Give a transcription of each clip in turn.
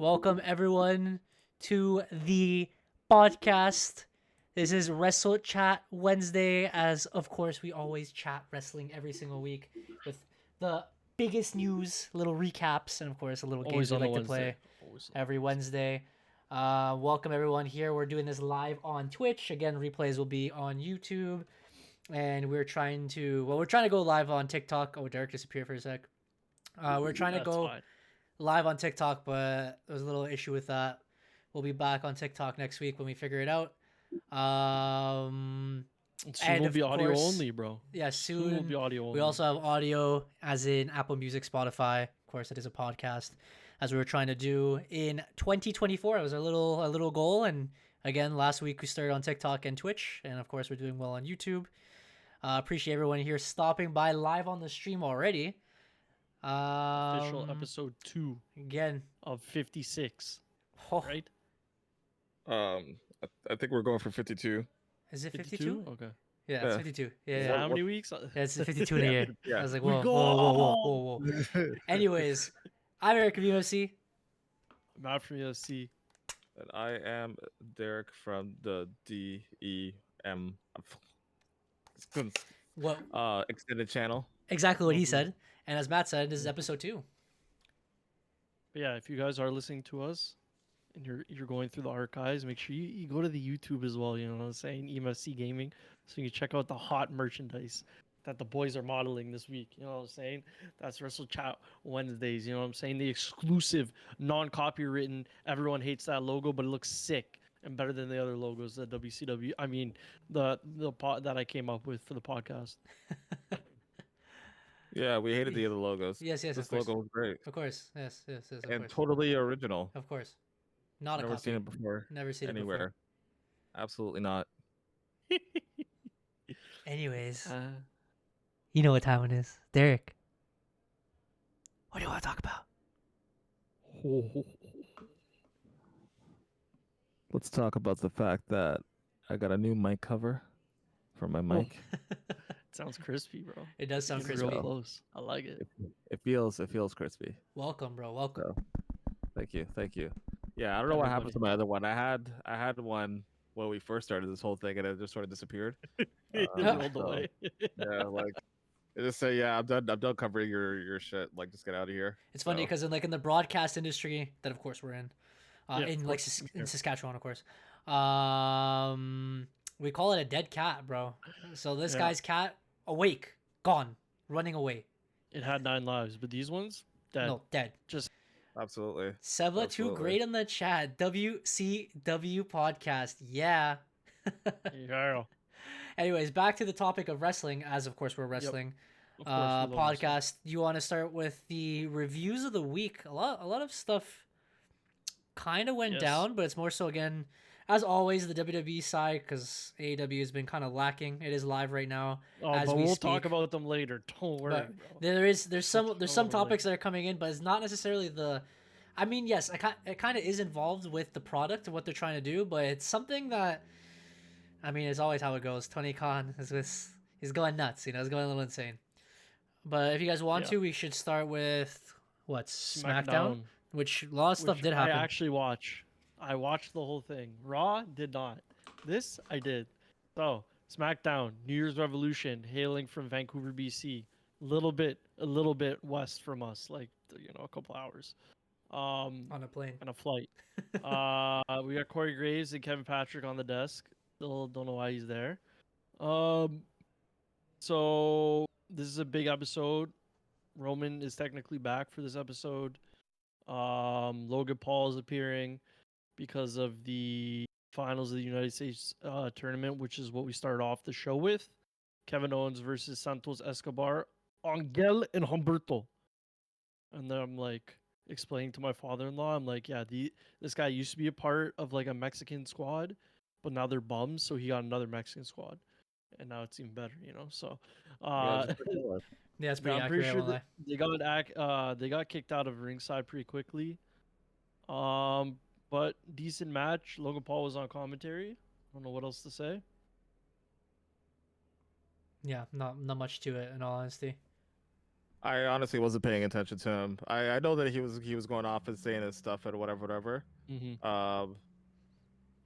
Welcome everyone to the podcast. This is Wrestle Chat Wednesday, as of course we always chat wrestling every single week with the biggest news, little recaps, and of course a little games we like to play every Wednesday. Welcome everyone here. We're doing this live on Twitch. Again, replays will be on YouTube, and we're trying to go live on TikTok. Oh, Derek disappeared for a sec. We're trying to go live on TikTok, but there's a little issue with that. We'll be back on TikTok next week when we figure it out. Soon will be audio only, bro. Yeah, soon will be audio only. We also have audio, as in Apple Music, Spotify. Of course, it is a podcast, as we were trying to do in 2024. It was a little goal, and again, last week we started on TikTok and Twitch, and of course, we're doing well on YouTube. Appreciate everyone here stopping by live on the stream already. Official episode 2 again of 56, right? I think we're going for 52. Is it 52? Okay. Yeah, it's 52. Yeah. How many weeks? Yeah, it's 52 in a year. Yeah. I was like, whoa. Anyways, I'm Eric of EMFC. Matt from UFC. And I am Derek from the DEM. What? Extended channel. Exactly what he said. And as Matt said, this is episode 2. But yeah, if you guys are listening to us and you're going through the archives, make sure you go to the YouTube as well. You know what I'm saying? EMFC Gaming, so you can check out the hot merchandise that the boys are modeling this week. You know what I'm saying? That's Wrestle Chat Wednesdays. You know what I'm saying? The exclusive, non-copywritten. Everyone hates that logo, but it looks sick and better than the other logos that WCW. I mean, the pot that I came up with for the podcast. Yeah, we hated the other logos. Yes. This logo was great. Of course. Yes. And totally original. Of course. Not Never a copy. seen it before. Never seen anywhere. it before. Absolutely not. Anyways, you know what time it is. Derek, what do you want to talk about? Let's talk about the fact that I got a new mic cover for my mic. Sounds crispy, bro. It does sound crispy. Real close. I like it. It feels crispy. Welcome, bro. Welcome. So, thank you. Yeah, I don't know what happened to my other one. I had one when we first started this whole thing, and it just sort of disappeared. Rolled away. Yeah, like it just say, yeah, I'm done covering your shit. Like, just get out of here. It's funny because in the broadcast industry that of course we're in, in Saskatchewan, of course, we call it a dead cat, bro. So this guy's cat, awake, gone, running away. It had 9 lives, but these ones, dead. No, dead. Just absolutely. Seva, too great on the chat. WCW podcast, yeah. Yeah. Anyways, back to the topic of wrestling, as of course we're wrestling. Of course, podcast. You want to start with the reviews of the week? A lot of stuff kind of went down, but it's more so, again, as always, the WWE side, because AEW has been kind of lacking. It is live right now. But we'll talk about them later. Don't worry. But there's some topics that are coming in, but it's not necessarily the. I mean, yes, it kind of is involved with the product and what they're trying to do, but it's something that. I mean, it's always how it goes. Tony Khan he's going nuts. You know, he's going a little insane. But if you guys want to, we should start with SmackDown, which a lot of stuff did happen. I watched the whole thing. Raw did not. This I did. So SmackDown, New Year's Revolution, hailing from Vancouver, BC, a little bit west from us, like a couple hours. On a plane. On a flight. We got Corey Graves and Kevin Patrick on the desk. Still don't know why he's there. So this is a big episode. Roman is technically back for this episode. Logan Paul is appearing because of the finals of the United States tournament, which is what we started off the show with. Kevin Owens versus Santos Escobar, Angel and Humberto. And then I'm like explaining to my father-in-law, I'm like, yeah, this guy used to be a part of like a Mexican squad, but now they're bums, so he got another Mexican squad, and now it's even better, So, yeah, it's pretty accurate. I'm pretty sure they got kicked out of ringside pretty quickly. But decent match. Logan Paul was on commentary. I don't know what else to say. Yeah, not much to it, in all honesty. I honestly wasn't paying attention to him. I know that he was going off and saying his stuff and whatever. Mm-hmm. Um,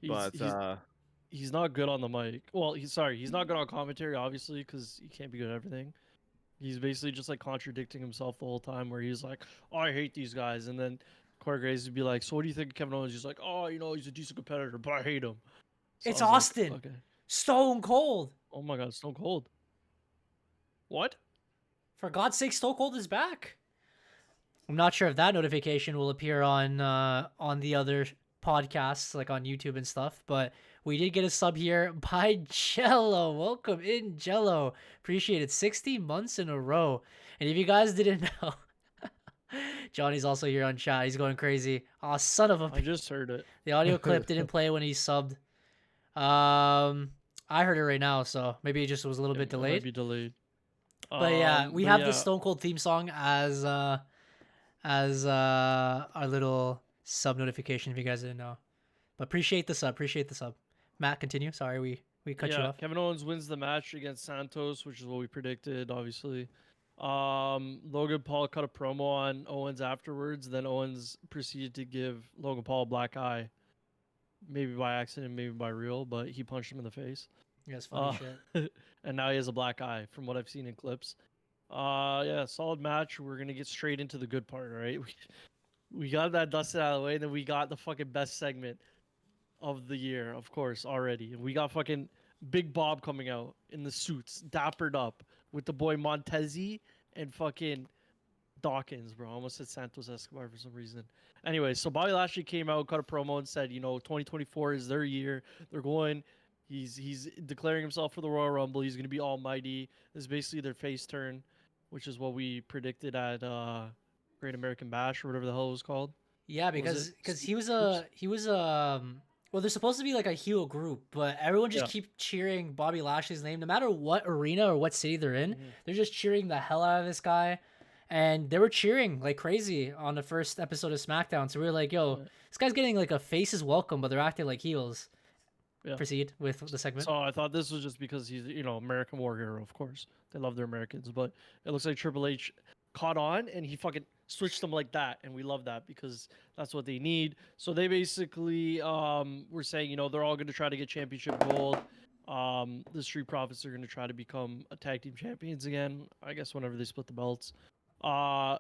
He's but he's he's not good on the mic. Well, he's not good on commentary, obviously, because he can't be good at everything. He's basically just like contradicting himself the whole time, where he's like, "Oh, I hate these guys," and then Corey Graves would be like, "So what do you think of Kevin Owens?" He's like, "Oh, he's a decent competitor, but I hate him." So It's I was like, Austin. okay. Stone Cold. Oh my God, Stone Cold. What? For God's sake, Stone Cold is back. I'm not sure if that notification will appear on the other podcasts, like on YouTube and stuff, but we did get a sub here by Jello. Welcome in, Jello. Appreciate it. 60 months in a row. And if you guys didn't know, Johnny's also here on chat. He's going crazy. Oh, son of a... I just heard it. The audio clip didn't play when he subbed. I heard it right now, so maybe it just was a little bit It might delayed. be delayed. But yeah, we have the Stone Cold theme song as our little sub notification if you guys didn't know. But appreciate the sub. Matt, continue. Sorry, we cut you off. Kevin Owens wins the match against Santos, which is what we predicted, obviously. Logan Paul cut a promo on Owens afterwards. Then Owens proceeded to give Logan Paul a black eye, maybe by accident, maybe by real, but he punched him in the face. Yes, funny shit. And now he has a black eye, from what I've seen in clips. Yeah, solid match. We're gonna get straight into the good part, right? We got that dusted out of the way, and then we got the fucking best segment of the year, of course, already. And we got fucking Big Bob coming out in the suits, dappered up with the boy Montezzi and fucking Dawkins, bro. I almost said Santos Escobar for some reason. Anyway, so Bobby Lashley came out, cut a promo, and said, 2024 is their year. They're going. He's declaring himself for the Royal Rumble. He's gonna be almighty. This is basically their face turn, which is what we predicted at Great American Bash or whatever the hell it was called. Yeah, because he was well, they're supposed to be like a heel group, but everyone just keep cheering Bobby Lashley's name, no matter what arena or what city they're in. They're just cheering the hell out of this guy, and they were cheering like crazy on the first episode of SmackDown. So we were like, "Yo, this guy's getting like a faces welcome, but they're acting like heels." Yeah. Proceed with the segment. So I thought this was just because he's, American War Hero, of course. They love their Americans, but it looks like Triple H caught on and he fucking switched them like that, and we love that because that's what they need. So they basically were saying, they're all going to try to get championship gold. The Street Profits are going to try to become a tag team champions again, I guess whenever they split the belts.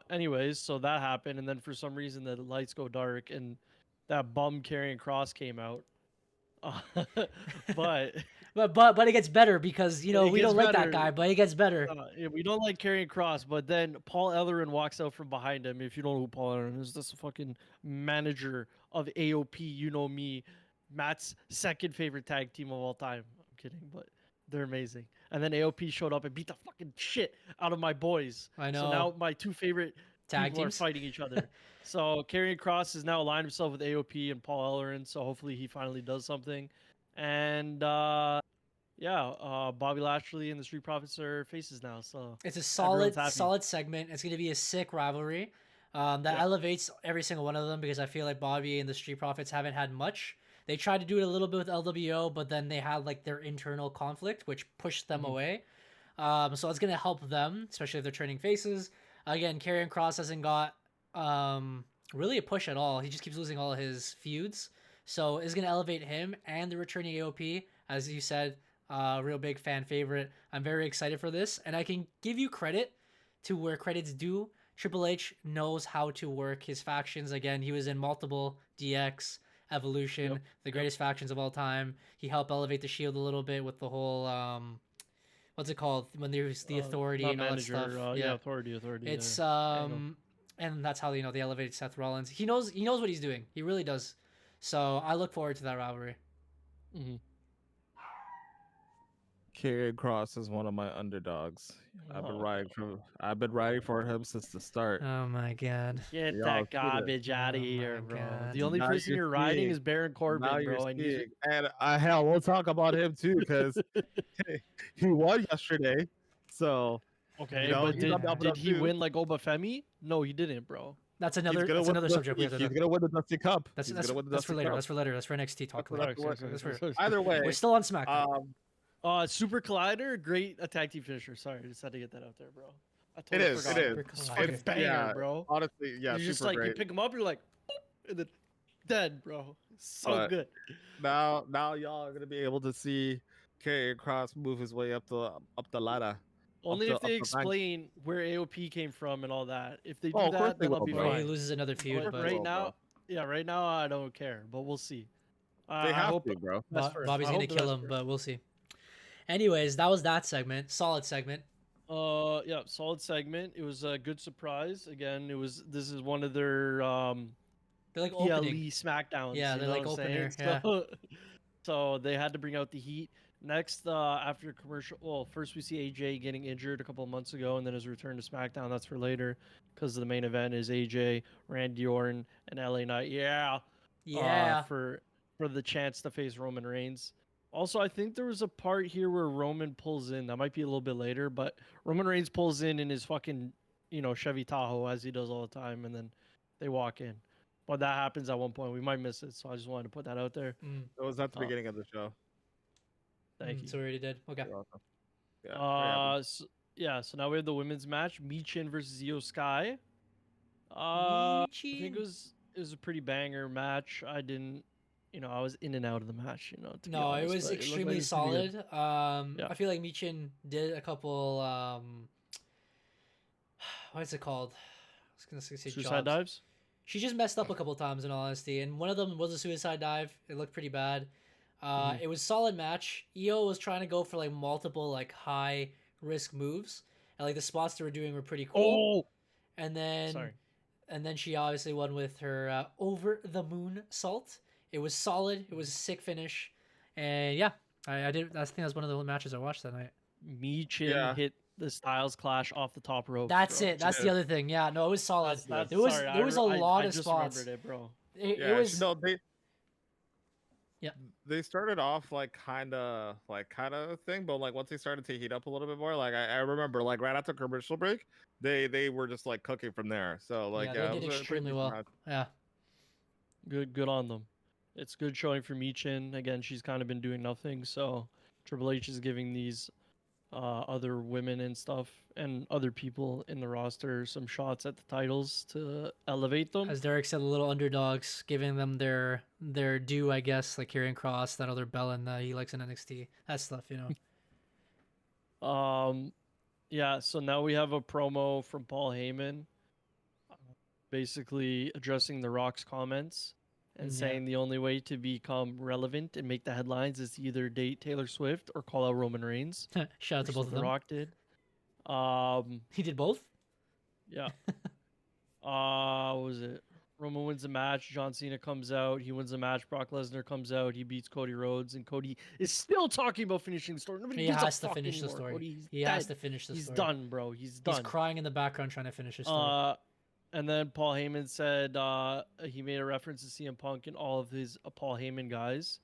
Anyways, so that happened, and then for some reason the lights go dark and that bum carrying cross came out. But it gets better because we don't like that guy, but it gets better. We don't like carrying cross, but then Paul Ellering walks out from behind him. If you don't know who Paul Ellering is, that's the fucking manager of AOP. You know me, Matt's second favorite tag team of all time. I'm kidding, but they're amazing. And then AOP showed up and beat the fucking shit out of my boys. I know. So now my two favorite tag people teams are fighting each other. So Karrion Kross has now aligned himself with AOP and Paul Ellering. So hopefully he finally does something. And Bobby Lashley and the Street Profits are faces now. So it's a solid segment. It's going to be a sick rivalry that elevates every single one of them, because I feel like Bobby and the Street Profits haven't had much. They tried to do it a little bit with LWO, but then they had like their internal conflict, which pushed them away. So it's going to help them, especially if they're turning faces. Again, Karrion Kross hasn't got really a push at all. He just keeps losing all of his feuds. So it's going to elevate him and the returning AOP. As you said, real big fan favorite. I'm very excited for this. And I can give you credit to where credit's due. Triple H knows how to work his factions. Again, he was in multiple DX, Evolution, the greatest factions of all time. He helped elevate the Shield a little bit with the whole... what's it called when there's the authority and all manager, that stuff? Authority. It's and that's how they elevated Seth Rollins. He knows what he's doing. He really does. So I look forward to that rivalry. Karrion Kross is one of my underdogs. I've been riding for him since the start. Oh my god! Get that garbage out of here, bro. God. The only person you're riding is Baron Corbin, bro. And hell, we'll talk about him too because he won yesterday. So okay, but did he win like Obafemi? No, he didn't, bro. That's another subject. He's gonna win the Dusty Cup. That's for later. That's for NXT talk. Either way, we're still on SmackDown. Super Collider, great tag team finisher. Sorry, I just had to get that out there, bro. I It totally is. forgot. It is. Super It's Collider. fucking banger, Yeah, bro. honestly, yeah, You're just super like you great. pick them up, you're like, boop, and then dead, bro. So But good. now y'all are gonna be able to see Karrion Cross move his way up the ladder, Only if up they the ranks. explain where AOP came from and all that. If they Oh, do of course that, they then I'll will, be bro. Or he fine. loses another feud, But They but right will, bro. now, yeah, right now I don't care. But we'll see. They I have hope to, bro. best for him. Bobby's I gonna hope the kill best him, for him. but we'll see. Anyways, that was that segment. Solid segment. Yeah, solid segment. It was a good surprise. Again, this is one of their They're like PLE opening. SmackDowns. Yeah, You they're know like what I'm saying? opener. Yeah. So, so they had to bring out the heat. Next, after commercial, well, first we see AJ getting injured a couple of months ago, and then his return to SmackDown. That's for later, because the main event is AJ, Randy Orton, and LA Knight. Yeah, Yeah. for the chance to face Roman Reigns. Also, I think there was a part here where Roman pulls in. That might be a little bit later, but Roman Reigns pulls in his fucking, Chevy Tahoe as he does all the time, and then they walk in. But that happens at one point. We might miss it, so I just wanted to put that out there. It was at the Uh, beginning of the show. Thank you. So we already did. Okay. You're welcome. Yeah. very happy. So now we have the women's match: Michin versus Io Sky. I think it was a pretty banger match. I didn't, I was in and out of the match. To be No, it honest, was but looked like extremely it was pretty good. solid. Yeah. I feel like Michin did a couple. What's it called? I was gonna say Suicide jobs. dives. She just messed up a couple times, in all honesty, and one of them was a suicide dive. It looked pretty bad. It was solid match. Io was trying to go for like multiple like high risk moves, and like the spots they were doing were pretty cool. Oh, And then sorry. and then she obviously won with her over the moon salt. It was solid. It was a sick finish, and yeah, I did. I think that's one of the matches I watched that night. Michin Yeah. hit the Styles Clash off the top rope. That's it. That's the other thing. Yeah, no, it was solid. That's There was sorry, there was a lot I of just spots. remembered it, bro. It was no, they. Yeah. They started off like kind of thing, but like once they started to heat up a little bit more, like I remember like right after commercial break, they were just like cooking from there. So like yeah, it they was did a pretty extremely decent well. match. Yeah. Good on them. It's good showing for Michin. Again, she's kind of been doing nothing, so Triple H is giving these other women and stuff and other people in the roster some shots at the titles to elevate them. As Derek said, the little underdogs, giving them their due, I guess, like Karrion Cross, that other Bellin that he likes in NXT, that stuff, Yeah, so now we have a promo from Paul Heyman, basically addressing The Rock's comments and Yeah. saying the only way to become relevant and make the headlines is to either date Taylor Swift or call out Roman Reigns. Shout out to which both is of what them. The Rock did. He did both. Yeah. What was it? Roman wins the match. John Cena comes out. He wins the match. Brock Lesnar comes out. He beats Cody Rhodes, and Cody is still talking about finishing the story. Nobody He gives a has to fuck finish the anymore. story. Cody, he's He dead. has to finish the He's story. done, bro. He's done. He's crying in the background trying to finish his story. And then Paul Heyman said he made a reference to CM Punk and all of his Paul Heyman guys.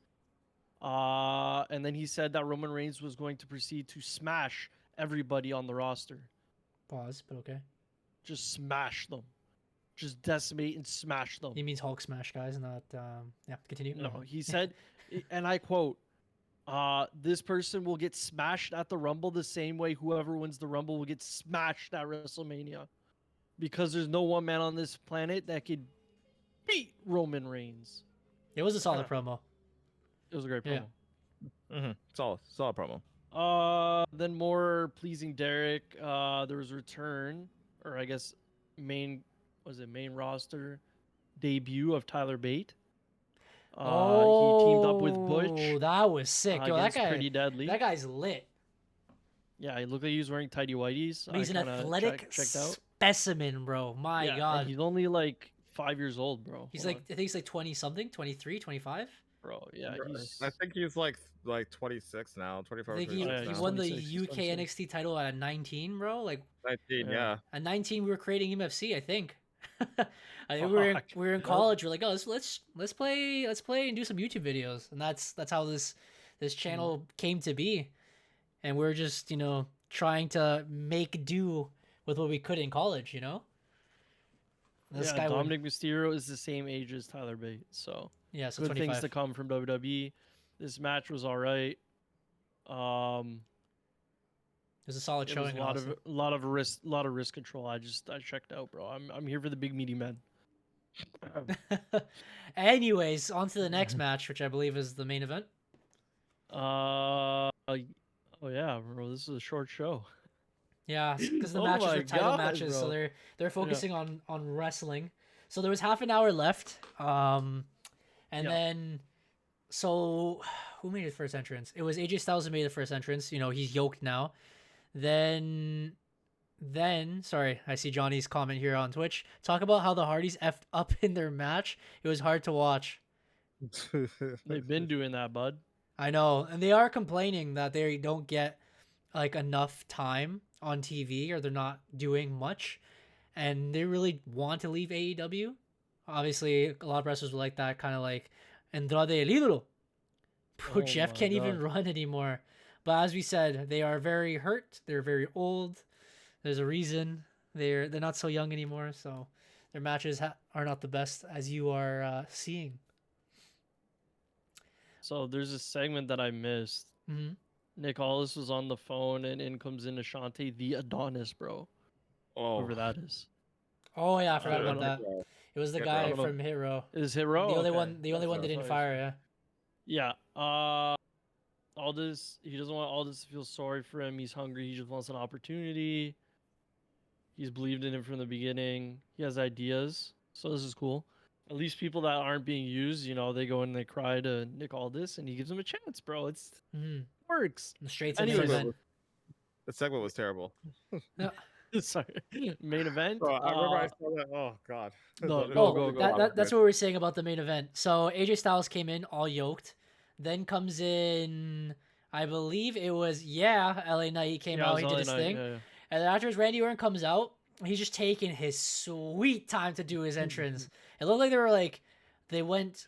And then he said that Roman Reigns was going to proceed to smash everybody on the roster. Pause, but okay. Just smash them. Just decimate and smash them. He means Hulk smash, guys, not yeah. Continue. No, he said, and I quote, this person will get smashed at the Rumble the same way whoever wins the Rumble will get smashed at WrestleMania. Because there's no one man on this planet that could beat Roman Reigns. It was a solid promo. It was a great Yeah. Mm-hmm. Solid promo. Then more pleasing Derek. There was a return, or I guess main roster debut of Tyler Bate. He teamed up with Butch. That was sick. Yo, that against guy, Pretty Deadly. that guy's lit. Yeah, he looked like he was wearing tighty whities. But he's an athletic checked out. specimen, bro. My Yeah, God. and he's only like 5 years old, bro. He's Hold like, I think he's like 20 something, 23, 25. bro. Yeah, he's. I think he's like 26 now, 24. I think 26 he now. won the 26, he's UK 26. NXT title at 19, bro. Like 19, Yeah. yeah. at 19, we were creating EMFC, I think. I think we were in college. We're like, oh, let's play and do some YouTube videos, and that's how this channel came to be. And we're just trying to make do with what we could in college. This guy Dominic Mysterio is the same age as Tyler Bate, so yeah, so good 25. things to come from WWE. This match was all right. was a solid It was showing. a lot honestly. of risk control. I checked out, bro. I'm here for the big meaty men. Anyways, on to the next match, which I believe is the main event. Oh yeah, bro. This is a short show. Yeah, because the Oh matches my were title God, matches, so bro. they're focusing on wrestling. So there was half an hour left. And Yeah. then so who made his first entrance? It was AJ Styles who made the first entrance. You know, he's yoked now. Then sorry, I see Johnny's comment here on Twitch. Talk about how the Hardys effed up in their match. It was hard to watch. They've been doing that, bud. I know, and they are complaining that they don't get like enough time on TV or they're not doing much, and they really want to leave AEW. Obviously, a lot of wrestlers were like that, kind of like Andrade El Idolo. Bro, Oh Jeff my can't even God. run anymore. But as we said, they are very hurt. They're very old. There's a reason they're not so young anymore. So their matches are not the best as you are seeing. So there's a segment that I missed. Hmm. Nick Aldis was on the phone, and in comes in Ashante the Adonis, bro. Oh, Whoever that is. Oh yeah, I forgot don't about know. that. It was the Hit guy Row. from Hit Row. Is Hit Row? The only Okay. one. The only That's one what that I didn't thought. fire. Yeah. Yeah. Aldis, he doesn't want Aldis to feel sorry for him. He's hungry. He just wants an opportunity. He's believed in him from the beginning. He has ideas. So this is cool. At least people that aren't being used, they go and they cry to Nick Aldis, and he gives them a chance, bro. It's Mm-hmm. works. Straight to Anyways. main event. the segment was terrible. Sorry. Main event. Bro, I remember I saw that. Oh God. No, It go, was go, really go. bad. That's what we were saying about the main event. So AJ Styles came in all yoked. Then comes in, I believe it was LA Knight. He came out. He did his thing. Yeah. And then after Randy Orton comes out, he's just taking his sweet time to do his entrance. It looked like they went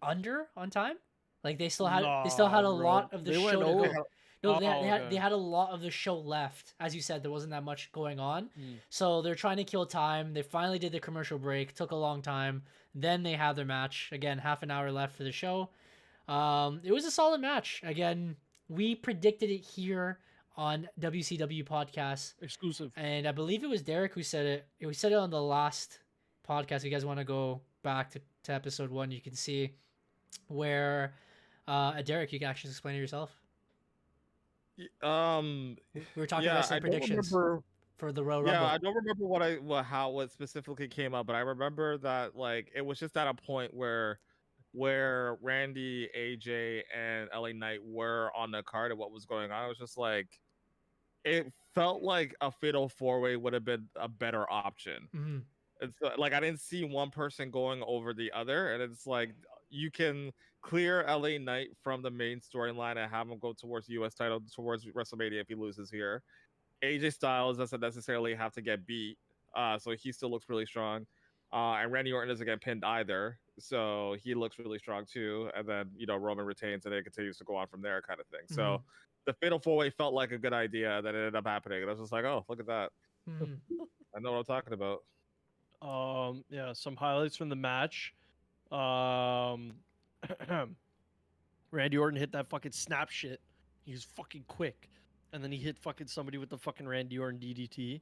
under on time. Like they still had a lot of the They show went to over. go. No, Okay. they had a lot of the show left. As you said, there wasn't that much going on. Mm. So they're trying to kill time. They finally did the commercial break. Took a long time. Then they had their match. Again, half an hour left for the show. It was a solid match. Again, we predicted it here on WCW Podcast. Exclusive. And I believe it was Derek who said it. We said it on the last podcast. If you guys want to go back to episode 1, you can see where Derek, you can actually explain it yourself. We were talking Yeah, wrestling I don't predictions remember. for the Royal Yeah, Rumble. I don't remember what specifically came up, but I remember that like it was just at a point where Randy, AJ, and LA Knight were on the card and what was going on. It was just like it felt like a fatal 4-way would have been a better option. Mm-hmm. It's like I didn't see one person going over the other, and it's like you can clear LA Knight from the main storyline and have him go towards the US title towards WrestleMania if he loses here. AJ Styles doesn't necessarily have to get beat, so he still looks really strong. And Randy Orton doesn't get pinned either, so he looks really strong too. And then Roman retains, and it continues to go on from there, kind of thing. So the Fatal 4-Way felt like a good idea, that it ended up happening. And I was just like, oh, look at that! Mm-hmm. I know what I'm talking about. Yeah, some highlights from the match. Randy Orton hit that fucking snap shit. He was fucking quick. And then he hit fucking somebody with the fucking Randy Orton DDT.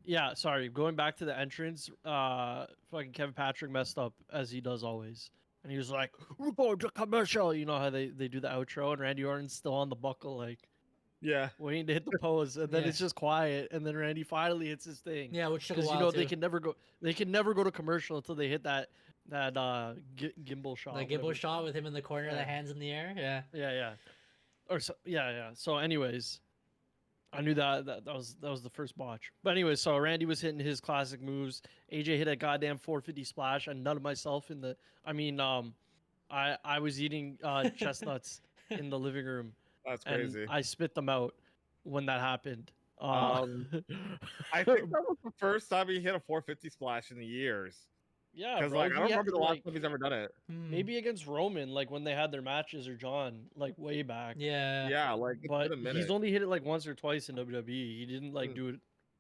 Yeah, sorry. Going back to the entrance, fucking Kevin Patrick messed up as he does always. And he was like, "We're going to commercial." You know how they do the outro, and Randy Orton's still on the buckle, like Yeah, waiting to hit the pose, and then Yeah. it's just quiet, and then Randy finally hits his thing. Yeah, which took a Because while they too. can never go to commercial until they hit that gimbal shot. The whatever gimbal it's shot called. with him in the corner, the Yeah. hands in the air. Yeah. Yeah. So anyways, I knew that was the first botch. But anyways, so Randy was hitting his classic moves. AJ hit a goddamn 450 splash. I nutted myself in the. I was eating chestnuts in the living room. that's And crazy. I spit them out when that happened. I think that was the first time he hit a 450 splash in years. yeah, Because bro, like I don't he had, remember the last like, time he's ever done it. Mm. maybe against Roman, like when they had their matches, or John, like way back. Yeah. Yeah, like it's But been a minute. he's only hit it like once or twice in WWE. He didn't like do it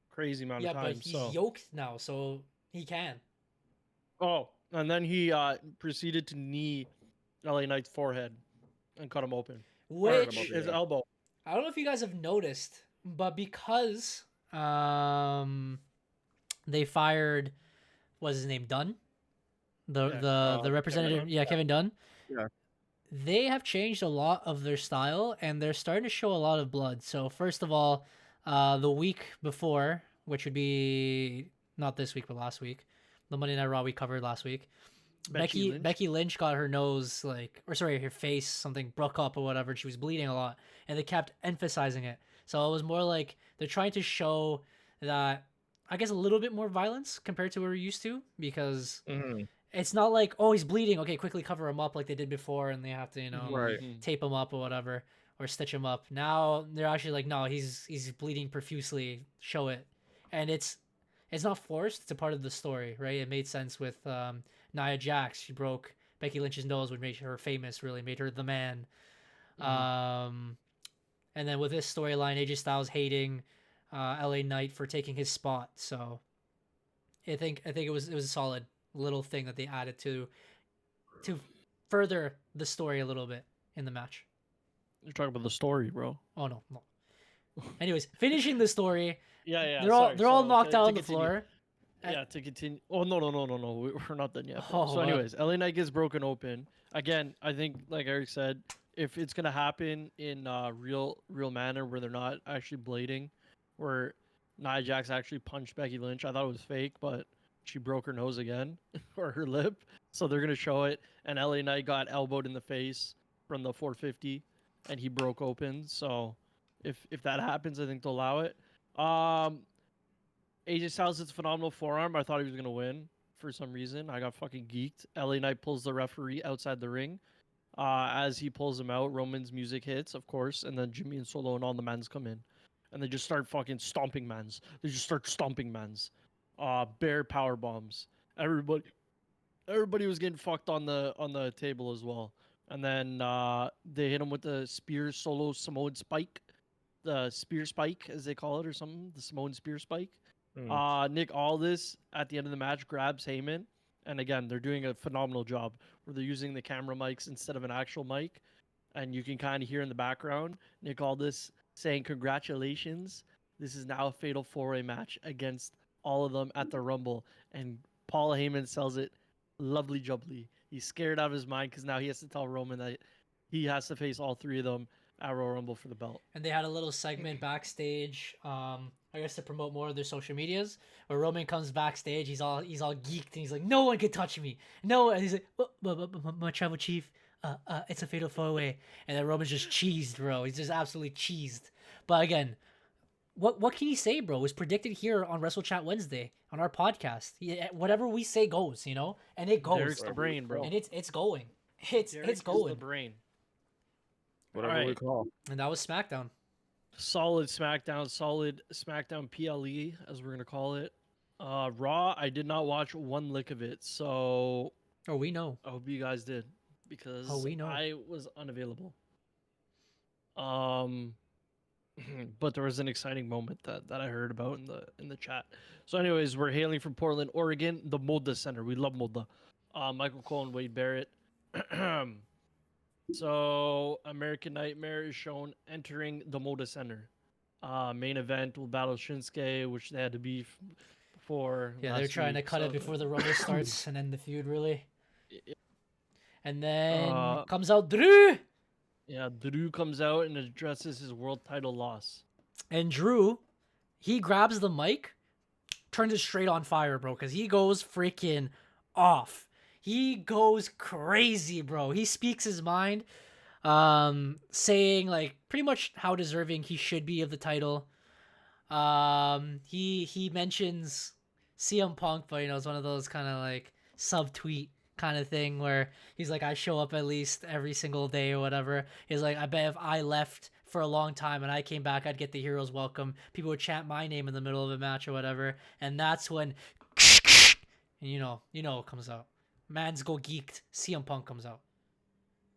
crazy amount Yeah, of but times. he's So yoked now, so he can. and then he proceeded to knee LA Knight's forehead and cut him open. Which Yeah. His elbow. I don't know if you guys have noticed, but because they fired, what's his name, Dunn, the Yeah, the representative, Dunn? Kevin Dunn. Yeah. They have changed a lot of their style, and they're starting to show a lot of blood. So first of all, the week before, which would be not this week but last week, the Monday Night Raw we covered last week. Becky Lynch got her nose her face something broke up or whatever, and she was bleeding a lot, and they kept emphasizing it. So it was more like they're trying to show that, I guess, a little bit more violence compared to what we're used to, because it's not like, oh, he's bleeding, okay, quickly cover him up like they did before, and they have to Right. tape him up or whatever, or stitch him up. Now they're actually like, no, he's bleeding profusely, show it. And it's not forced, it's a part of the story, right? It made sense with Nia Jax. She broke Becky Lynch's nose, which made her famous, really made her the man. And then with this storyline, AJ Styles hating LA Knight for taking his spot. So I think it was a solid little thing that they added to further the story a little bit in the match. You're talking about the story, bro. Oh no. Anyways, finishing the story. Yeah. They're all knocked out on the floor. Yeah, to continue. Oh no, we're not done yet. Oh, so, anyways, LA Knight gets broken open again. I think, like Eric said, if it's gonna happen in real manner where they're not actually blading, where Nia Jax actually punched Becky Lynch, I thought it was fake, but she broke her nose again or her lip, so they're gonna show it. And LA Knight got elbowed in the face from the 450, and he broke open. So if that happens, I think they'll allow it. AJ Styles hits a phenomenal forearm. I thought he was gonna win for some reason. I got fucking geeked. LA Knight pulls the referee outside the ring. As he pulls him out, Roman's music hits, of course, and then Jimmy and Solo and all the mans come in, and they just start fucking stomping mans. They just start stomping mans. Bear power bombs. Everybody was getting fucked on the table as well. And then they hit him with the spear Solo Samoan spike, the spear spike as they call it or something, the Samoan spear spike. Nick Aldis at the end of the match grabs Heyman, and again they're doing a phenomenal job where they're using the camera mics instead of an actual mic, and you can kind of hear in the background Nick Aldis saying, "Congratulations, this is now a fatal 4-way match against all of them at the Rumble." And Paul Heyman sells it lovely jubbly. He's scared out of his mind because now he has to tell Roman that he has to face all three of them at Royal Rumble for the belt. And they had a little segment backstage, I guess to promote more of their social medias, where Roman comes backstage. He's all geeked, and he's like, "No one can touch me. No," and he's like, "My tribal chief, it's a fatal 4-way." And then Roman's just cheesed, bro. He's just absolutely cheesed. But again, what can you say, bro? It was predicted here on Wrestle Chat Wednesday on our podcast. Whatever we say goes, and it goes. Derek's the brain, bro. And it's going. It's Derek going. is the brain. Whatever we call. And that was SmackDown. Solid SmackDown PLE, as we're gonna call it. Raw, I did not watch one lick of it, so we know. I hope you guys did, because we know. I was unavailable. But there was an exciting moment that I heard about in the chat. So, anyways, we're hailing from Portland, Oregon, the Moda Center. We love Moda. Michael Cole and Wade Barrett. So, American Nightmare is shown entering the Moda Center. Main event will battle Shinsuke, which they had to be before. Yeah, they're trying to cut it before the Rumble starts and end the feud, really. And then comes out Drew. Yeah, Drew comes out and addresses his world title loss. And Drew, he grabs the mic, turns it straight on fire, bro, because he goes freaking off. He goes crazy, bro. He speaks his mind, saying like pretty much how deserving he should be of the title. He mentions CM Punk, but it's one of those kind of like subtweet kind of thing where he's like, I show up at least every single day or whatever. He's like, I bet if I left for a long time and I came back, I'd get the hero's welcome. People would chant my name in the middle of a match or whatever. And that's when, and you know what comes out. Man's go geeked. CM Punk comes out.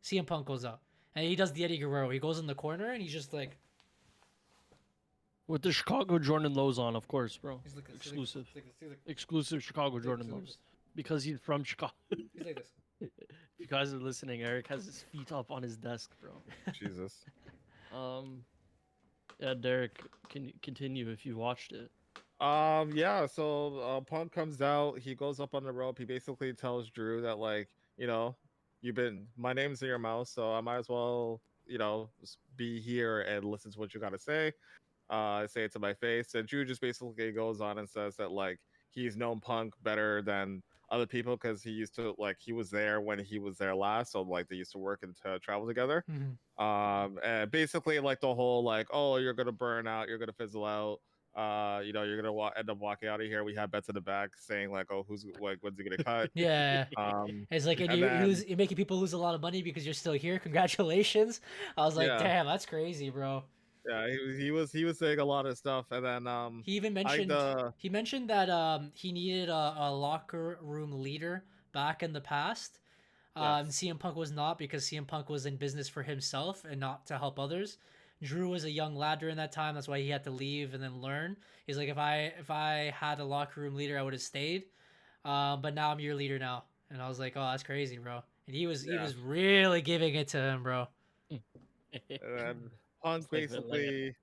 CM Punk goes out. And he does the Eddie Guerrero. He goes in the corner and he's just like, with the Chicago Jordan Lows on, of course, bro. He's like this, Exclusive. he's like Exclusive Chicago Jordan Lows. Because he's from Chicago. He's like this. If you guys are listening, Eric has his feet up on his desk, bro. Jesus. Yeah, Derek, can you continue if you watched it? Yeah, so Punk comes out, he goes up on the rope, he basically tells Drew that, like, my name's in your mouth, so I might as well, be here and listen to what you gotta say. Say it to my face. And Drew just basically goes on and says that, like, he's known Punk better than other people because he was there when he was there last, so like they used to work and to travel together. Mhm. And basically like the whole like, oh, you're gonna burn out, you're gonna fizzle out. You're gonna end up walking out of here. We have bets in the back saying like, oh, who's like, when's he gonna cut? Yeah. Um, It's like, and and then you're making people lose a lot of money because you're still here. Congratulations. I was like, yeah, damn, that's crazy, bro. yeah, he was saying a lot of stuff, and then He even I mentioned the he mentioned that he needed a locker room leader back in the past. yes. CM Punk was not, because CM Punk was in business for himself and not to help others. Drew was a young lad during that time. That's why he had to leave and then learn. He's like, if I had a locker room leader, I would have stayed. But now I'm your leader now. And I was like, oh, that's crazy, bro. And he Yeah. was really giving it to him, bro. And then Punk Like the layout. basically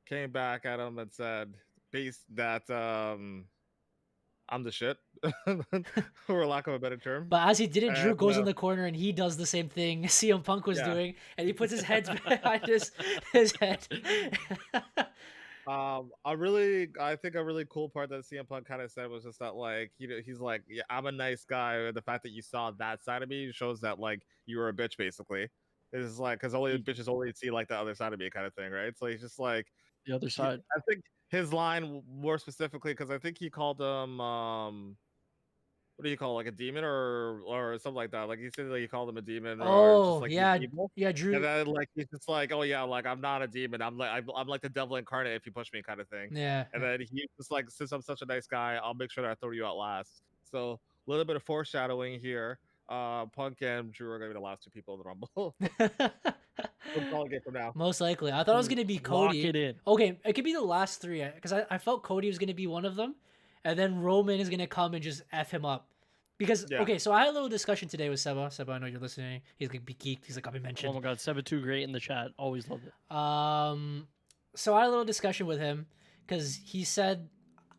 came back at him and said, "Base that I'm the shit," for lack of a better term. But as he did it, Drew And goes in the corner and he does the same thing CM Punk was yeah, doing, and he puts his head behind his head. I think a really cool part that CM Punk kind of said was just that, like, he's like, yeah, I'm a nice guy. And the fact that you saw that side of me shows that, like, you were a bitch, basically. It's like, because only bitches only see like the other side of me, kind of thing, right? So he's just like, The other side. I think his line more specifically, because I think he called him what do you call it, like a demon or something like that. Like he said, like he called him a demon or just Oh like he's yeah, evil. yeah, And Drew. then like he's just like, oh yeah, like I'm not a demon. I'm like the devil incarnate if you push me, kind of thing. Yeah, And then he just like, since I'm such a nice guy, I'll make sure that I throw you out last. So a little bit of foreshadowing here. Punk and Drew are gonna be the last two people in the Rumble. yeah. We're calling it from now. Most likely. I thought it was gonna be Lock Cody. it in. Okay, it could be the last three because I felt Cody was gonna be one of them, and then Roman is gonna come and just f him up. Because Yeah. okay, so I had a little discussion today with Seba. Seba, I know you're listening. He's gonna be geeked. He's like, I'll be Oh mentioned. my god, 7-2 great in the chat. Always loved it. So I had a little discussion with him because he said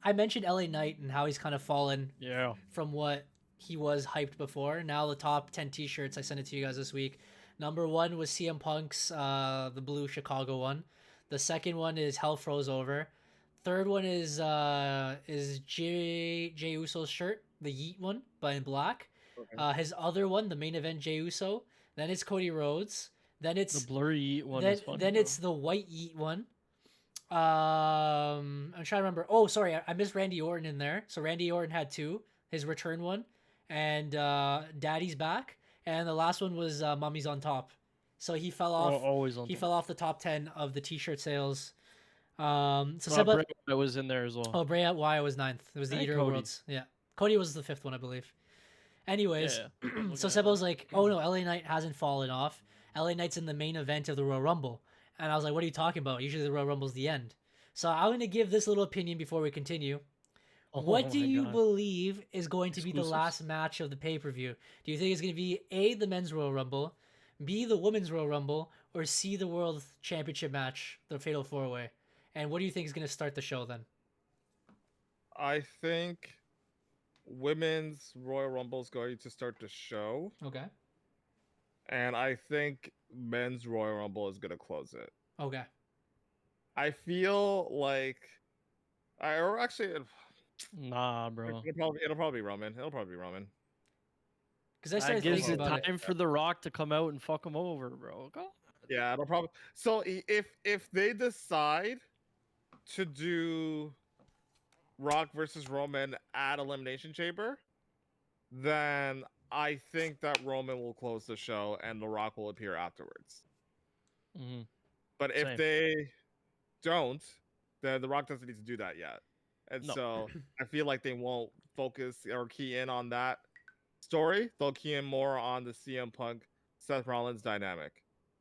I mentioned LA Knight and how he's kind of fallen Yeah. from what he was hyped before. Now the top 10 T-shirts, I sent it to you guys this week. Number 1 was CM Punk's the blue Chicago one. The second one is Hell Froze Over. Third one is Jay Uso's shirt, the Yeet one, but in black. Okay. His other one, the main event Jay Uso. Then it's Cody Rhodes. Then The it's blurry one then is funny. then bro. it's the white Yeet one. I'm trying to remember. Oh, sorry, I missed Randy Orton in there. So Randy Orton had 2, his return one, and Daddy's back, and the last one was Mummy's on top. So he fell off. Always on. He top. fell off the top 10 of the T-shirt sales. So Seba Seba, that was in there as well. oh, Bray Wyatt was 9th. It was the And Eater of Cody. Worlds. Yeah, Cody was the 5th one, I believe. Anyways, Yeah. so Seba was like, "Oh no, LA Knight hasn't fallen off. LA Knight's in the main event of the Royal Rumble." And I was like, "What are you talking about? Usually the Royal Rumble's the end." So I'm gonna give this little opinion before we continue. What do my you God. believe is going to be the Exclusives. last match of the pay-per-view? Do you think it's going to be A, the men's Royal Rumble, B, the women's Royal Rumble, or C, the World Championship match, the Fatal 4-Way? And what do you think is going to start the show then? I think women's Royal Rumble is going to start the show, Okay. and I think men's Royal Rumble is going to close it. Okay. I feel like, or actually, Nah, bro. it'll probably be Roman. It'll probably be Roman. Because I That started gives thinking it about it. time for The Rock to come out and fuck him over, bro. Go. Yeah, it'll probably. So if they decide to do Rock versus Roman at Elimination Chamber, then I think that Roman will close the show and The Rock will appear afterwards. Mm-hmm. But if Same. they don't, then The Rock doesn't need to do that yet. And No. so I feel like they won't focus or key in on that story. They'll key in more on the CM Punk Seth Rollins dynamic.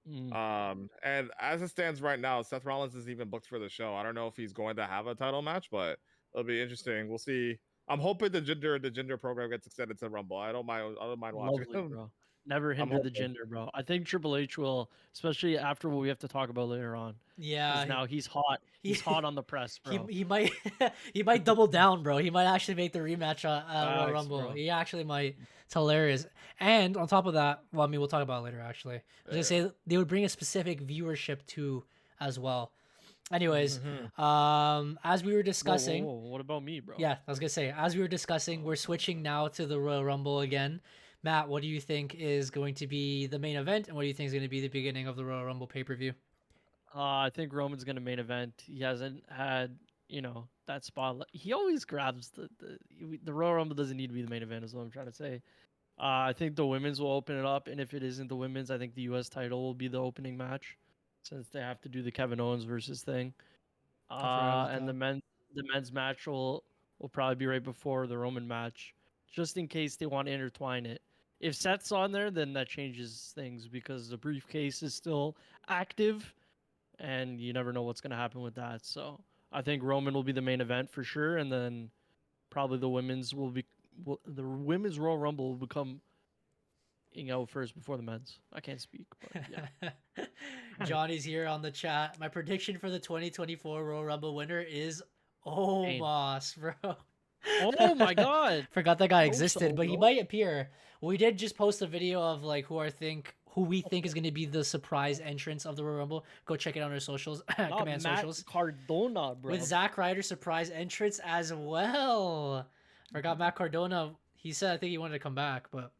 And as it stands right now, Seth Rollins isn't even booked for the show. I don't know if he's going to have a title match, but it'll be interesting. We'll see. I'm hoping the gender program gets extended to Rumble. I don't mind watching. Lovely, bro. Never I'm hinder the hoping. gender, bro. I think Triple H will, especially after what we have to talk about later on. Yeah, Because now he's hot. He's hot on the press, bro. he might he might double down, bro. He might actually make the rematch at Royal Facts, Rumble. bro. He actually might. It's hilarious. And on top of that, well, I mean, we'll talk about it later. Actually, I was gonna say they would bring a specific viewership to as well. Anyways, as we were discussing, Whoa, what about me, bro? yeah, I was gonna say, as we were discussing, we're switching now to the Royal Rumble again. Matt, what do you think is going to be the main event, and what do you think is going to be the beginning of the Royal Rumble pay-per-view? I think Roman's gonna main event. He hasn't had, that spotlight. He always grabs the Royal Rumble doesn't need to be the main event, is what I'm trying to say. I think the women's will open it up, and if it isn't the women's, I think the U.S. title will be the opening match, since they have to do the Kevin Owens versus thing. And that. the men's match will probably be right before the Roman match, just in case they want to intertwine it. If Seth's on there, then that changes things because the briefcase is still active, and you never know what's going to happen with that. So I think Roman will be the main event for sure, and then probably the women's the women's Royal Rumble will become first before the men's. I can't speak, but yeah. Johnny's here on the chat. My prediction for the 2024 Royal Rumble winner is Omos, bro. Oh my god. Forgot that guy I hope existed, so, but he bro. might appear. We did just post a video of like who we think is going to be the surprise entrance of the Royal Rumble. Go check it out on our socials, Not Command Matt socials. Cardona, bro. With Zack Ryder's surprise entrance as well. Forgot Matt Cardona. He said I think he wanted to come back, but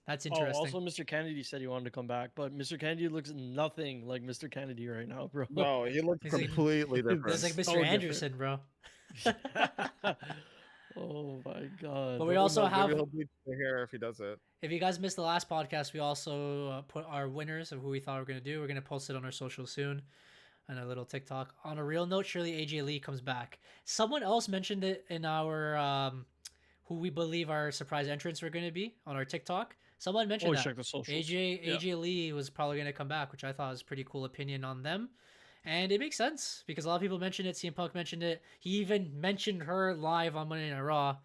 that's interesting. Also Mr. Kennedy said he wanted to come back, but Mr. Kennedy looks nothing like Mr. Kennedy right now, bro. No, he looks He's like- completely different. It's like Mr. So Anderson, bro. Oh my god. But we Who also knows, have. maybe he'll bleach the hair if he does it. If you guys missed the last podcast, we also put our winners of who we thought we were going to do. We're going to post it on our socials soon and a little TikTok. On a real note, surely AJ Lee comes back. Someone else mentioned it in our who we believe our surprise entrants were going to be on our TikTok. Someone mentioned Always that check the socials. AJ Lee was probably going to come back, which I thought was a pretty cool opinion on them. And it makes sense because a lot of people mentioned it. CM Punk mentioned it. He even mentioned her live on Monday Night Raw.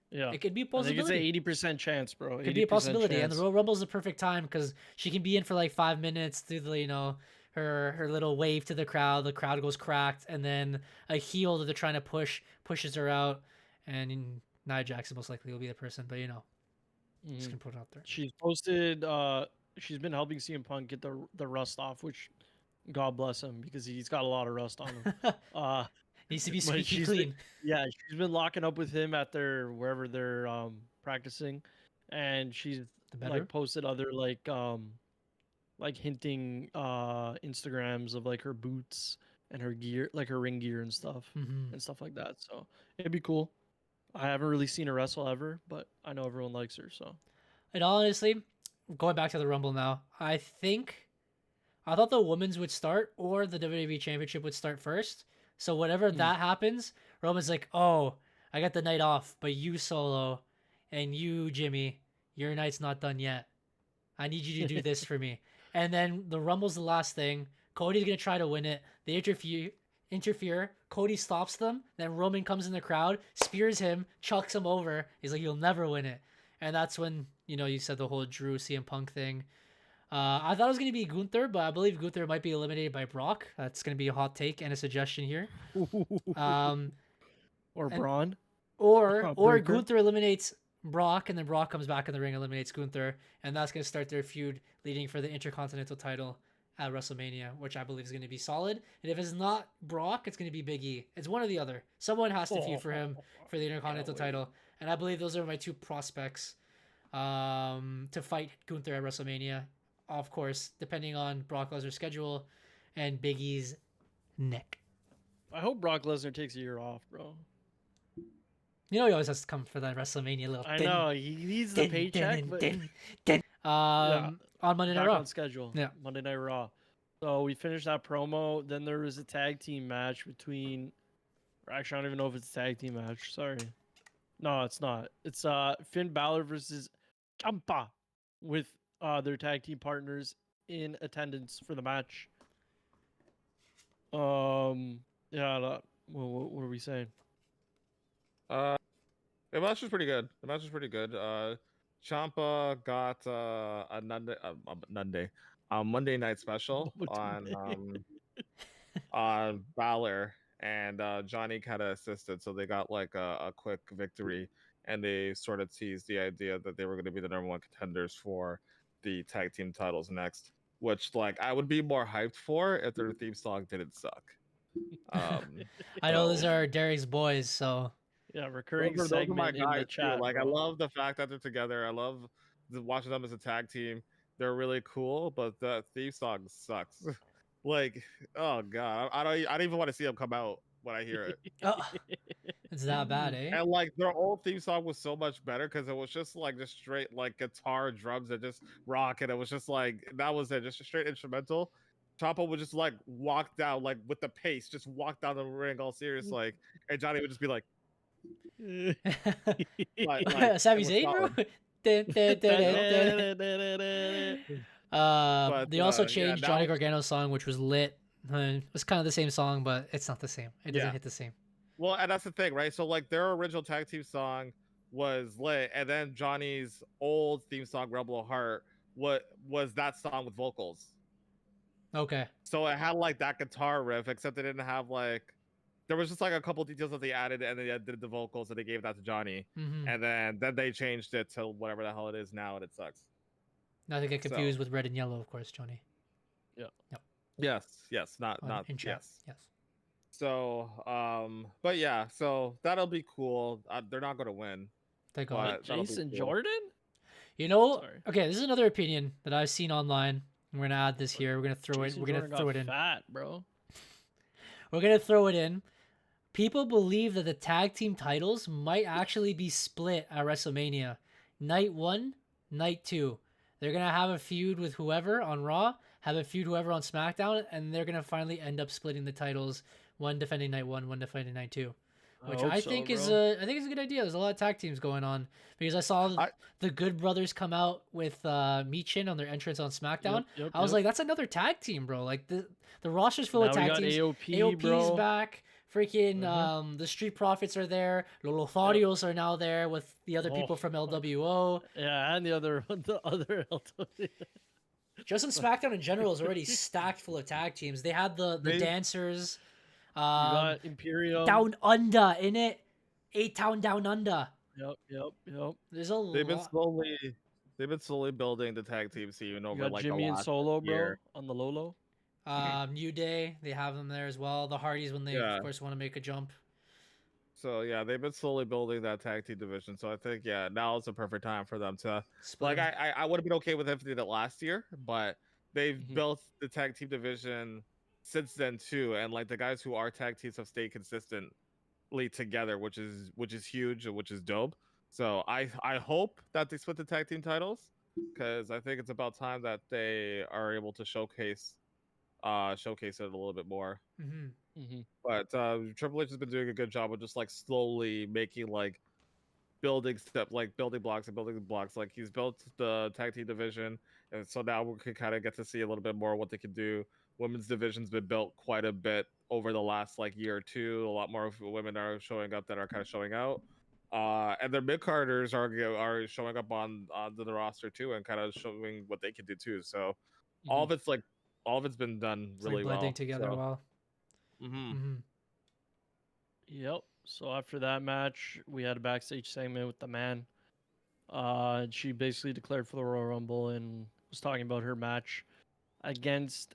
Yeah. It could be a I think possibility. it's an 80% chance, bro. Could be a possibility, chance. and the Royal Rumble is the perfect time because she can be in for like 5 minutes, do the her little wave to the crowd goes cracked, and then a heel that they're trying to pushes her out, and Nia Jackson most likely will be the person, but just gonna put it out there. She's posted. She's been helping CM Punk get the rust off, which God bless him because he's got a lot of rust on him. Needs to be but squeaky clean. She's been locking up with him at wherever they're practicing, and she's like posted other like hinting Instagrams of like her boots and her gear, like her ring gear and stuff and stuff like that. So it'd be cool. I haven't really seen her wrestle ever, but I know everyone likes her. So, and honestly, going back to the Rumble now, I thought the women's would start or the WWE Championship would start first. So whatever that happens, Roman's like, oh, I got the night off, but you Solo and you Jimmy, your night's not done yet. I need you to do this for me. And then the Rumble's the last thing. Cody's gonna try to win it. They interfere. Cody stops them. Then Roman comes in the crowd, spears him, chucks him over. He's like, you'll never win it. And that's when you said the whole Drew CM Punk thing. I thought it was going to be Gunther, but I believe Gunther might be eliminated by Brock. That's going to be a hot take and a suggestion here. Or Braun. Or Gunther eliminates Brock, and then Brock comes back in the ring, eliminates Gunther, and that's going to start their feud leading for the Intercontinental title at WrestleMania, which I believe is going to be solid. And if it's not Brock, it's going to be Big E. It's one or the other. Someone has to feud for him for the Intercontinental title. And I believe those are my two prospects to fight Gunther at WrestleMania. Of course, depending on Brock Lesnar's schedule and Big E's neck. I hope Brock Lesnar takes a year off, bro. He always has to come for that WrestleMania little. I know he needs the paycheck, but on Monday Night Raw on schedule. Yeah, Monday Night Raw. So we finished that promo. Then there was a tag team match between. Actually, I don't even know if it's a tag team match. Sorry. No, it's not. It's Finn Balor versus Ciampa with their tag team partners in attendance for the match. Yeah. What are we saying? The match was pretty good. Ciampa got a Monday night special on Balor, and Johnny kind of assisted, so they got like a quick victory, and they sort of teased the idea that they were going to be the number one contenders for the tag team titles next, which like I would be more hyped for if their theme song didn't suck. I know those So are Derek's boys, so Yeah, recurring those are my segment in guys the too. chat, Like I bro. love the fact that they're together. I love watching them as a tag team. They're really cool, but the theme song sucks. Like, oh god, I don't even want to see them come out when I hear it. oh, it's that bad, eh? And like their old theme song was so much better because it was just like just straight like guitar, drums, and just rock, and it was just like that was it, just a straight instrumental. Ciampa would just like walk down like with the pace, just walk down the ring all serious like, and Johnny would just be like, Sami it was Zayn, bro. solid. But They also yeah, changed now Johnny Gargano's song, which was lit. It was kind of the same song, but it's not the same. It doesn't yeah. hit the same. Well, and that's the thing, right? So like their original tag team song was lit, and then Johnny's old theme song, Rebel Heart, what was that song with vocals? Okay. So it had like that guitar riff, except they didn't have like there was just like a couple details that they added, and they did the vocals, and they gave that to Johnny, Mm-hmm. and then they changed it to whatever the hell it is now, and it sucks. Not to get confused with red and yellow, of course, Johnny. Yes, not In chat. yes. So, but yeah, so that'll be cool. They're not going to win. Thank God. But that'll be Jason cool. Jordan? You know, Sorry. okay, this is another opinion that I've seen online. We're gonna add this here. We're gonna throw Jason it. We're gonna Jordan throw got it in. fat, bro. We're gonna throw it in. People believe that the tag team titles might actually be split at WrestleMania. Night 1, Night 2. They're gonna have a feud with whoever on Raw, have a feud whoever on SmackDown, and they're gonna finally end up splitting the titles. One defending Night 1, one defending Night 2. Which I think is a good idea. There's a lot of tag teams going on because I saw the Good Brothers come out with Michin on their entrance on SmackDown. I was like, that's another tag team, bro. Like the roster's full of tag teams. AOP's bro. back. Freaking the Street Profits are there. The Lotharios are now there with the other people from LWO. Yeah, and the other LWO. Just on SmackDown in general is already stacked full of tag teams. They had the dancers. You got Imperium. Down Under in it. 8-Town Down Under. Yep. There's a They've lot. been slowly building the tag team scene over You got like Jimmy the and last Solo, year. bro, on the Lolo. New Day, they have them there as well. The Hardys when they of course want to make a jump. So yeah, they've been slowly building that tag team division. So I think now is the perfect time for them to Split like them. I would have been okay with if they did it last year, but they've built the tag team division since then too, and like the guys who are tag teams have stayed consistently together, which is huge and which is dope. So I hope that they split the tag team titles because I think it's about time that they are able to showcase it a little bit more. But Triple H has been doing a good job of just like slowly making like building blocks. Like he's built the tag team division, and so now we can kind of get to see a little bit more what they can do. Women's division's been built quite a bit over the last like year or two. A lot more women are showing up that are kind of showing out, and their mid carders are showing up on the roster too, and kind of showing what they can do too. So all of it's been done really well. Blending together well. Yep. So after that match, we had a backstage segment with the man. She basically declared for the Royal Rumble and was talking about her match against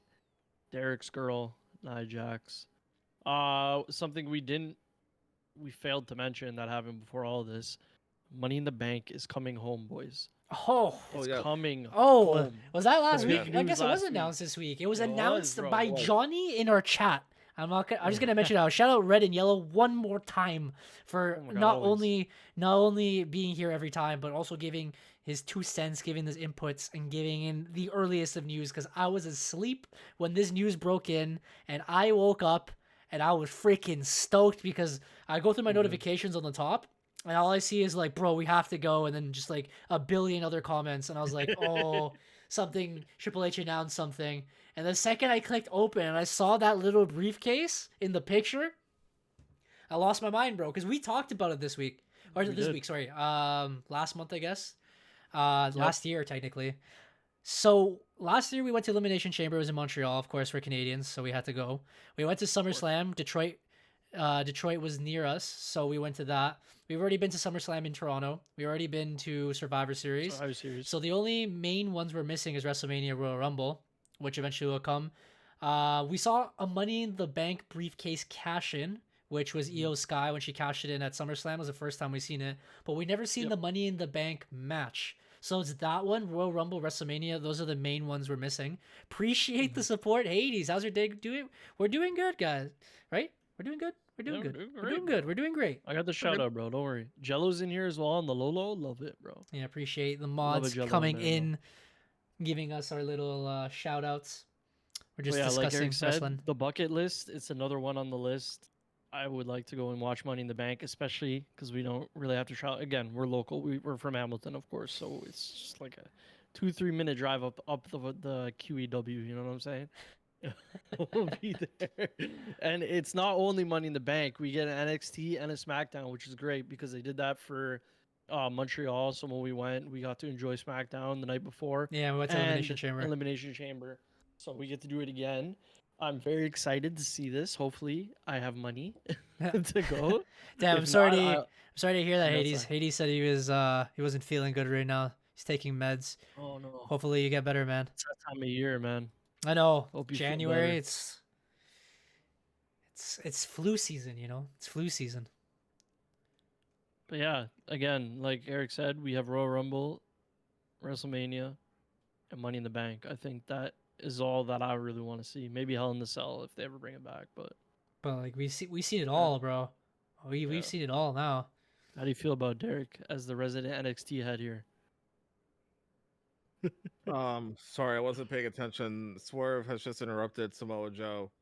Derek's girl, Nia Jax. Something we failed to mention that happened before all this. Money in the Bank is coming home, boys. It's coming. Home. Was that last week? Yeah. I guess it was announced this week. It was announced bro, by Johnny in our chat. I'm just gonna mention it. Shout out Red and Yellow one more time for not only being here every time, but also giving his 2 cents, giving his inputs, and giving in the earliest of news. Because I was asleep when this news broke in, and I woke up and I was freaking stoked because I go through my notifications on the top. And all I see is like, bro, we have to go. And then just like a billion other comments. And I was like, oh, something, Triple H announced something. And the second I clicked open and I saw that little briefcase in the picture, I lost my mind, bro. Because we talked about it this week. Or this week, sorry. Last month, I guess. last year technically. So last year we went to Elimination Chamber. It was in Montreal, of course. We're Canadians, so we had to go. We went to SummerSlam. Detroit. Detroit was near us, so we went to that. We've already been to SummerSlam in Toronto. We've already been to Survivor Series. So the only main ones we're missing is WrestleMania Royal Rumble, which eventually will come. We saw a Money in the Bank briefcase cash in, which was Io Sky when she cashed it in at SummerSlam. It was the first time we've seen it, but we never seen the Money in the Bank match. So it's that one, Royal Rumble, WrestleMania. Those are the main ones we're missing. Appreciate the support. Hades, how's your day doing? We're doing good, guys. Right? We're doing good. We're doing good. We're doing good. We're doing great. I got the shout out, bro. Don't worry. Jello's in here as well on the Lolo. Love it, bro. Yeah, appreciate the mods coming in, giving us our little shout outs. We're just discussing like Eric said, wrestling. The bucket list, it's another one on the list. I would like to go and watch Money in the Bank, especially because we don't really have to travel. Again, we're local. We're from Hamilton, of course, so it's just like a 2-3 minute drive up the QEW. You know what I'm saying? We'll be there, and it's not only Money in the Bank. We get an NXT and a SmackDown, which is great because they did that for Montreal. So when we went, we got to enjoy SmackDown the night before. Yeah, we went to Elimination Chamber. So we get to do it again. I'm very excited to see this. Hopefully, I have money to go. Damn, I'm sorry to hear that. Hades said he wasn't feeling good right now. He's taking meds. Oh no. Hopefully you get better, man. It's that time of year, man. I know. Hope you January, it's flu season, you know? It's flu season. But yeah, again, like Eric said, we have Royal Rumble, WrestleMania, and Money in the Bank. I think that is all that I really want to see. Maybe Hell in the Cell if they ever bring it back, but like we've seen it all, bro. We've seen it all now. How do you feel about Derek as the resident NXT head here? Sorry, I wasn't paying attention. Swerve has just interrupted Samoa Joe.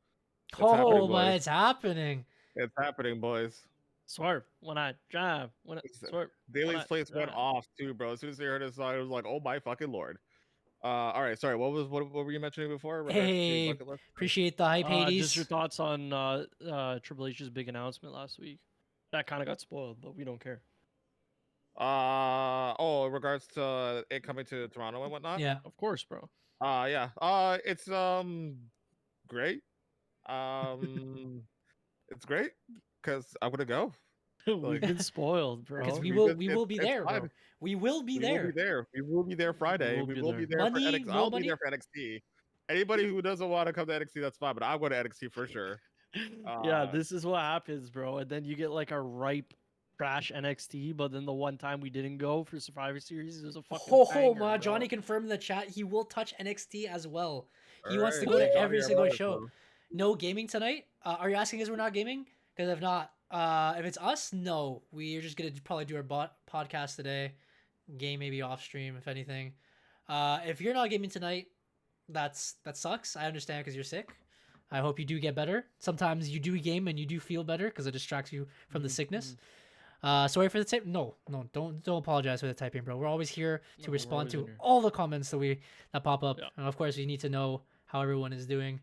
It's happening. It's happening, boys. Swerve when I drive. Swerve. Daly's place went off too, bro. As soon as they heard his song, it was like, oh my fucking lord. All right, sorry. What were you mentioning before? Hey, appreciate the hype, Hades. Just your thoughts on Triple H's big announcement last week. That kind of got spoiled, but we don't care. In regards to it coming to Toronto and whatnot. Yeah, of course, bro. Yeah. It's great. It's great because I'm gonna go. We've been spoiled, bro. Because we will be there, bro. We will be there. We will be there Friday. We will be there for NXT. I'll be there for NXT. Anybody who doesn't want to come to NXT, that's fine. But I'm going to NXT for sure. Yeah, this is what happens, bro. And then you get like a ripe trash NXT, but then the one time we didn't go for Survivor Series, it was a fucking banger, Johnny confirmed in the chat he will touch NXT as well. He wants to go to every single show. No gaming tonight? Are you asking us we're not gaming? Because if not, if it's us, no. We're just gonna probably do our podcast today. Game maybe off stream, if anything. If you're not gaming tonight, that sucks. I understand because you're sick. I hope you do get better. Sometimes you do game and you do feel better because it distracts you from the sickness. Sorry for the type. No, don't apologize for the typing, bro. We're always here to respond to all the comments that pop up. Yeah. And of course, we need to know how everyone is doing.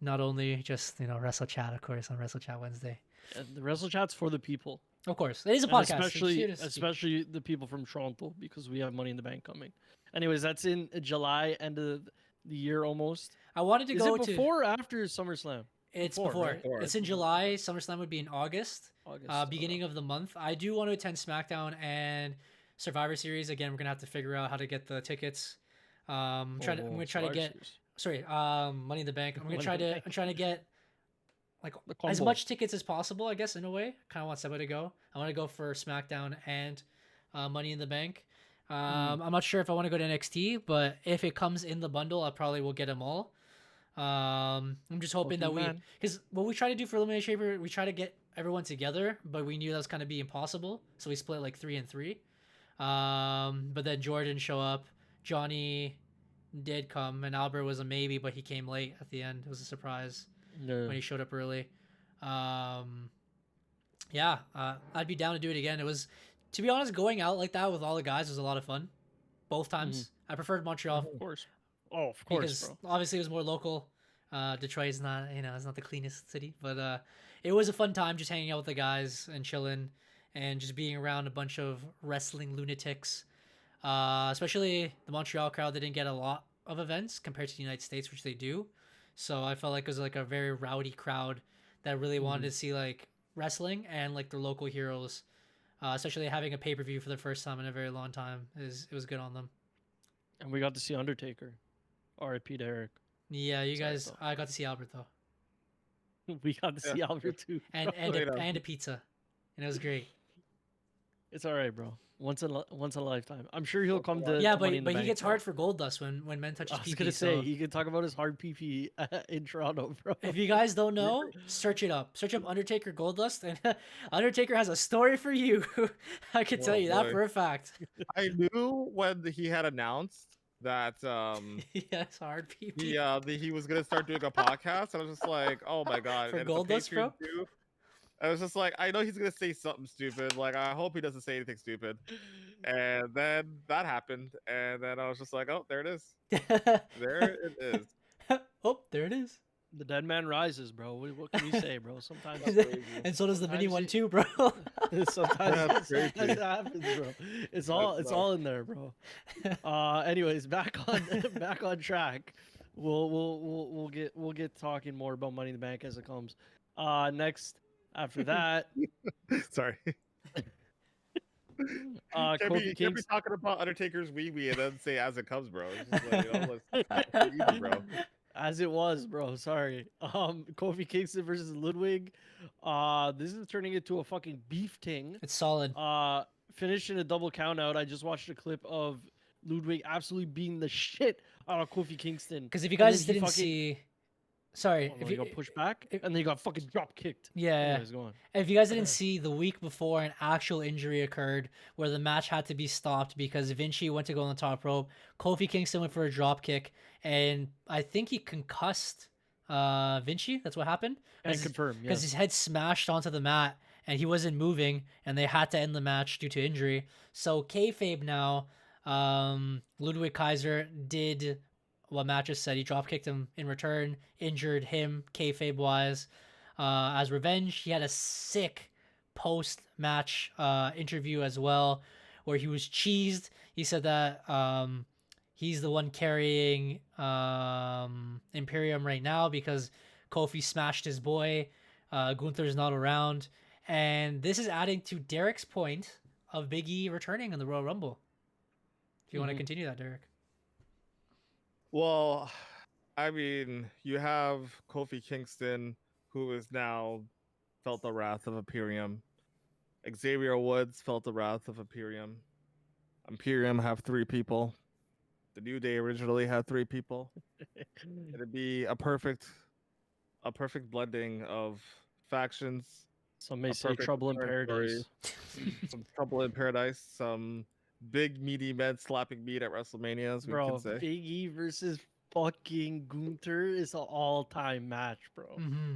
Not only just Wrestle Chat, of course, on Wrestle Chat Wednesday. Yeah, the Wrestle Chat's for the people. Of course, it is a podcast, especially the people from Toronto because we have Money in the Bank coming. Anyways, that's in July, end of the year almost. I wanted to go before or after SummerSlam. It's before. It's in July. SummerSlam would be in August. Beginning of the month. I do want to attend SmackDown and Survivor Series. Again, we're gonna have to figure out how to get the tickets. I'm gonna try to get. Sorry, Money in the Bank. I'm trying to get like as much tickets as possible. I guess in a way. I kind of want somebody to go. I want to go for SmackDown and Money in the Bank. I'm not sure if I want to go to NXT, but if it comes in the bundle, I probably will get them all. I'm just hoping that because what we try to do for Elimination Chamber, we try to get everyone together, but we knew that was kind of be impossible, so we split like 3 and 3. But then Jordan didn't show up. Johnny did come, and Albert was a maybe, but he came late at the end. It was a surprise when he showed up early. I'd be down to do it again. It was, to be honest, going out like that with all the guys was a lot of fun. Both times. I preferred Montreal. Of course. Oh, of course, because bro. Obviously it was more local. Detroit is not, it's not the cleanest city, but it was a fun time just hanging out with the guys and chilling and just being around a bunch of wrestling lunatics. Especially the Montreal crowd, they didn't get a lot of events compared to the United States, which they do. So I felt like it was like a very rowdy crowd that really wanted to see like wrestling and like their local heroes. Especially having a pay per view for the first time in a very long time it was good on them. And we got to see Undertaker. R.I.P. to Eric. Yeah, you Sorry, guys. Phil. I got to see Albert though, We got to see Albert too. and Wait up. and a pizza, and it was great. It's all right, bro. Once in a lifetime. I'm sure he'll come to Yeah, to Money in the but he Bank, gets bro. hard for Goldust when men touches I was PP. gonna say So he can talk about his hard PP in Toronto, bro. if you guys don't know, search it up. Search up Undertaker Goldust, and Undertaker has a story for you. I can tell Oh, you that boy. for a fact. I knew when he had announced that Yes, hard PP. he was gonna start doing a podcast. I was just like, oh my god, For and it's a Goldust, bro? Patreon too. I was just like, I know he's gonna say something stupid. Like, I hope he doesn't say anything stupid. And then that happened, and then I was just like, oh, there it is. There it is. Oh, there it is. The dead man rises, bro. What can you say, bro? Sometimes, And so does the mini Sometimes one you- too, bro. sometimes crazy. it happens, bro. It's all in there, bro. Anyways, back on track. We'll get talking more about Money in the Bank as it comes. Next after that, Sorry. Can't Kofi be Kingston. talking about Undertaker's wee wee and then say as it comes, bro. It's just like, let's easy, bro. As it was, bro. Sorry. Kofi Kingston versus Ludwig. This is turning into a fucking beef ting. It's solid. Finished in a double count out. I just watched a clip of Ludwig absolutely beating the shit out of Kofi Kingston. Because if you And then guys he didn't fucking- see, sorry, Oh, if no, he got pushed back, if- and then he got fucking drop kicked. yeah, Anyways, go on. if you guys didn't see, the week before an actual injury occurred where the match had to be stopped because Vinci went to go on the top rope. Kofi Kingston went for a drop kick, and I think he concussed Vinci. That's what happened. And confirm, yeah. Because his head smashed onto the mat and he wasn't moving, and they had to end the match due to injury. So kayfabe now, Ludwig Kaiser did what Matt just said. He drop kicked him in return, injured him kayfabe wise. As revenge, he had a sick post match interview as well, where he was cheesed. He said that he's the one carrying Imperium right now because Kofi smashed his boy. Gunther's not around. And this is adding to Derek's point of Big E returning in the Royal Rumble. If you want to continue that, Derek. Well, I mean, you have Kofi Kingston, who is now felt the wrath of Imperium. Xavier Woods felt the wrath of Imperium. Imperium have 3 people. The New Day originally had 3 people. It'd be a perfect blending of factions. Some may a say perfect trouble in territory. paradise. Some trouble in paradise. Some big meaty men slapping meat at WrestleMania, as we Bro, can say. Big E versus fucking Gunther is an all-time match, bro. Mm-hmm.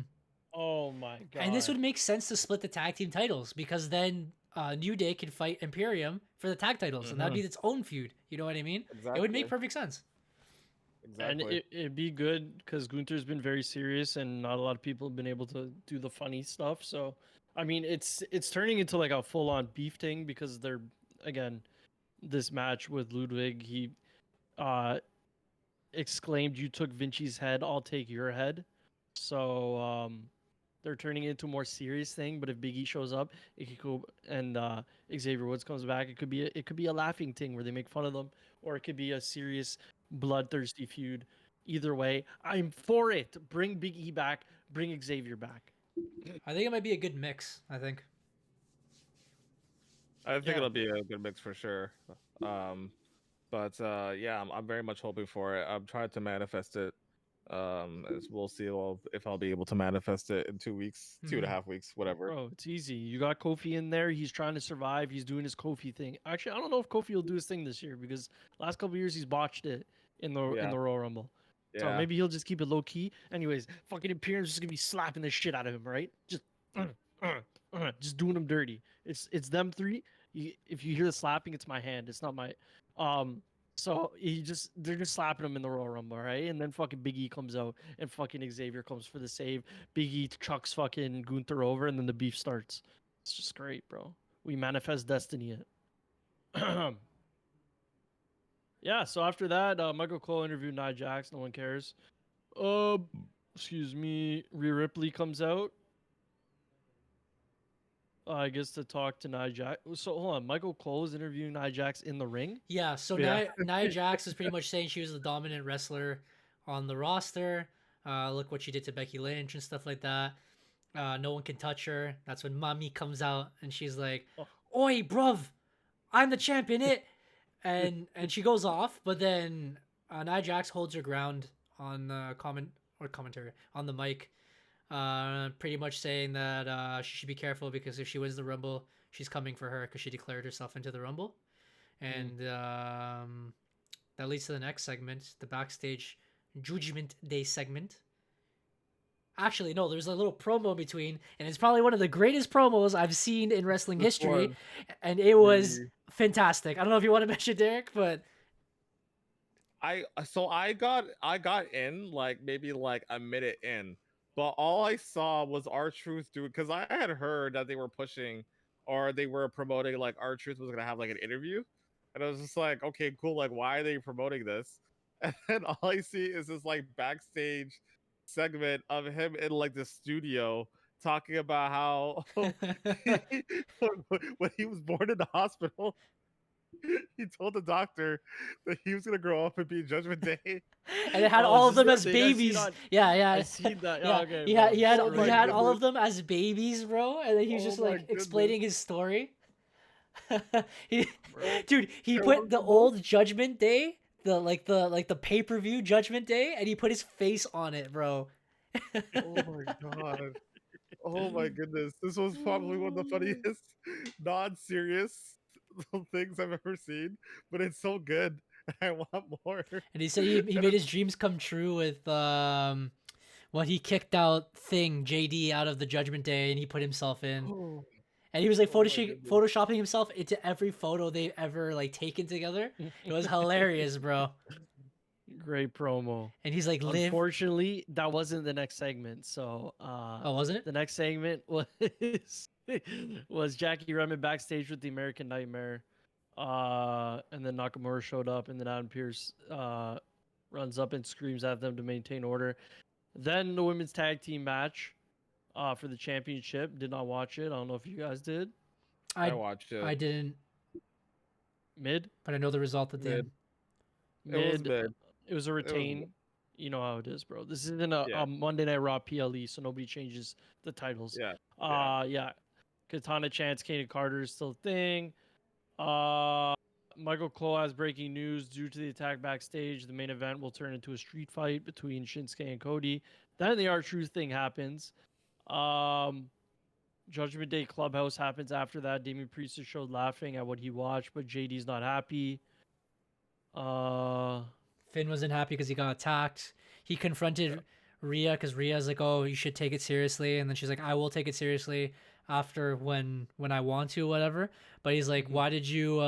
Oh my god. And this would make sense to split the tag team titles because then New Day could fight Imperium for the tag titles, and that'd be its own feud. You know what I mean? It would make perfect sense. And it'd be good because Gunther's been very serious, and not a lot of people have been able to do the funny stuff. So, I mean, it's turning into like a full-on beef thing because they're, again, this match with Ludwig, he exclaimed, "You took Vinci's head, I'll take your head." So they're turning it into a more serious thing. But if Big E shows up, it could go, and Xavier Woods comes back, it could be a laughing thing where they make fun of them, or it could be a serious bloodthirsty feud. Either way, I'm for it. Bring Big E back. Bring Xavier back. I think it might be a good mix. I think. I think Yeah. it'll be a good mix for sure. But yeah, I'm very much hoping for it. I'm trying to manifest it. As we'll see if I'll be able to manifest it in 2 weeks, 2.5 weeks, whatever. Bro, it's easy. You got Kofi in there. He's trying to survive. He's doing his Kofi thing. Actually, I don't know if Kofi will do his thing this year because last couple of years he's botched it in the Royal Rumble. So Yeah. maybe he'll just keep it low key. Anyways, fucking Imperium's just gonna be slapping the shit out of him, right? Just doing him dirty. It's them 3. If you hear the slapping, it's my hand. It's not my. So they're just slapping him in the Royal Rumble, right? And then fucking Big E comes out and fucking Xavier comes for the save. Big E chucks fucking Gunther over, and then the beef starts. It's just great, bro. We manifest destiny it. Yeah, so after that, Michael Cole interviewed Nia Jax. No one cares. Excuse me. Rhea Ripley comes out. I guess to talk to Nia Jax. So hold on, Michael Cole is interviewing Nia Jax in the ring. Yeah, so Yeah. Nia Jax is pretty much saying she was the dominant wrestler on the roster. Look what she did to Becky Lynch and stuff like that. No one can touch her. That's when Mommy comes out and she's like, Oh. "Oi, bruv, I'm the champion, it." And she goes off, but then Nia Jax holds her ground on the commentary on the mic, pretty much saying that she should be careful because if she wins the Rumble, she's coming for her because she declared herself into the Rumble. And that leads to the next segment, the backstage Judgment Day segment. Actually, no, there's a little promo between, and it's probably one of the greatest promos I've seen in wrestling history, and it was fantastic. I don't know if you want to mention Derek, but I got in like maybe like a minute in, but all I saw was R-Truth do it because I had heard that they were pushing or they were promoting like R-Truth was gonna have like an interview, and I was just like, okay, cool. Like, why are they promoting this? And then all I see is this like backstage segment of him in like the studio talking about how when he was born in the hospital, he told the doctor that he was gonna grow up and be Judgment Day. and it had Oh, all is of them this as the thing I seen babies. on- Yeah. I seen that. Yeah, Okay, he bro. had he had, Oh he my had all goodness. of them as babies, bro, and then he was Oh just my like explaining his story. he, Bro, dude, he put the old Judgment Day, the pay-per-view Judgment Day, and he put his face on it, bro. Oh my god. Oh my goodness. This was probably one of the funniest non-serious things I've ever seen, but it's so good. I want more. And he said he made his dreams come true with when he kicked out JD out of the Judgment Day and he put himself in. Oh, And he was like oh my goodness. photoshopping himself into every photo they've ever like taken together. It was hilarious, bro. Great promo. And he's like, live. Unfortunately, that wasn't the next segment. So, Oh, wasn't it? the next segment was Jackie Redmond backstage with the American Nightmare, and then Nakamura showed up, and then Adam Pearce runs up and screams at them to maintain order. Then the women's tag team match, for the championship. Did not watch it. I don't know if you guys did. I watched it. I didn't, Mid. but I know the result at the end. It was mid. It was a retain. You know how it is, bro. This isn't Yeah. a Monday Night Raw PLE, so nobody changes the titles. Yeah. Yeah. Katana Chance, Kaden Carter is still a thing. Michael Cole has breaking news. Due to the attack backstage, the main event will turn into a street fight between Shinsuke and Cody. Then the R-Truth thing happens. Judgment Day Clubhouse happens after that. Damian Priest is showed laughing at what he watched, but JD's not happy. Finn wasn't happy because he got attacked. He confronted Rhea because Rhea's like, "Oh, you should take it seriously," and then she's like, "I will take it seriously after when I want to, whatever." But he's like, why did you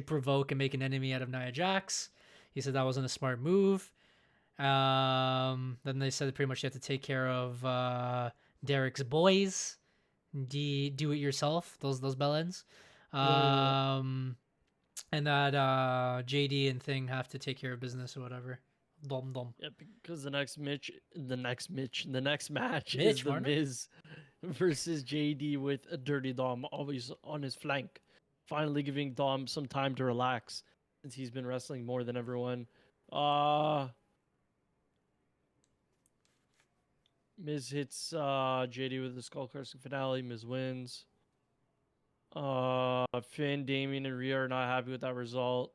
provoke and make an enemy out of Nia Jax? He said that wasn't a smart move. Then they said pretty much you have to take care of Derek's boys, do it yourself, those bellends. And that JD and Thing have to take care of business or whatever. Dom. Yeah, because the next match Mitch is the Marner? Miz versus JD with a Dirty Dom always on his flank. Finally giving Dom some time to relax since he's been wrestling more than everyone. Miz hits JD with the skull crushing finale. Miz wins. Finn, Damien, and Rhea are not happy with that result.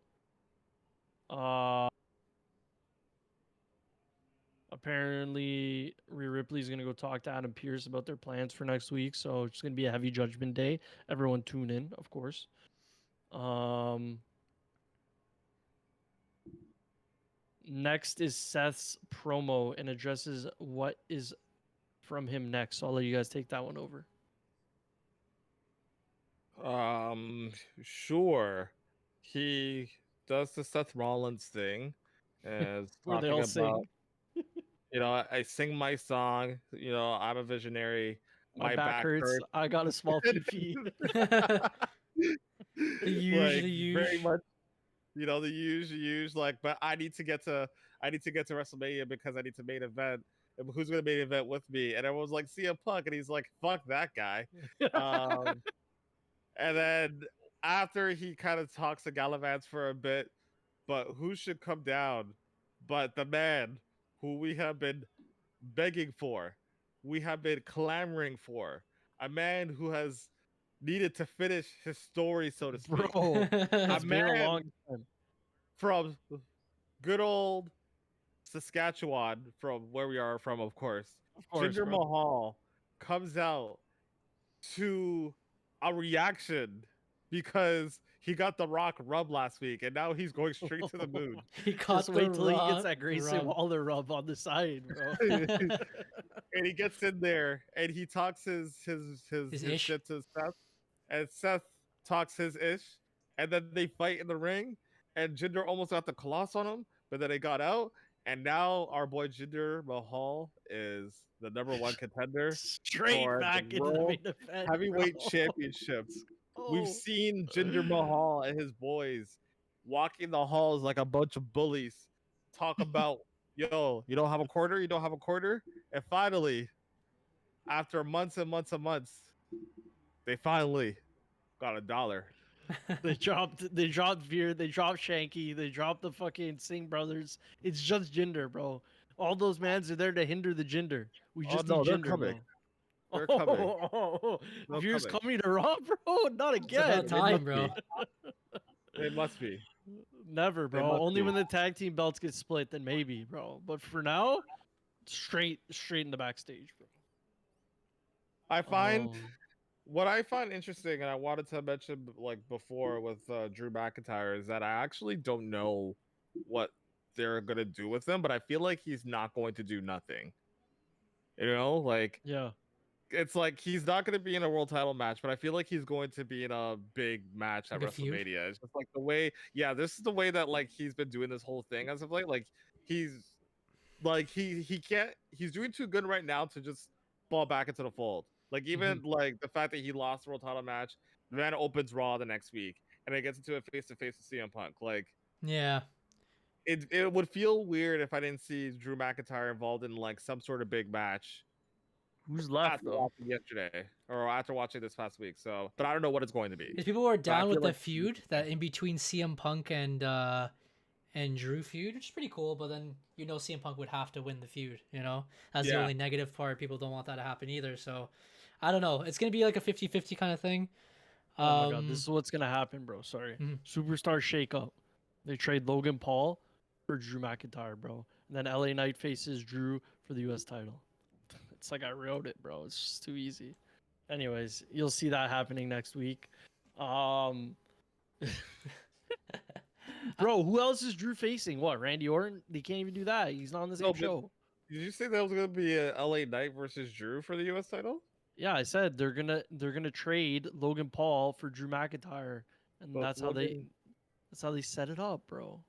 Apparently, Rhea Ripley's gonna go talk to Adam Pearce about their plans for next week. So it's gonna be a heavy Judgment Day. Everyone tune in, of course. Next is Seth's promo and addresses what is from him next. So I'll let you guys take that one over. Sure. He does the Seth Rollins thing, and Where they talking all about, sing. I sing my song. I'm a visionary. My back hurts. I got a small PP. The huge. Very much. the use like, but I need to get to WrestleMania because I need to main event. And who's gonna main event with me? And everyone's like CM Punk, and he's like, fuck that guy. And then after he kind of talks to Gallivants for a bit, but who should come down but the man who we have been begging for, we have been clamoring for, a man who has needed to finish his story, so to speak. Bro, A it's been a man long time. from good old Saskatchewan, from where we are from, of course. Of course, Jinder bro. Mahal comes out to a reaction because he got the Rock rub last week, and now he's going straight to the moon. He caught Just wait the till he Rock gets that Grayson rub. Waller rub on the side, bro. And he gets in there and he talks his ish. shit to Seth, and Seth talks his ish, and then they fight in the ring, and Jinder almost got the Colossus on him, but then they got out, and now our boy Jinder Mahal is the #1 contender Straight for back the into the World main event. Heavyweight bro. Championships. Oh. We've seen Jinder Mahal and his boys walking the halls like a bunch of bullies, talk about, yo, you don't have a quarter, you don't have a quarter, and finally, after months and months and months, they finally got $1. They dropped Veer, they dropped Shanky, they dropped the fucking Singh brothers. It's just Jinder, bro. All those mans are there to hinder the Jinder. We Oh, just no, need they're Jinder, coming. bro. They're coming. They're Veer's coming. coming to Raw, bro. Not It's again. about time, bro. They must be. Never, They bro. must Only be. when the tag team belts get split, then maybe, bro. But for now, straight in the backstage, bro. I find Oh. what I find interesting, and I wanted to mention like before with Drew McIntyre, is that I actually don't know what they're gonna do with him, but I feel like he's not going to do nothing. Like Yeah. it's like he's not going to be in a world title match, but I feel like he's going to be in a big match at Like a feud? WrestleMania. It's just like the way, yeah, this is the way that like he's been doing this whole thing as of late. Like he's like he can't, he's doing too good right now to just fall back into the fold. Like even like the fact that he lost the world title match, the man opens Raw the next week and it gets into a face to face with CM Punk. Like Yeah. it would feel weird if I didn't see Drew McIntyre involved in like some sort of big match Who's left after though? watching yesterday or after watching this past week. So, but I don't know what it's going to be. Because people were I down feel with the like- feud, that in between CM Punk and Drew feud, which is pretty cool. But then CM Punk would have to win the feud. That's the Yeah. only negative part. People don't want that to happen either. So I don't know. It's gonna be like a 50-50 kind of thing. Oh my god, this is what's gonna happen, bro. Sorry. Mhm. Superstar shake up. They trade Logan Paul for Drew McIntyre, bro. And then LA Knight faces Drew for the US title. It's like I wrote it, bro. It's just too easy. Anyways, you'll see that happening next week. Bro, who else is Drew facing? What, Randy Orton? They can't even do that. He's not on the same No, but- show. Did you say that was going to be a LA Knight versus Drew for the US title? Yeah, I said they're gonna trade Logan Paul for Drew McIntyre, and But that's how they set it up, bro.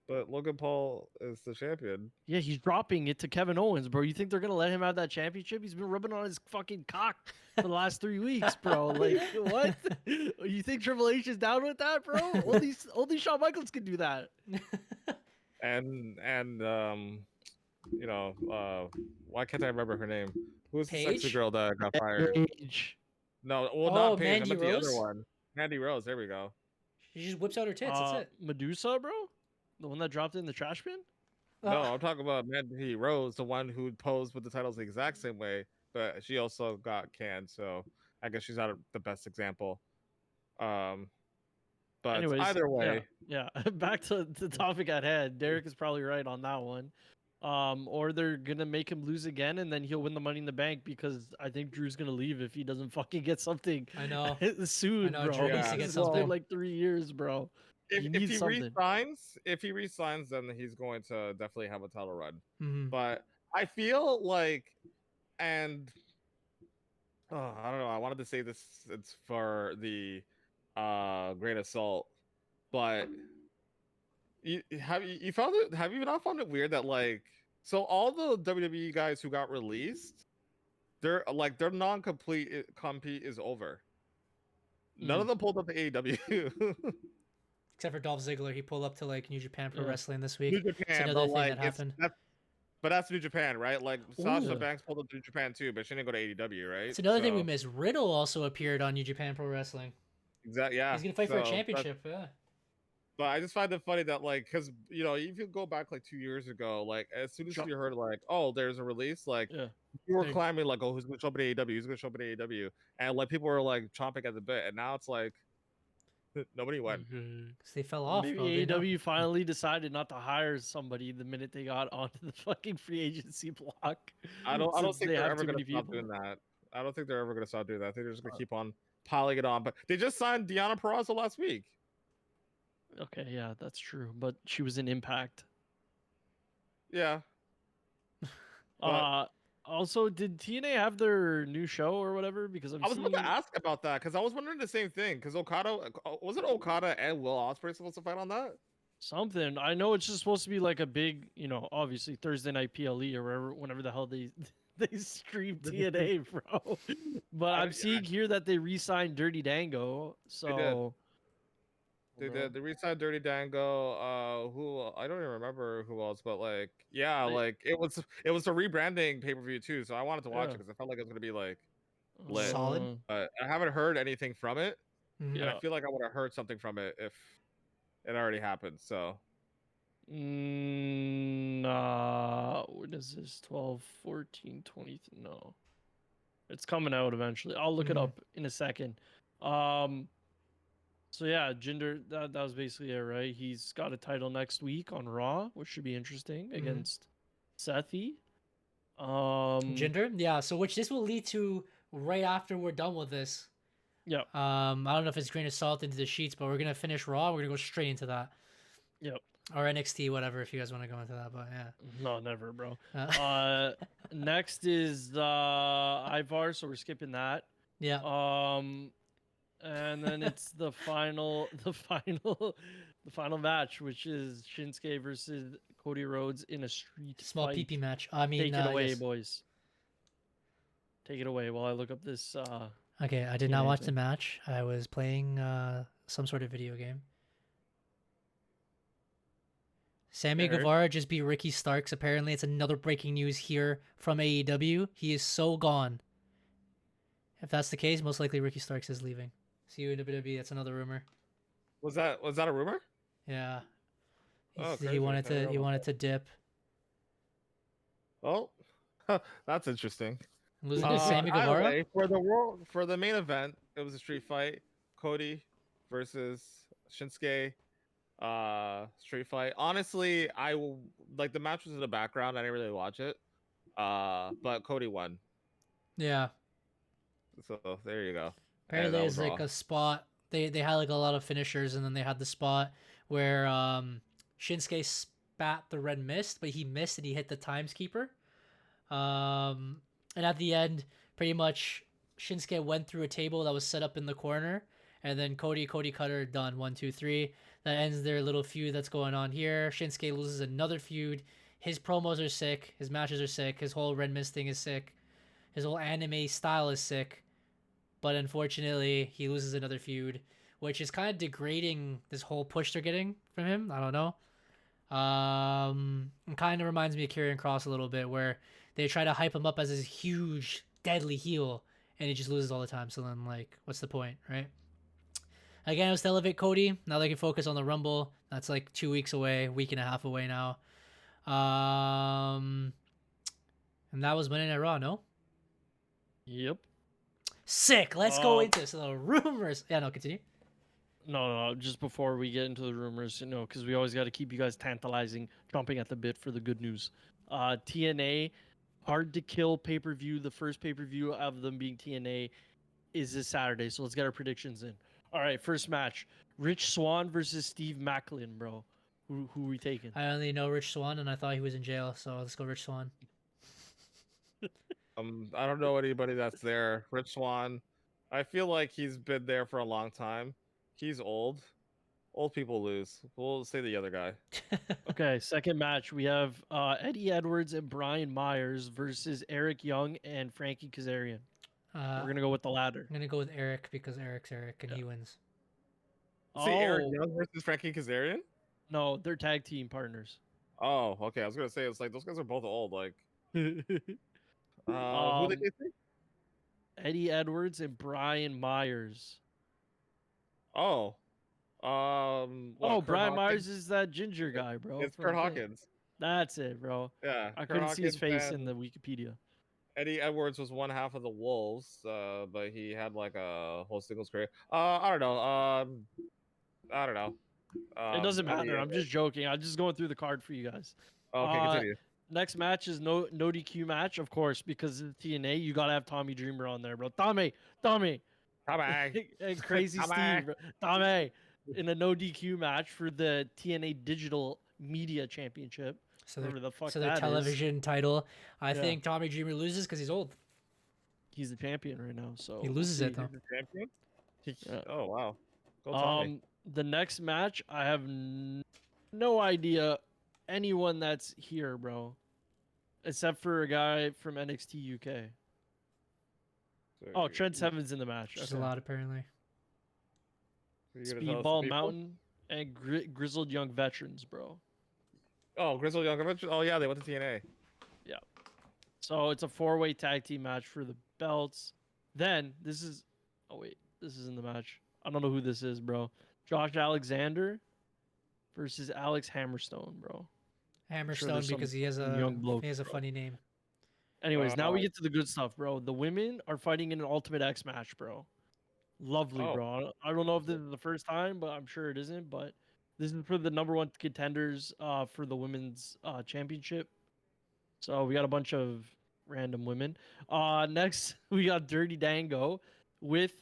But Logan Paul is the champion. Yeah, he's dropping it to Kevin Owens, bro. You think they're gonna let him have that championship? He's been rubbing on his fucking cock for the last 3 weeks, bro. Like what? You think Triple H is down with that, bro? Only Shawn Michaels can do that. And why can't I remember her name? Who's the sexy Paige? girl that got fired? Paige. No, well, Oh, not Paige. I Mandy meant the Rose? other one. Mandy Rose. There we go. She just whips out her tits. That's it. Medusa, bro, the one that dropped it in the trash bin. No, I'm talking about Mandy Rose, the one who posed with the titles the exact same way, but she also got canned. So I guess she's not the best example. But Anyways, either way, yeah. Back to the topic at hand. Derek is probably right on that one. Or they're gonna make him lose again, and then he'll win the Money in the Bank because I think Drew's gonna leave if he doesn't fucking get something. I know. Soon, I know, bro. Drew needs to get It's been something. like 3 years, bro. You if need he something. resigns, then he's going to definitely have a title run. Mhm. But I feel like, and I don't know. I wanted to say this. It's for the Great Assault, but have you not found it weird that like all the WWE guys who got released, their non-complete compete is over. None of them pulled up to AEW. Except for Dolph Ziggler, he pulled up to like New Japan Pro Yeah. Wrestling this week. New It's Japan, another but thing like that happened. but that's New Japan, right? Like Sasha Ooh. Banks pulled up to New Japan too, but she didn't go to AEW, right? It's another thing we missed. Riddle also appeared on New Japan Pro Wrestling. Exactly. Yeah. He's gonna fight for a championship. Yeah. But I just find it funny that like, because if you go back like 2 years ago, like as soon as you heard like, oh, there's a release, like Yeah. you were climbing like, oh, who's gonna show up at AEW? Who's gonna show up at AEW? And like people were like chomping at the bit, and now it's like nobody went. Because they fell off. Maybe AEW finally decided not to hire somebody the minute they got onto the fucking free agency block. I don't think they're ever gonna stop people. doing that. I don't think they're ever gonna stop doing that. I think they're just gonna keep on piling it on. But they just signed Deonna Purrazzo last week. Okay, yeah, that's true. But she was in Impact. Yeah. Also, did TNA have their new show or whatever? Because I was about to ask about that because I was wondering the same thing. Because was it Okada and Will Ospreay supposed to fight on that? Something. I know it's just supposed to be like a big, obviously Thursday night PLE or whenever the hell they stream TNA, bro. But I'm seeing here that they re-signed Dirty Dango. So they did. They re-signed Dirty Dango. Who I don't even remember who else, but like, yeah, like it was a rebranding pay-per-view too. So I wanted to watch it because I felt like it was gonna be like lit. Solid. But I haven't heard anything from it. Mhm. And I feel like I would have heard something from it if it already happened. So what is this? 12, 14, 20. No. It's coming out eventually. I'll look it up in a second. So yeah, Jinder, that was basically it, right? He's got a title next week on Raw, which should be interesting against Sethi. Jinder, yeah. So which this will lead to right after we're done with this. Yeah. I don't know if it's a grain of salt into the sheets, but we're gonna finish Raw. We're gonna go straight into that. Yep. Or NXT, whatever, if you guys want to go into that. But yeah. No, never, bro. Next is the Ivar, so we're skipping that. Yeah. And then it's the final match, which is Shinsuke versus Cody Rhodes in a street small fight. PP match. I mean, take it away, boys. Take it away while I look up this. Okay, I did not watch the match. I was playing some sort of video game. Sammy Guevara just beat Ricky Starks. Apparently, it's another breaking news here from AEW. He is so gone. If that's the case, most likely Ricky Starks is leaving. See you in WWE. That's another rumor. Was that a rumor? Yeah. Oh, he wanted to dip. Oh, that's interesting. Losing to Sammy Guevara. Way, for the main event, it was a street fight. Cody versus Shinsuke. Street fight. Honestly, I will like the match was in the background. I didn't really watch it. But Cody won. Yeah. So there you go. Apparently, there's like a spot. They had like a lot of finishers, and then they had the spot where Shinsuke spat the red mist, but he missed and he hit the timekeeper. And at the end, pretty much Shinsuke went through a table that was set up in the corner, and then Cody Cutter done 1, 2, 3. That ends their little feud that's going on here. Shinsuke loses another feud. His promos are sick. His matches are sick. His whole red mist thing is sick. His whole anime style is sick. But unfortunately, he loses another feud, which is kind of degrading this whole push they're getting from him. I don't know. It kind of reminds me of Karrion Kross a little bit, where they try to hype him up as this huge, deadly heel, and he just loses all the time. So then, like, what's the point, right? Again, it was to elevate Cody. Now they can focus on the Rumble. That's like 2 weeks away, week and a half away now. And that was Monday Night Raw, no? Yep. Sick. Let's go into some of the rumors. Yeah, no, continue. No. Just before we get into the rumors, because we always got to keep you guys tantalizing, chomping at the bit for the good news. TNA, Hard to Kill pay-per-view. The first pay-per-view of them being TNA is this Saturday. So let's get our predictions in. All right, first match. Rich Swann versus Steve Macklin, bro. Who are we taking? I only know Rich Swann, and I thought he was in jail, so let's go Rich Swann. I don't know anybody that's there. Rich Swann, I feel like he's been there for a long time. He's old. Old people lose. We'll say the other guy. Okay, second match. We have Eddie Edwards and Brian Myers versus Eric Young and Frankie Kazarian. We're going to go with the latter. I'm going to go with Eric because Eric's Eric, and he wins. See, Eric Oh Young versus Frankie Kazarian. no, they're tag team partners. Oh, okay. I was gonna say it's like those guys are both old. Like, who they um, facing? Eddie Edwards and Brian Myers. Oh, what? Oh, Kurt Brian Hawkins. Myers is that ginger guy, bro. It's from Kurt thing. Hawkins. That's it, bro. Yeah, I Kurt couldn't see his Hawkins face in and the Wikipedia. Eddie Edwards was one half of the Wolves, but he had like a whole singles career. I don't know. I don't know. It doesn't Eddie matter. I'm Edwards. just joking. I'm just going through the card for you guys. Okay, continue. Next match is no DQ match, of course, because of the TNA. You gotta have Tommy Dreamer on there, bro. Tommy, Tommy. and Crazy Tommy. Steve, bro. Tommy, in a no DQ match for the TNA Digital Media Championship. So Whatever the fuck so their that is. television title. I Yeah. think Tommy Dreamer loses because he's old. He's the champion right now, so He we'll loses it see. though. The champion? Yeah. Oh wow. Go Tommy. The next match, I have no idea anyone that's here, bro, except for a guy from NXT UK. Oh, Trent Seven's in the match. Which is Okay. a lot apparently. Are you gonna tell us the Speedball people? Mountain and Grizzled Young Veterans, bro. Oh, Grizzled Young Avengers. Oh yeah, they went to TNA. So it's a 4-way tag team match for the belts. Then this is, oh wait, this isn't the match. I don't know who this is, bro. Josh Alexander versus Alex Hammerstone, bro. Hammerstone there's some because he has young bloke, a bro. funny name. Anyways, now we Wow. get to the good stuff, bro. The women are fighting in an Ultimate X match, bro. Lovely, Oh. bro. I don't know if this is the first time, but I'm sure it isn't. But this is for the number one contenders for the women's championship. So we got a bunch of random women. Next, we got Dirty Dango with,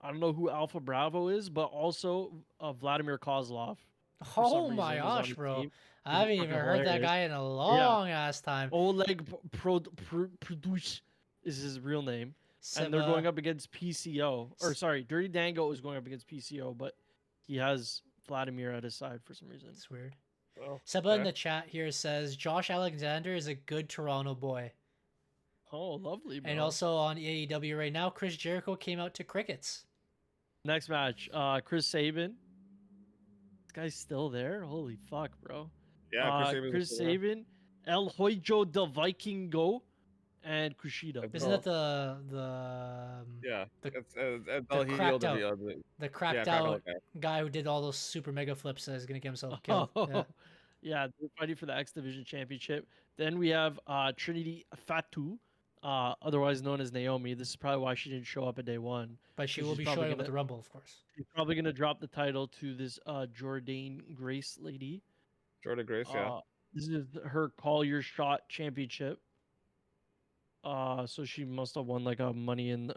I don't know who Alpha Bravo is, but also Vladimir Kozlov. For some Oh reason my is on gosh, the bro. team. I haven't even fucking heard that hilarious. guy in a long ass time. Oleg Produce is his real name. And they're going up against PCO. Or sorry, Dirty Dango is going up against PCO, but he has Vladimir at his side for some reason. It's weird. Oh, Seba in okay. the chat here says Josh Alexander is a good Toronto boy. Oh, lovely, bro. And also on AEW right now, Chris Jericho came out to crickets. Next match, Chris Sabin. This guy's still there? Holy fuck, bro. Yeah, Chris Sabin. Chris Sabin, El Hoyo del Vikingo, and Kushida. That's Isn't Oh. that the Yeah, the- it's the cracked out- the cracked yeah, out guy who did all those super mega flips is gonna get himself killed? Oh, Yeah. yeah, they're fighting for the X Division Championship. Then we have Trinity Fatu, otherwise known as Naomi. This is probably why she didn't show up at day one. But she She's will be probably showing up at gonna- the Rumble, of course. She's probably gonna drop the title to this Jordan Grace lady. Jordan Grace. Yeah. This is her Call Your Shot Championship. So she must have won like a Money in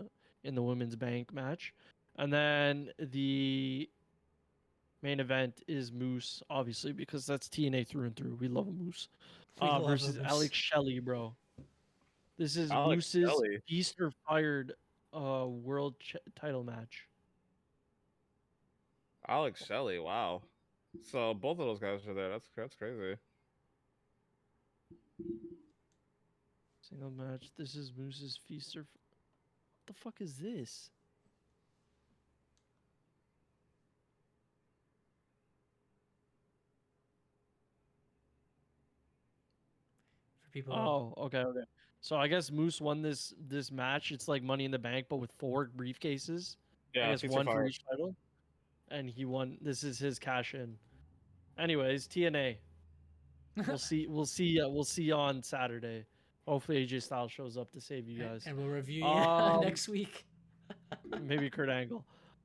the Women's Bank match, and then the main event is Moose, obviously because that's TNA through and through. We love a Moose. We love a Versus Moose. Alex Shelley, bro. This is Alex Moose's Shelley. Feast or Fired world title match. Alex Shelley. Wow. So both of those guys are there. That's crazy. Single match. This is Moose's Feast or. What the fuck is this? For people. Oh, okay. So I guess Moose won this match. It's like Money in the Bank, but with 4 briefcases. Yeah, I guess Feast or one for Fire. each title. And he won. This is his cash in. Anyways, TNA. We'll see. We'll see on Saturday. Hopefully AJ Styles shows up to save you guys. And we'll review you Um, next week. Maybe Kurt Angle.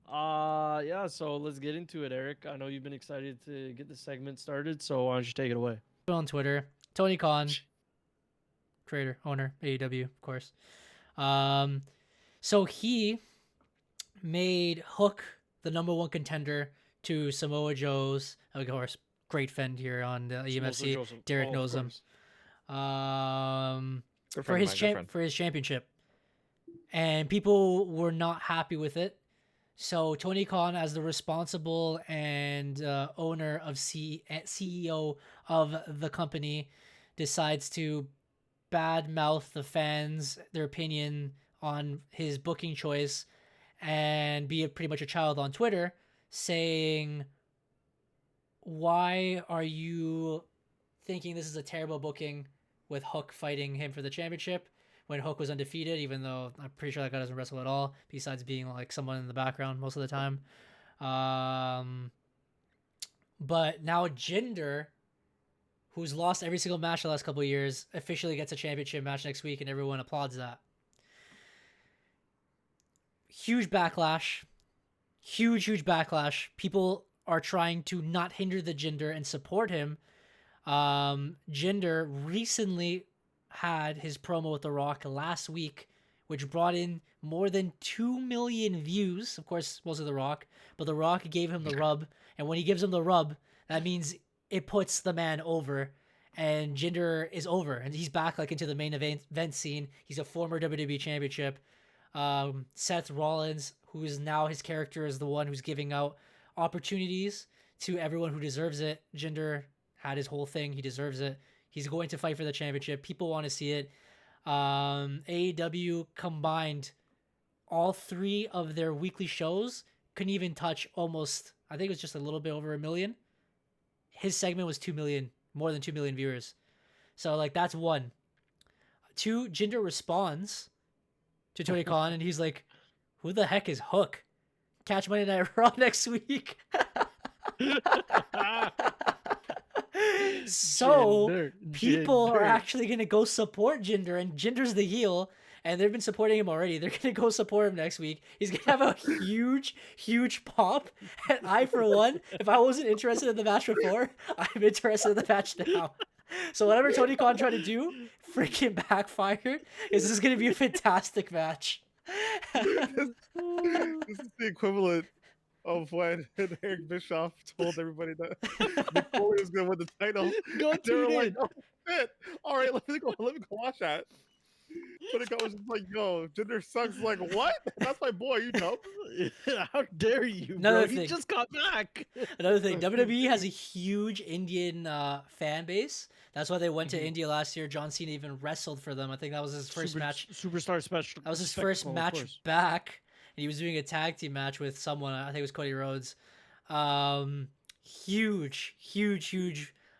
Yeah. So let's get into it, Eric. I know you've been excited to get the segment started. So why don't you take it away? On Twitter, Tony Khan, creator, owner, AEW, of course. So he made Hook the number one contender to Samoa Joe's, of course, great friend here on the EMFC. Joseph. Derek Oh, knows of him. course. Good For friend his of mine, good friend. for his championship, and people were not happy with it. So Tony Khan, as the responsible and owner of CEO of the company, decides to badmouth the fans, their opinion on his booking choice, and be pretty much a child on Twitter, saying, why are you thinking this is a terrible booking with Hook fighting him for the championship when Hook was undefeated, even though I'm pretty sure that guy doesn't wrestle at all, besides being like someone in the background most of the time. But now Jinder, who's lost every single match the last couple of years, officially gets a championship match next week, and everyone applauds that. Huge backlash. Huge backlash. People are trying to not hinder the Jinder and support him. Jinder recently had his promo with The Rock last week, which brought in more than 2 million views. Of course, most of The Rock, but The Rock gave him the rub, and when he gives him the rub, that means it puts the man over, and Jinder is over, and he's back like into the main event scene. He's a former WWE championship. Seth Rollins, who is now his character, is the one who's giving out opportunities to everyone who deserves it. Jinder had his whole thing. He deserves it. He's going to fight for the championship. People want to see it. AEW combined all 3 of their weekly shows couldn't even touch almost, I think it was just a little bit over 1 million. His segment was 2 million, more than 2 million viewers. So like that's 1. 2, Jinder responds to Tony Khan and he's like, who the heck is Hook? Catch Monday Night Raw next week. So people are actually going to go support Jinder, and Jinder's the heel, and they've been supporting him already. They're going to go support him next week. He's going to have a huge pop. And I, for one, if I wasn't interested in the match before, I'm interested in the match now. So whatever Tony Khan tried to do, freaking backfired. This is going to be a fantastic match. This is the equivalent of when Eric Bischoff told everybody that Mick Foley was going to win the title. They were like, "Oh shit! All right, let me go watch that." Tony Khan was just like, "Yo, Jinder sucks." Like, what? That's my boy. You know? How dare you, Another bro? thing. He just got back. Another thing, WWE has a huge Indian fan base. That's why they went to India last year. John Cena even wrestled for them. I think that was his first match. Superstar special. That was his first match back. And he was doing a tag team match with someone. I think it was Cody Rhodes. Huge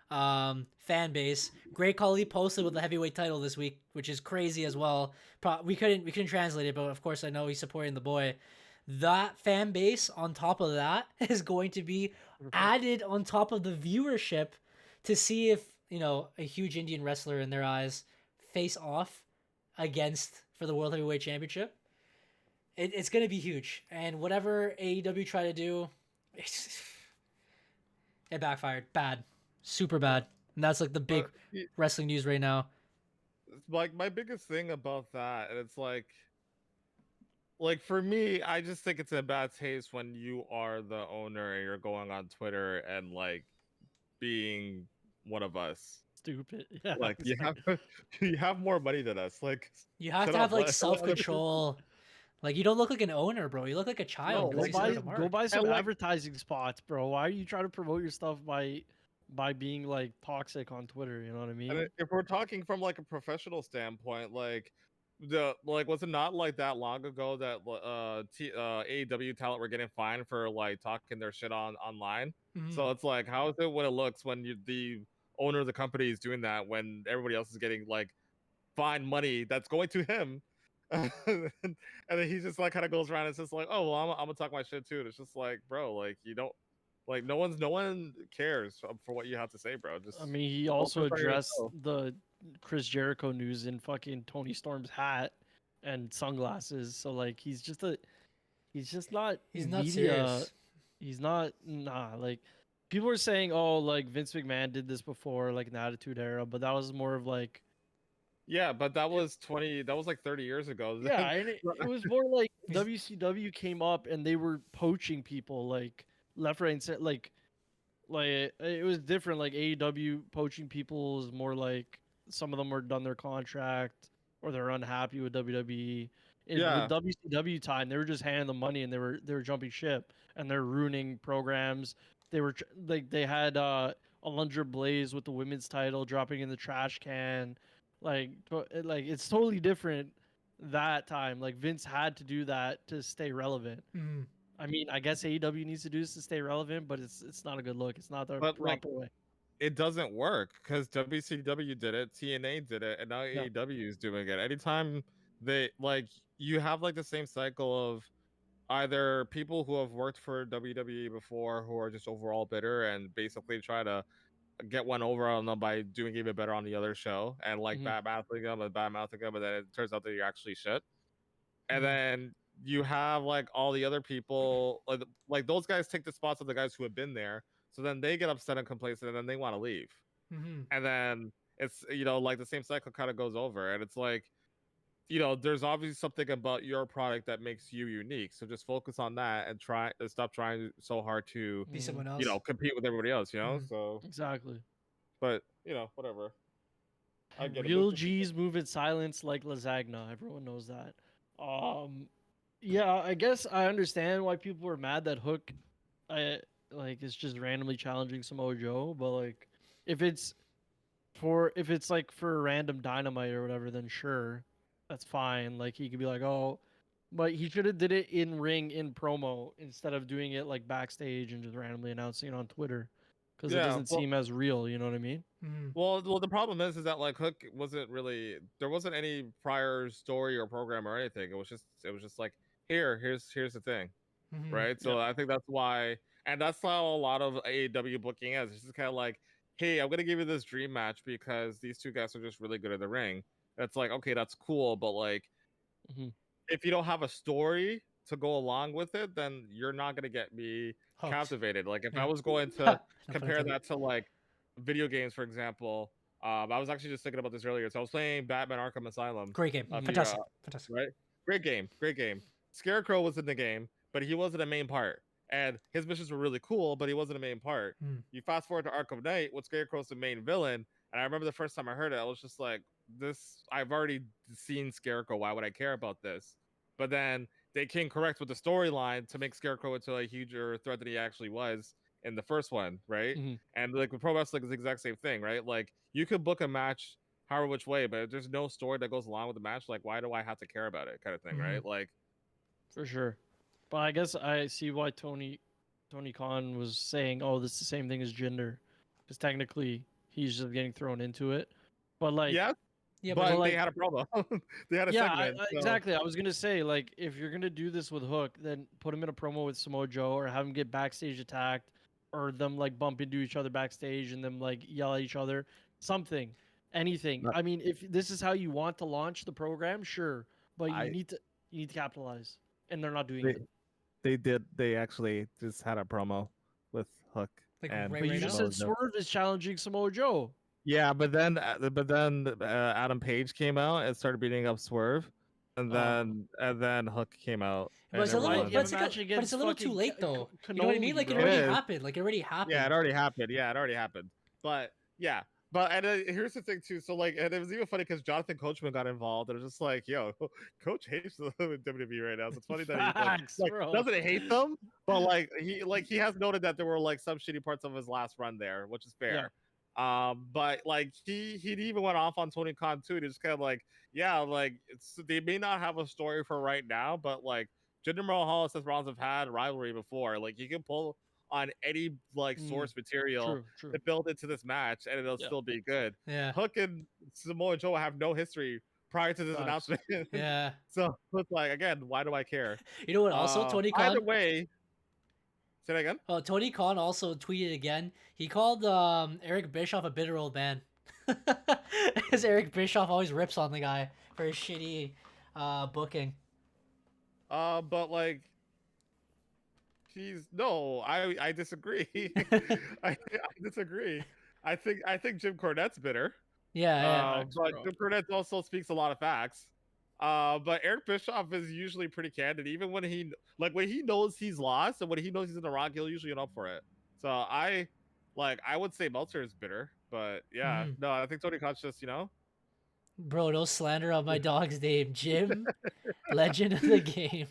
fan base. Great Khali posted with the heavyweight title this week, which is crazy as well. We couldn't translate it, but of course I know he's supporting the boy. That fan base on top of that is going to be added on top of the viewership to see if, you know, a huge Indian wrestler in their eyes face off against for the World Heavyweight Championship. It's going to be huge. And whatever AEW try to do, it backfired. Bad. Super bad. And that's like the big wrestling news right now. Like my biggest thing about that, and it's like for me, I just think it's a bad taste when you are the owner and you're going on Twitter and like being one of us. Stupid. Yeah. Like you have more money than us. Like you have to have like self-control. Like you don't look like an owner, bro. You look like a child. Go buy some advertising spots, bro. Why are you trying to promote your stuff by being like toxic on Twitter? You know what I mean? And if we're talking from like a professional standpoint, like was it not like that long ago that AEW talent were getting fined for like talking their shit online? Mm-hmm. So it's like, how is it when it looks when the owner of the company is doing that when everybody else is getting like fine money that's going to him? And then he just like kind of goes around and says like, oh well, I'm gonna talk my shit too. And it's just like, bro, like you don't like no one cares for what you have to say, bro. Just I mean, he also addressed the Chris Jericho news in fucking Tony Storm's hat and sunglasses. So like he's not serious. He's not like people are saying, oh, like Vince McMahon did this before, like in the Attitude Era, but that was more of like. Yeah, but that was like 30 years ago. Yeah, and it was more like WCW came up and they were poaching people like left, right, and center. Like it was different. Like AEW poaching people is more like some of them were done their contract or they're unhappy with WWE. With WCW time, they were just handing them money and they were jumping ship and they're ruining programs. They were like they had Alundra Blaze with the women's title dropping in the trash can. Like it's totally different that time. Like Vince had to do that to stay relevant. Mm. I mean, I guess AEW needs to do this to stay relevant, but it's not a good look. It's not the But like, proper way. it doesn't work because WCW did it, TNA did it, and now Yeah. AEW is doing it. Anytime they like, you have like the same cycle of either people who have worked for WWE before who are just overall bitter and basically try to get one over on them by doing even better on the other show and like Mhm. bad mouthing them, but then it turns out that you're actually shit. And Mhm. then you have like all the other people, like those guys take the spots of the guys who have been there, so then they get upset and complacent, and then they want to leave. Mm-hmm. And then it's, like the same cycle kind of goes over, and it's like, there's obviously something about your product that makes you unique, so just focus on that and stop trying so hard to Be Mhm. someone else. compete with everybody else. Mhm. So Exactly. but whatever, I get it, but Real it's just G's move in silence like lasagna. Everyone knows that. Yeah, I guess I understand why people were mad that Hook, is just randomly challenging Samoa Joe, but like, if it's like for random dynamite or whatever, then sure, that's fine. Like he could be like, oh, but he should have did it in ring in promo instead of doing it like backstage and just randomly announcing it on Twitter, because it yeah. doesn't seem as real. You know what I mean? Mm-hmm. Well, the problem is that like Hook wasn't really, there wasn't any prior story or program or anything. It was just like, here's the thing, Mm-hmm. right? Yeah. So I think that's why, and that's how a lot of AEW booking is. It's just kind of like, hey, I'm gonna give you this dream match because these two guys are just really good at the ring. It's like, okay, that's cool, but like, Mhm. if you don't have a story to go along with it, then you're not gonna get me Hooked. captivated. Like if Yeah. I was going No to pun compare intended. that to like video games, for example, I was actually just thinking about this earlier. So I was playing Batman Arkham Asylum. Great game. A few, Fantastic. Fantastic. right? Great game, great game. Scarecrow was in the game, but he wasn't a main part, and his missions were really cool, but he wasn't a main part. Mm. You fast forward to Arkham Knight, with Scarecrow's the main villain, and I remember the first time I heard it, I was just like, "This, I've already seen Scarecrow. Why would I care about this?" But then they came correct with the storyline to make Scarecrow into a huger threat than he actually was in the first one, right? Mhm. And like with pro wrestling, is the exact same thing, right? Like you could book a match however which way, but if there's no story that goes along with the match, like why do I have to care about it, kind of thing, Mhm. right? Like, For sure. But I guess I see why Tony Khan was saying, "Oh, this is the same thing as gender," because technically he's just getting thrown into it. But like, yeah, Yeah, but but like- they had a promo. They had a yeah, segment. So, exactly. I was gonna say, like, if you're gonna do this with Hook, then put him in a promo with Samoa Joe, or have him get backstage attacked, or them like bump into each other backstage and them like yell at each other, something, anything. But- I mean, if this is how you want to launch the program, sure, but I- you need to capitalize, and they're not doing They- it. they actually just had a promo with Hook. Like, and right But you just now? said Swerve is challenging Samoa Joe. Yeah, but then Adam Page came out and started beating up Swerve, and then Hook came out. But it's and a little, everyone- you have but a match it's against a little too fucking late though. K- You know what I mean? Like it bro. already It is. happened. Like it already happened. Yeah, it already happened. Yeah, it already happened. But yeah, but here's the thing too. So like, and it was even funny because Jonathan Coachman got involved. And it was just like, yo, Coach hates the WWE right now. So it's funny that he Facts, like bro. doesn't hate them, but like he has noted that there were like some shitty parts of his last run there, which is fair. But like he even went off on Tony Khan too. Just kind of like, yeah, like they may not have a story for right now, but like Jinder Mahal and Seth Rollins have had rivalry before. Like you can pull on any like source material True. to build into this match, and it'll still be good. Yeah. Hook and Samoa Joe have no history prior to this Facts. announcement. Yeah. So it's like, again, why do I care? You know what? Also, Tony Khan. Either way, say that again. Oh, Tony Khan also tweeted again. He called Eric Bischoff a bitter old man. Because Eric Bischoff always rips on the guy for his shitty booking. But like, I disagree. I disagree. I think Jim Cornette's bitter. Yeah. But Jim Cornette also speaks a lot of facts. But Eric Bischoff is usually pretty candid, even when he knows he's lost and when he knows he's in the wrong, he'll usually own up for it. So I would say Meltzer is bitter, but yeah, no, I think Tony Khan's just Bro, no slander on my dog's name, Jim, legend of the game.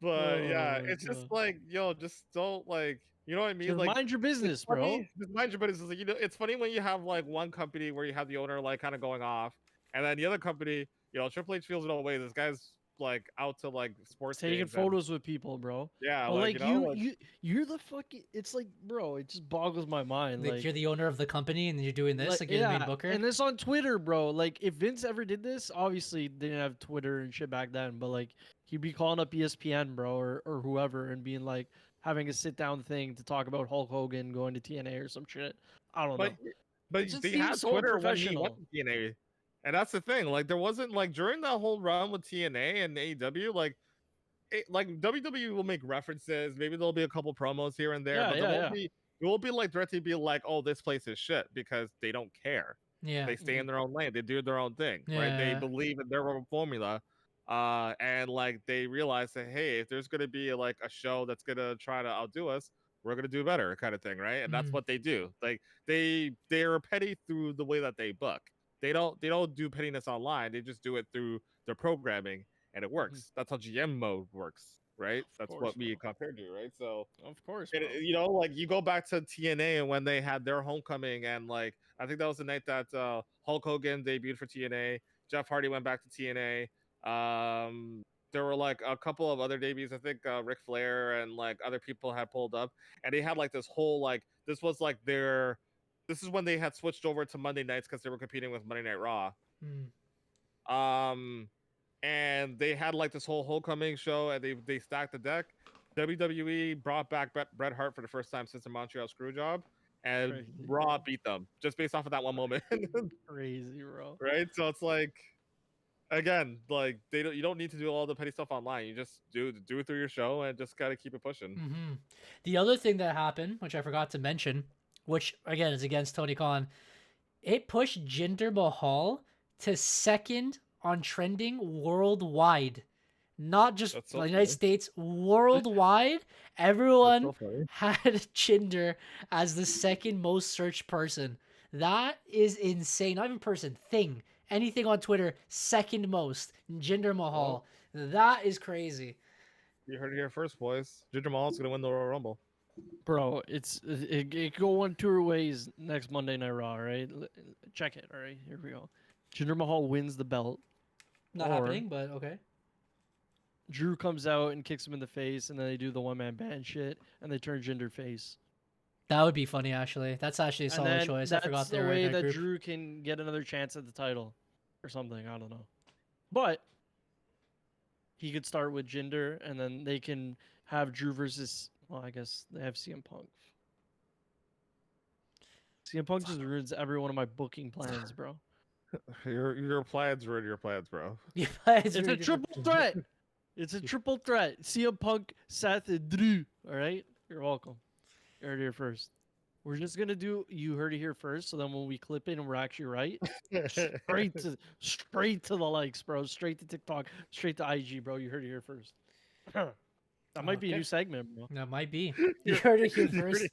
But yeah, Oh, it's just God. like, yo, just don't like, you know what I mean? Just Like, mind your business, it's bro. funny, just mind your business. Like, it's funny when you have like one company where you have the owner like kind of going off, and then the other company, Triple H feels no way. This guy's like out to like sports taking games photos with people, bro. yeah, But like like you're the fucking. It's like, bro, it just boggles my mind. Like, you're the owner of the company and you're doing this, like you're the main booker. and it's on Twitter, bro. Like, if Vince ever did this, obviously they didn't have Twitter and shit back then, but like he'd be calling up ESPN, bro, or whoever, and being like having a sit down thing to talk about Hulk Hogan going to TNA or some shit. I don't know. but It just they seems had so Twitter when he went unprofessional. to TNA, and that's the thing. Like there wasn't like during that whole run with TNA and AEW, like WWE will make references. Maybe there'll be a couple promos here and there, Yeah, but yeah, it won't be like directly be like, oh, this place is shit because they don't care. Yeah. They stay in their own lane. They do their own thing, right? They Yeah. believe in their own formula. And like they realize that hey, if there's gonna be like a show that's gonna try to outdo us, we're gonna do better, kind of thing, right? And that's Mm. what they do. Like they're petty through the way that they book. They don't do pettiness online. They just do it through their programming, and it works. That's how GM mode works, right? That's course, what we bro. compared to, right? So Of course, and, bro. you know, like you go back to TNA and when they had their homecoming, and like I think that was the night that Hulk Hogan debuted for TNA. Jeff Hardy went back to TNA. There were like a couple of other debuts. I think Ric Flair and like other people had pulled up, and they had like this whole like this was like their. This is when they had switched over to Monday nights because they were competing with Monday Night Raw. Mm. And they had like this whole homecoming show, and they stacked the deck. WWE brought back Bret Hart for the first time since the Montreal Screwjob, and Crazy, Raw bro. beat them just based off of that one moment, Crazy, bro. right? So it's like, again, like you don't need to do all the petty stuff online. You just do it through your show and just gotta keep it pushing. Mm-hmm. The other thing that happened, which I forgot to mention, which again is against Tony Khan, it pushed Jinder Mahal to second on trending worldwide. Not just That's so the United funny. States, worldwide. That's Everyone so funny. had Jinder as the second most searched person. That is insane. Not even person, thing. Anything on Twitter, second most. Jinder Mahal. That is crazy. You heard it here first, boys. Jinder Mahal's gonna win the Royal Rumble. Bro, it go one two ways next Monday Night Raw, right? Check it, all right? Here we go. Jinder Mahal wins the belt. Not Or- happening, but okay. Drew comes out and kicks him in the face, and then they do the one-man band shit, and they turn Jinder face. That would be funny, actually. That's actually a And solid then choice. I forgot that's they the were in way that that group. Drew can get another chance at the title, or something. I don't know, but he could start with Jinder, and then they can have Drew versus. Well, I guess they have CM Punk. CM Punk just ruins every one of my booking plans, bro. Your plans ruin your plans, bro. Yeah, It's a triple threat. It's a triple threat. CM Punk, Seth, and Drew. All right, you're welcome. You heard it here first. We're just gonna do. You heard it here first. So then when we clip it and we're actually right, straight to the likes, bro. Straight to TikTok. Straight to IG, bro. You heard it here first. That might be a Okay. new segment, bro. That might be. You heard it here first.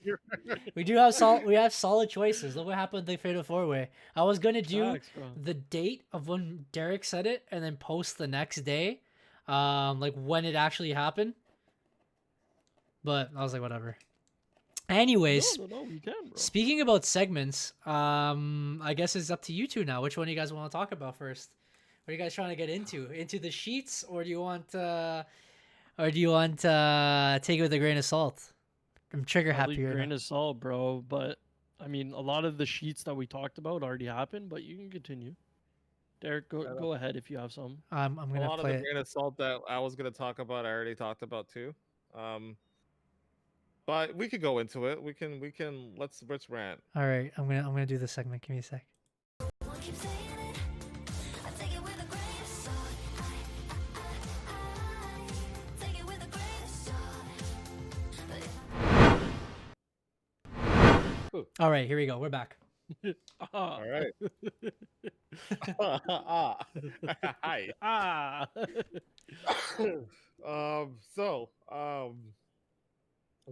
We do have solid choices. Look what happened with the Fatal 4-Way. I was gonna do Facts, bro. the date of when Derek said it and then post the next day, like when it actually happened. But I was like, whatever. Anyways, No, we can, bro. speaking about segments, I guess it's up to you two now. Which one do you guys want to talk about first? What are you guys trying to get into? Into the sheets, or do you want take it with a grain of salt? I'm trigger Probably happy right grain now. of salt, bro. But I mean, a lot of the sheets that we talked about already happened. But you can continue. Derek, go ahead if you have some. I'm A gonna lot of play the it. grain of salt that I was gonna talk about, I already talked about too. But we could go into it. We can let's rant. All right, I'm gonna do this segment. Give me a sec. All right, here we go. We're back. All right. Hi. So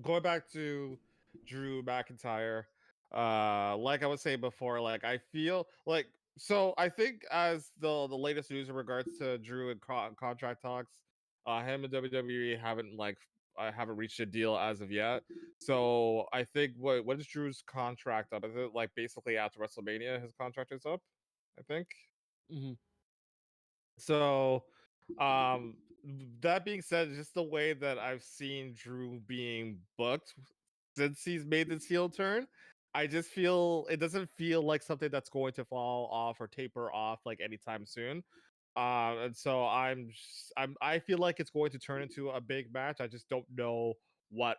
going back to Drew McIntyre, like I was saying before, like I feel like I think as the latest news in regards to Drew and contract talks, him and WWE haven't reached a deal as of yet. So I think what is Drew's contract up? Is it like basically after WrestleMania his contract is up? I think. Mhm. So Um, that being said, just the way that I've seen Drew being booked since he's made this heel turn, I just feel it doesn't feel like something that's going to fall off or taper off like anytime soon. And so I feel like it's going to turn into a big match. I just don't know what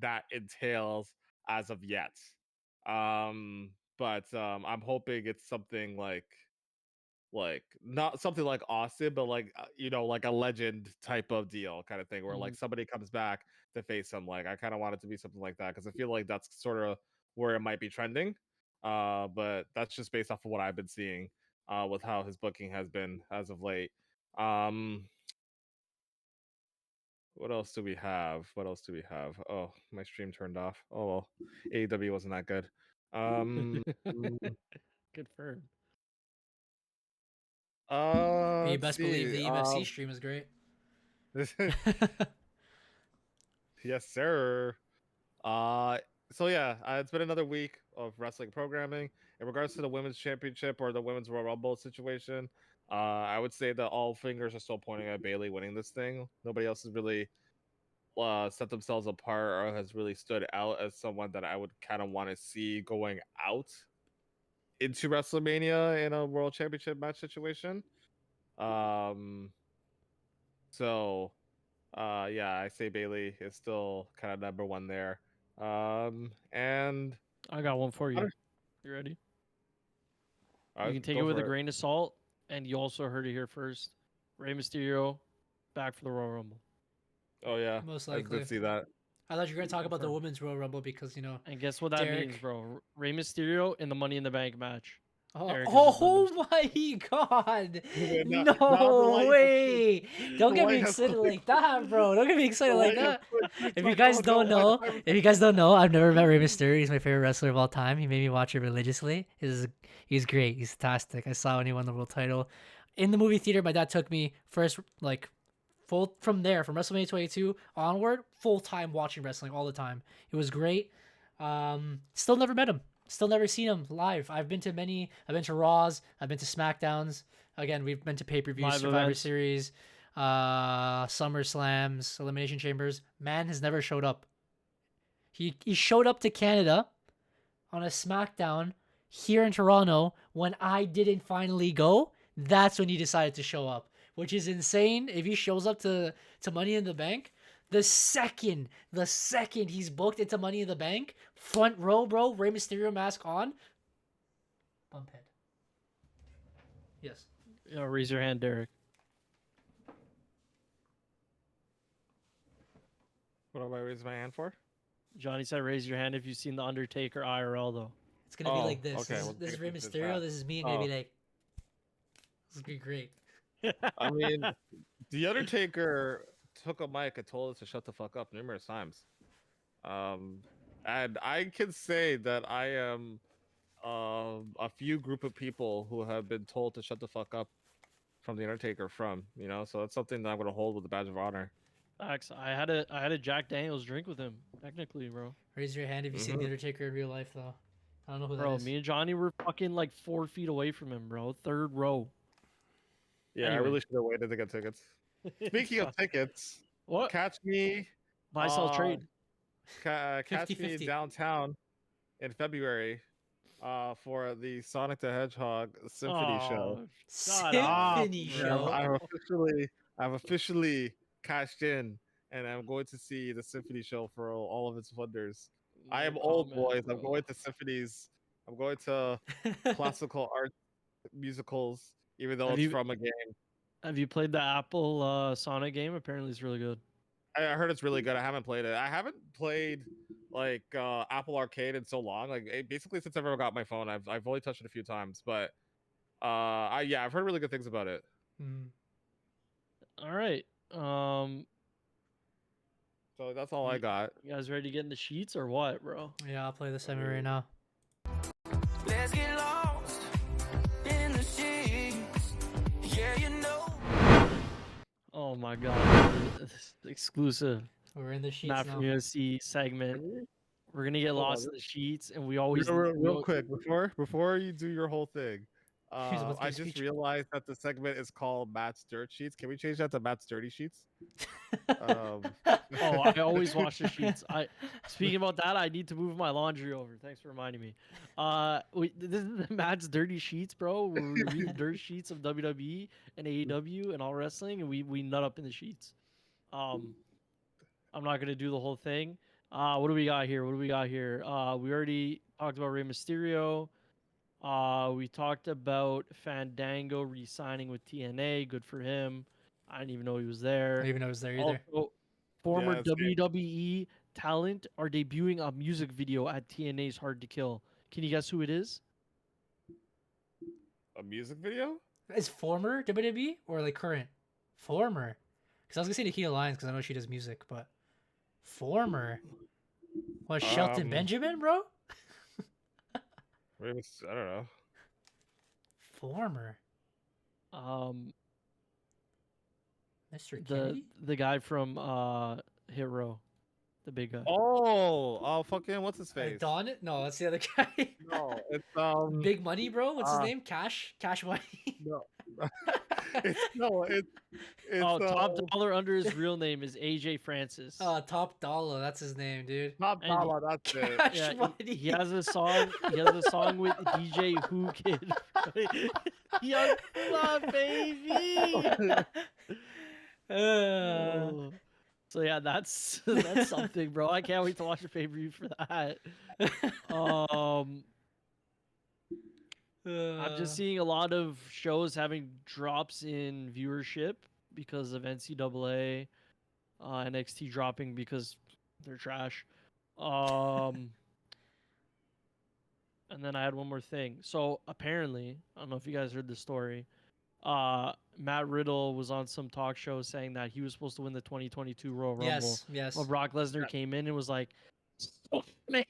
that entails as of yet. But I'm hoping it's something like not something like Austin, but like like a legend type of deal kind of thing where like somebody comes back to face him. Like I kind of want it to be something like that because I feel like that's sort of where it might be trending. But that's just based off of what I've been seeing with how his booking has been as of late. Um, what else do we have? What else do we have? Oh, my stream turned off. Oh well, AEW wasn't that good. Um, Confirmed. You let's best believe see. the EMFC stream is great. Yes, sir. Uh, so yeah, it's been another week of wrestling programming. In regards to the women's championship or the women's Royal Rumble situation, I would say that all fingers are still pointing at Bailey winning this thing. Nobody else has really set themselves apart or has really stood out as someone that I would kind of want to see going out into WrestleMania in a World Championship match situation. Um, so yeah, I say Bailey is still kind of number one there. And I got one for you. Other- You ready? I You can take go it with for a grain of salt, and you also heard it here first. Rey Mysterio back for the Royal Rumble. Oh yeah, Most I likely. did see that. I thought you were gonna talk about the Confirmed. women's Royal Rumble because And guess what that Derek. means, bro? Rey Mysterio in the Money in the Bank match. Oh, Eric is just oh my god! Not the No light- way! Don't the get me light has excited something- like that, bro. Don't get me excited the like light has that. something If you like, guys oh, don't no, know, I'm- if you guys don't know, I've never met Rey Mysterio. He's my favorite wrestler of all time. He made me watch it religiously. He's great. He's fantastic. I saw when he won the world title in the movie theater. My dad took me first, like full from WrestleMania 22 onward, full time watching wrestling all the time. It was great. Still never met him. Still never seen him live. I've been to Raws, I've been to SmackDowns. Again, we've been to pay-per-views, Live Survivor events. Series, SummerSlams, Elimination Chambers. Man has never showed up. He showed up to Canada on a SmackDown here in Toronto when I didn't finally go. That's when he decided to show up, which is insane. If he shows up to Money in the Bank, the second he's booked into Money in the Bank, front row, bro, Rey Mysterio mask on, bump head. Yes. Raise your hand, Derek. What am I raising my hand for? Johnny said raise your hand if you've seen The Undertaker IRL, though. It's gonna be Oh, like this. okay, This, we'll this is take Rey it to Mysterio. that. This is me. And gonna Oh. be like, this is gonna be great. I mean, The Undertaker took a mic and told us to shut the fuck up numerous times. And I can say that I am a few group of people who have been told to shut the fuck up from The Undertaker so that's something that I'm gonna hold with a badge of honor. Facts. I had a Jack Daniels drink with him, technically, bro. Raise your hand if you see the Undertaker in real life, though. I don't know who that Bro, is. me and Johnny were fucking like 4 feet away from him, bro. Third row. Yeah, Anyway. I really should have waited to get tickets. Speaking of tickets, What? catch me Buy, sell, uh, trade. catch me 50-50. downtown in February for the Sonic the Hedgehog Symphony show. Oh, shut up, Symphony bro. show. I've officially cashed in, and I'm going to see the Symphony show for all of its wonders. I am No old, comment, boys. bro. I'm going to symphonies. I'm going to classical art musicals, even though Have it's you- from a game. Have you played the Apple Sonic game? Apparently, it's really good. I heard it's really good. I haven't played it. I haven't played like Apple Arcade in so long. Like basically since I've ever got my phone, I've only touched it a few times. But I've heard really good things about it. Mm. All right. So that's all I got. You guys ready to get in the sheets or what, bro? Yeah, I'll play the semi right now. Let's get lost in the sheets. Yeah, you know. Oh my god. Exclusive. We're in the sheets Not now. from UFC segment. We're gonna get Hold on, lost in the sheets, and we always Real quick before you do your whole thing, about to I give a just speech. realized that the segment is called Matt's Dirt Sheets. Can we change that to Matt's Dirty Sheets? Um, Oh, I always wash the sheets. Speaking about that, I need to move my laundry over. Thanks for reminding me. This is the Matt's Dirty Sheets, bro. Where we read the dirt sheets of WWE and AEW and all wrestling, and we nut up in the sheets. I'm not gonna do the whole thing. What do we got here? We already talked about Rey Mysterio. We talked about Fandango re-signing with TNA. Good for him. I didn't even know he was I there. didn't even know it was there either. Also, former Yeah, same. WWE talent are debuting a music video at TNA's Hard to Kill. Can you guess who it is? a music video? Is former WWE or like current? Former. Because I was gonna say Nikita Lyons because I know she does music, but former. What, Shelton Um, Benjamin, bro? I don't know. Former. Um, Mr. the Kennedy? the guy from Hit Row, the big guy. Oh, fucking what's his face? Don? No, that's the other guy. No, it's Big Money, bro. What's his uh, name? Cash Money. no, it's Oh, top dollar under his real name is AJ Francis. Top Dollar. That's his name, dude. Top and dollar. That's it. Cash Yeah, Money. he has a song. He has a song with DJ Who Kid. Young Blood, baby. Oh. So yeah, that's something, bro. I can't wait to watch the pay-per-view for that. I'm just seeing a lot of shows having drops in viewership because of NCAA, NXT dropping because they're trash. And then I had one more thing. So apparently, I don't know if you guys heard the story. Matt Riddle was on some talk show saying that he was supposed to win the 2022 Royal Rumble. Yes. Well, Brock Lesnar came in and was like, "Oh, man."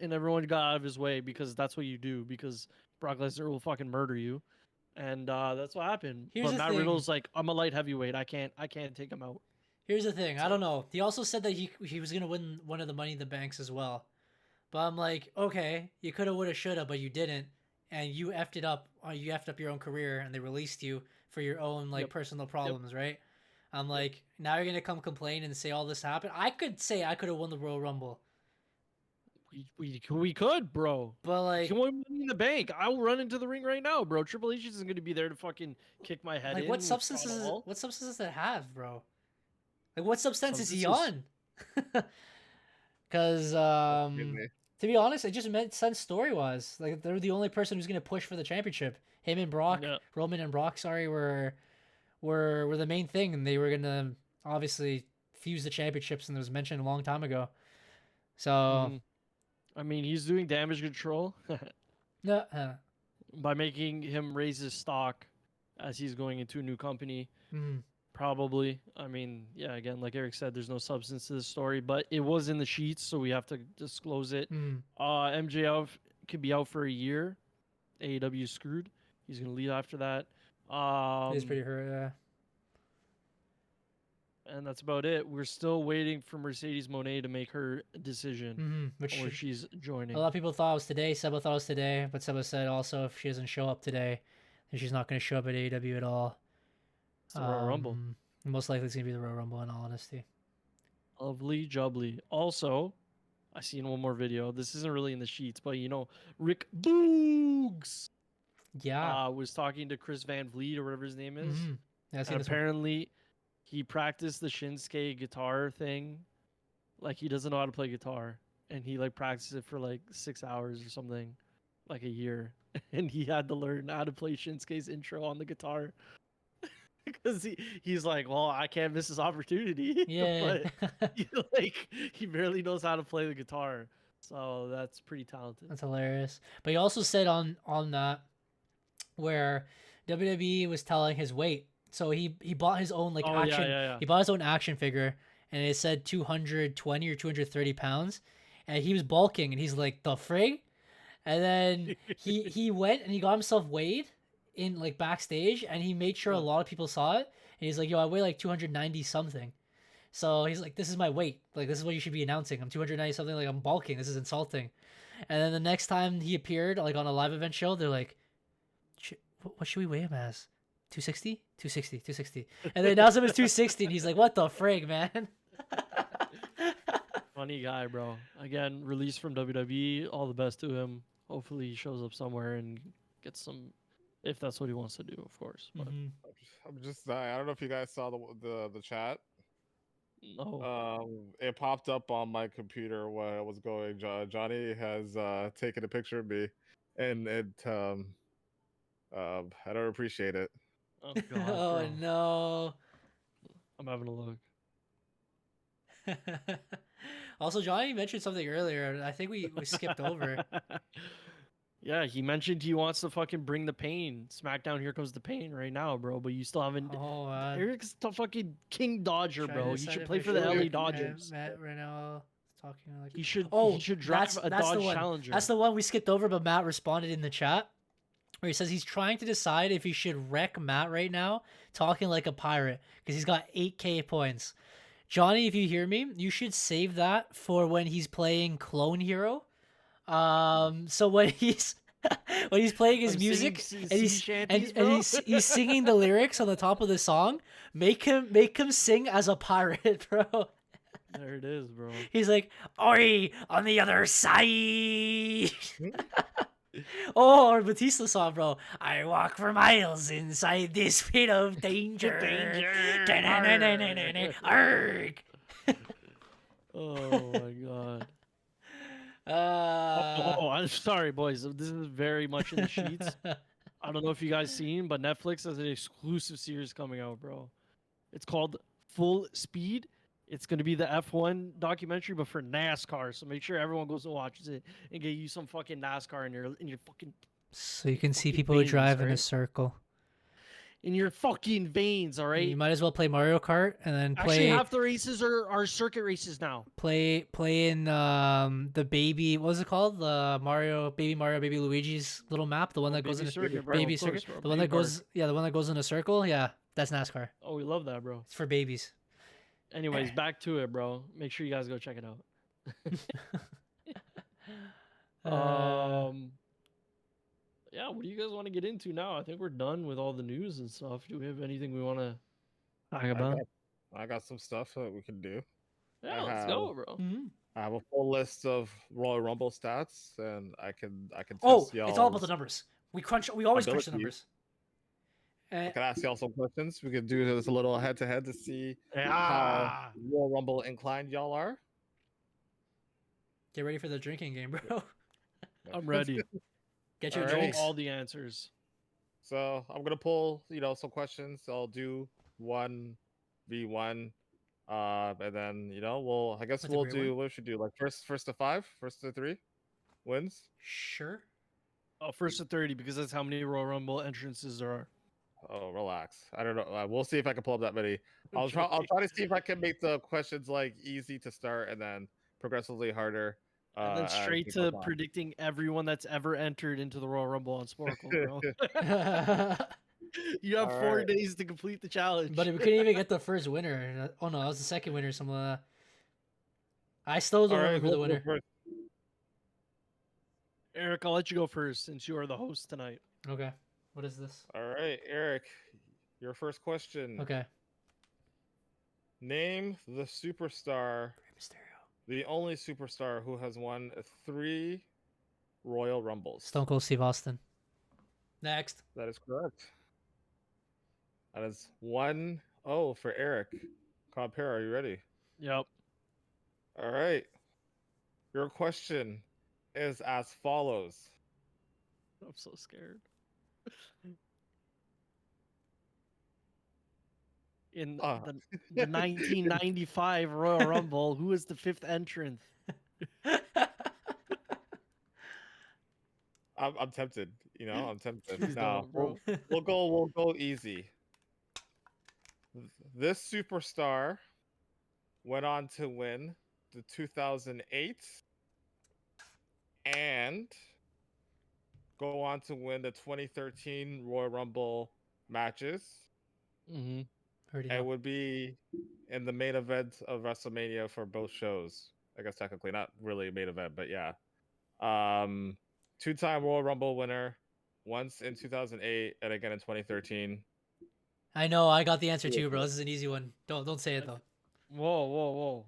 And everyone got out of his way because that's what you do, because Brock Lesnar will fucking murder you. And that's what happened. Here's But the Matt thing. Riddle's like, I'm a light heavyweight. I can't take him out. Here's the thing. I don't know. He also said that he was gonna win one of the Money in the Banks as well. But I'm like, okay, you coulda, woulda, shoulda, but you didn't, and you effed it up. You effed up your own career, and they released you for your own like Yep. personal problems, right? I'm like, now you're gonna come complain and say all this happened. I could say I could have won the Royal Rumble, We could, bro. but like, Can we win in the bank? I will run into the ring right now, bro. Triple H isn't going to be there to fucking kick my head in. what with substances? Scott Hall. What substances does it have, bro? Like, what substance is he Substances. on? Because to be honest, it just made sense story wise. Like, they're the only person who's gonna push for the championship. Him and Brock, Yeah. Roman and Brock, sorry, were the main thing, and they were gonna obviously fuse the championships, and it was mentioned a long time ago. So Mhm. I mean, he's doing damage control no, by making him raise his stock as he's going into a new company. mm, Probably. I mean, yeah, again, like Eric said, there's no substance to the story, but it was in the sheets, so we have to disclose it. MJF could be out for a year. AEW screwed. He's going to leave after that. he's pretty hurt. Yeah. And that's about it. We're still waiting for Mercedes Moné to make her decision, Which or she's joining. a lot of people thought it was today. Seba thought it was today, but Seba said also if she doesn't show up today, then she's not going to show up at AEW at all. It's the Royal Rumble. Most likely it's going to be the Royal Rumble, in all honesty. Lovely jubbly. Also, I seen one more video. This isn't really in the sheets, but you know, Rick Boogs Yeah. was talking to Chris Van Vliet or whatever his name is. Yeah, I see And this one. apparently, he practiced the Shinsuke guitar thing. Like, he doesn't know how to play guitar. And he, like, practiced it for, like, 6 hours or something. Like, a year. And he had to learn how to play Shinsuke's intro on the guitar. Because he's like, well, I can't miss this opportunity. Yeah. But, he barely knows how to play the guitar. So that's pretty talented. That's hilarious. But he also said on that where WWE was telling his weight. So he bought his own like action. Yeah. He bought his own action figure, and it said 220 or 230 pounds, and he was bulking, and he's like, the frig. And then he went and he got himself weighed in like backstage, and he made sure a lot of people saw it. And he's like, yo, I weigh like 290 something. So he's like, this is my weight. Like, this is what you should be announcing. I'm 290 something. Like, I'm bulking. This is insulting. And then the next time he appeared, like on a live event show, they're like, what should we weigh him as? 260? 260, 260. And they announced him as 260, and he's like, what the frig, man? Funny guy, bro. Again, released from WWE. All the best to him. Hopefully he shows up somewhere and gets some, if that's what he wants to do, of course. But Mhm. I'm just I don't know if you guys saw the chat. no. It popped up on my computer when I was going. Johnny has taken a picture of me, and I don't appreciate it. Oh god, Oh, bro. no. I'm having a look. Also, Johnny mentioned something earlier, and I think we skipped over. Yeah, he mentioned he wants to fucking bring the pain. SmackDown, here comes the pain right now, bro. But you still haven't. Oh, man. Eric's the fucking King Dodger, Trying to bro. He decide should if play I for the should- LA Dodgers. Matt right now talking like He should. Oh, he should drive a that's the Dodge one. Challenger. That's the one we skipped over, but Matt responded in the chat where he says he's trying to decide if he should wreck Matt right now, talking like a pirate, because he's got 8K points. Johnny, if you hear me, you should save that for when he's playing Clone Hero. So when he's when he's playing his I'm music singing and sea he's shanties, and bro. he's singing the lyrics on the top of the song, make him sing as a pirate, bro. There it is, bro. He's like, "Oi, on the other side." Oh, or Batista song, bro. I walk for miles inside this pit of danger. Arg. Oh my god. Uh, Oh, I'm sorry, boys. This is very much in the sheets. I don't know if you guys seen, but Netflix has an exclusive series coming out, bro. It's called Full Speed. It's going to be the F1 documentary, but for NASCAR. So make sure everyone goes and watches it and get you some fucking NASCAR in your fucking so you can see fucking people who veins, drive in a alright? circle. In your fucking veins, all right? You might as well play Mario Kart and then Actually, play half the races are circuit races now. play in the baby. What was it called? The Mario, Baby Luigi's little map. The one that goes in a circuit, bro, baby of course, circuit. bro. The one Baby that goes, yeah, the one that goes in a circle. Yeah, that's NASCAR. Oh, we love that, bro. It's for babies. Anyways, back to it, bro. Make sure you guys go check it out. Yeah, what do you guys want to get into now? I think we're done with all the news and stuff. Do we have anything we want to talk about? I got some stuff that we can do. Yeah, let's go, bro. Mhm. I have a full list of Royal Rumble stats, and I can test Oh, y'all. it's all about the numbers. We always crunch the abilities. numbers. I can ask y'all some questions. We could do this a little head to head to see how Yeah. Royal Rumble inclined y'all are. Get ready for the drinking game, bro. I'm ready. Get your All Know right. drinks. all the answers. So I'm gonna pull, some questions. I'll do 1v1, and then I guess That's a we'll great do what we should do, like first to 5, first to 3 wins. Sure. Oh, first to 30 because that's how many Royal Rumble entrances there are. Oh, relax. I don't know. We'll see if I can pull up that many. I'll try to see if I can make the questions like easy to start and then progressively harder. And then as straight we to go on. predicting everyone that's ever entered into the Royal Rumble on Sporkle, bro. You have 4 Alright. days to complete the challenge. But we couldn't even get the first winner. Oh no, that was the second winner. I still don't All right, remember the who will go winner. first? Eric, I'll let you go first since you are the host tonight. Okay. What is this? All right, Eric, your first question. Okay. Name the superstar, Rey Mysterio. the only superstar who has won 3 Royal Rumbles. Stone Cold Steve Austin. Next. That is correct. That is 1-0 for Eric. Compare, are you ready? Yep. All right. Your question is as follows. I'm so scared. In Ah. the 1995 Royal Rumble, who is the 5th entrant? I'm tempted. I'm tempted. Please Now don't, bro. we'll go easy. This superstar went on to win the 2008 and go on to win the 2013 Royal Rumble matches. Mm-hmm. And would be in the main event of WrestleMania for both shows. I guess technically not really a main event, but yeah. Two-time Royal Rumble winner, once in 2008 and again in 2013. I know. I got the answer too, bro. This is an easy one. Don't say it though. Whoa.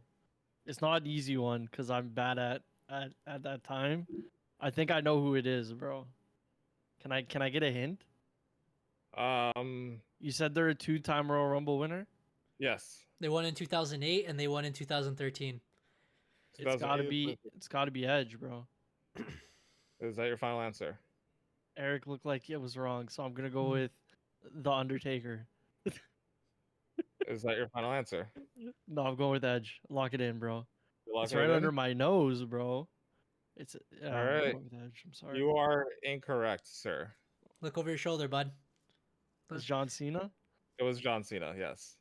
It's not an easy one because I'm bad at that time. I think I know who it is, bro. Can I get a hint? You said they're a two-time Royal Rumble winner? Yes. They won in 2008 and they won in 2013. It's gotta be Edge, bro. Is that your final answer? Eric looked like it was wrong, so I'm gonna go with The Undertaker. Is that your final answer? No, I'm going with Edge. Lock it in, bro. You It's lock right it under in? my nose, bro. It's All I'm right. going with Edge. I'm sorry. You are incorrect, sir. Look over your shoulder, bud. It's John Cena. It was John Cena. Yes.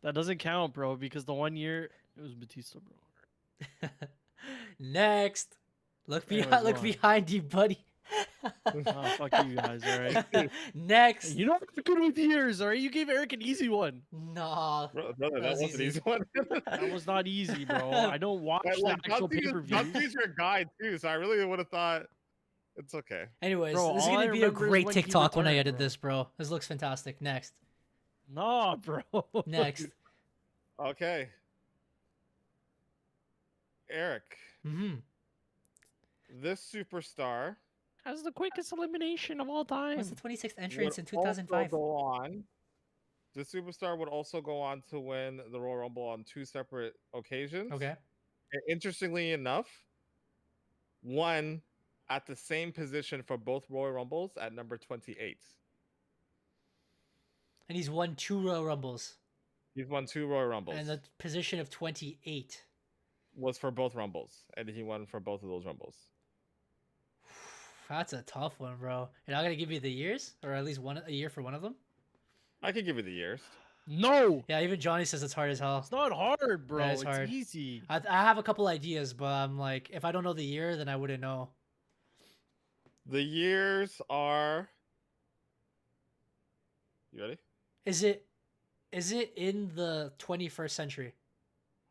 That doesn't count, bro, because the one year it was Batista, bro. Next. Look Anyways, behind. Look go on. behind you, buddy. Oh, fuck you guys, alright? Next. You know I'm good with years, alright? You gave Eric an easy one. Nah. Brother, that was was an easy. easy one. That was not easy, bro. I don't watch the Like, actual John pay-per-views. Cena's your guy too, so I really would have thought it's okay. Anyways, Bro, this is all I gonna be a remember is great when he TikTok when I returned, edit bro. this, bro. This looks fantastic. Next. Nah, bro. Next. Okay. Eric, Mm-hmm. this superstar Has the quickest elimination of all time. What's the 26th entrance would in also 2005? go on. The superstar would also go on to win the Royal Rumble on 2 separate occasions. Okay. And interestingly enough, won at the same position for both Royal Rumbles at number 28. And he's won 2 Royal Rumbles. He's won 2 Royal Rumbles. And the position of 28. Was for both Rumbles, and he won for both of those Rumbles. That's a tough one, bro. You're not gonna give me the years, or at least a year for one of them. I can give you the years. No, Yeah, even Johnny says it's hard as hell. it's not hard, bro. Yeah, it's it's hard. easy. I have a couple ideas, but I'm like, if I don't know the year, then I wouldn't know. The years are. You ready? Is it in the 21st century?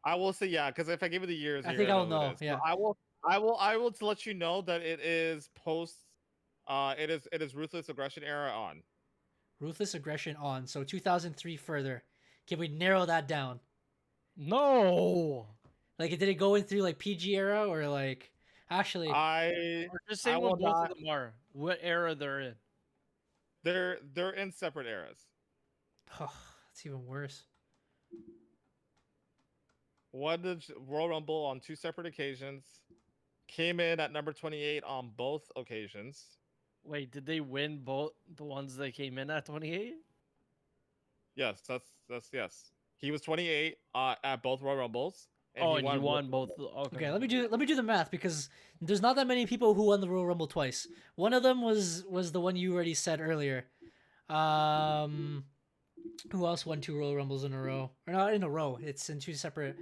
I will say yeah, because if I give you the years, I you're think gonna I'll who it know, is. yeah. So I will to let you know that it is post. It is Ruthless Aggression era on. Ruthless Aggression on. So 2003 further. Can we narrow that down? No. Like, did it go in through like PG era or like actually? Or just say I what will both not- of them are. What era they're in. They're in separate eras. Oh, that's even worse. Won the Royal Rumble on 2 separate occasions. Came in at number 28 on both occasions. Wait, did they win both the ones that came in at 28? Yes, that's yes. He was 28 at both Royal Rumbles. And he won both. Okay, let me do the math because there's not that many people who won the Royal Rumble twice. One of them was the one you already said earlier. Who else won 2 Royal Rumbles in a row? Or not in a row. It's in two separate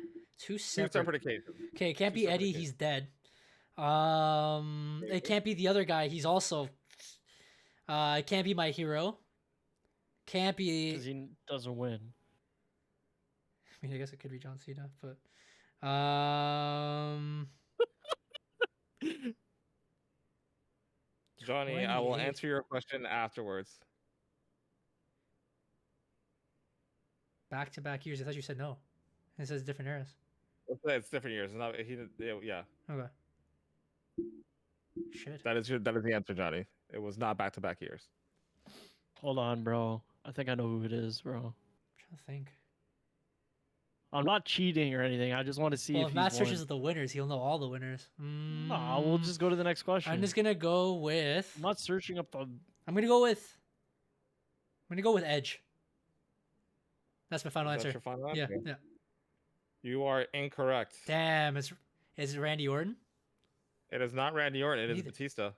occasions. Okay, it can't Two be separate Eddie, occasions. he's dead. It can't be the other guy, he's also it can't be my hero. Can't Because be he doesn't win. I mean, I guess it could be John Cena, but Johnny, I will 28. answer your question afterwards. back-to-back years. I thought you said no. It says different eras. It's different years. It's not. Yeah. Okay. Shit. That is the answer, Johnny. It was not back-to-back years. Hold on, bro. I think I know who it is, bro. I'm trying to think. I'm not cheating or anything. I just want to see Well, if if Matt he's won. searches the winners, he'll know all the winners. Nah, we'll just go to the next question. I'm just gonna go with. I'm not searching up the. I'm gonna go with Edge. That's my final Is that answer. your final Yeah, answer? yeah. You are incorrect. Damn, is it Randy Orton? It is not Randy Orton. It is Neither. Batista.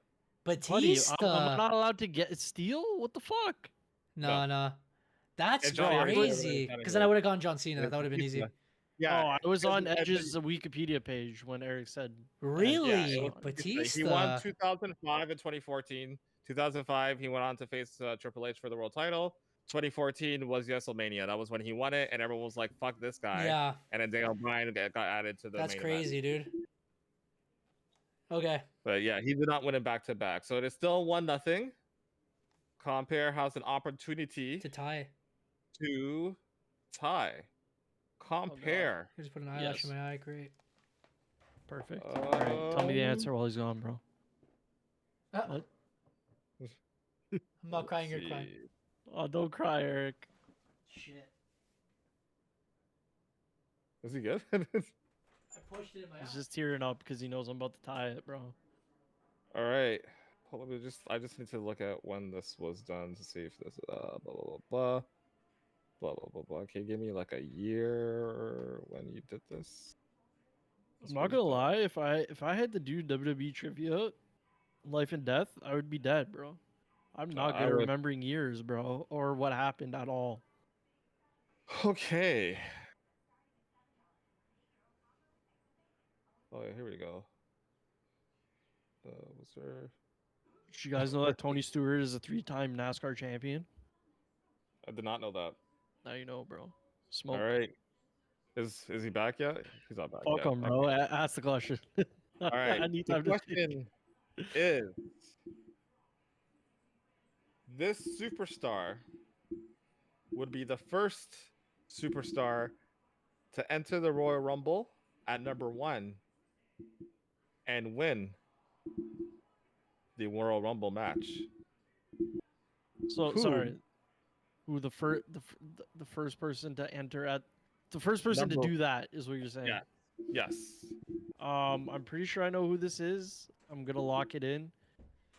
Buddy, Batista. I'm not allowed to get steal. What the fuck? No. That's Yeah, Johnny, I would've crazy. been Because then I Johnny. would have gone John Cena. That would have been easy. Yeah. Oh, I was on Edge- Edge's Wikipedia page when Eric said. Really? Yeah, it was Batista. He won 2005 and 2014. 2005, he went on to face Triple H for the world title. 2014 was WrestleMania. That was when he won it, and everyone was like, "Fuck this guy." Yeah, And then Daniel Bryan got added to the. that's main crazy, dude. Okay. But yeah, he did not win it back to back. So it is still 1-0. Compare has an opportunity To tie. to tie. Compare. Here's put an eyelash in Yes. my eye. Great. Perfect. All right. Tell me the answer while he's gone, bro. I'm not crying. You're Let's crying. see. Oh, don't cry, Eric. Shit. Is he good? I pushed it in my He's eye. just tearing up because he knows I'm about to tie it, bro. All right. Hold on, I just need to look at when this was done to see if this blah blah blah blah blah blah blah blah. Can you give me like a year when you did this? I'm not gonna lie. If I had to do WWE trivia, life and death, I would be dead, bro. I'm not I good at would- remembering years, bro, or what happened at all. Okay. Oh yeah, here we go. Was there? Did you guys know that Tony Stewart is a 3-time NASCAR champion? I did not know that. Now you know, bro. Smoke. All right. Is he back yet? He's not back Fuck yet. him, bro. Ask the question. All right. I need The time to think. question is: this superstar would be the first superstar to enter the Royal Rumble at number 1 and win the Royal Rumble match. So Who? sorry. Who the first person to enter at the first person to Number- do that is what you're saying. Yeah. Yes. I'm pretty sure I know who this is. I'm gonna lock it in.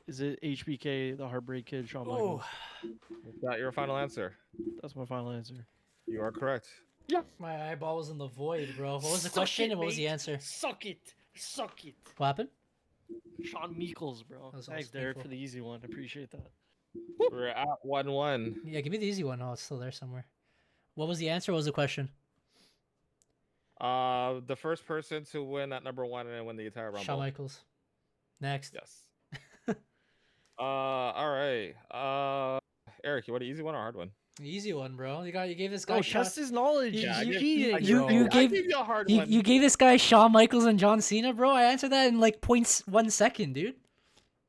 Is it HBK, the Heartbreak Kid, Shawn Michaels? Is that your final answer? That's my final answer. You are correct. My eyeball was in the void, bro. What was the Suck question it, and what was the mate. answer? Suck it. Suck it. What happened? Shawn Michaels, bro. That was Thanks, also Derek, painful. for the easy one. Appreciate that. We're at 1-1. Yeah, give me the easy one. Oh, it's still there somewhere. What was the answer? What was the question? The first person to win at number 1 and win the entire Rumble. Shawn Michaels. Next. Yes. All right. Eric, you want an easy one or a hard one? Easy one, bro. You gave this guy Oh, Shawn. test his knowledge. You- He's you- cheating, you- bro. you I gave- gave you a hard You, one. you gave this guy Shawn Michaels and John Cena, bro. I answered that in like 0.1 second, dude.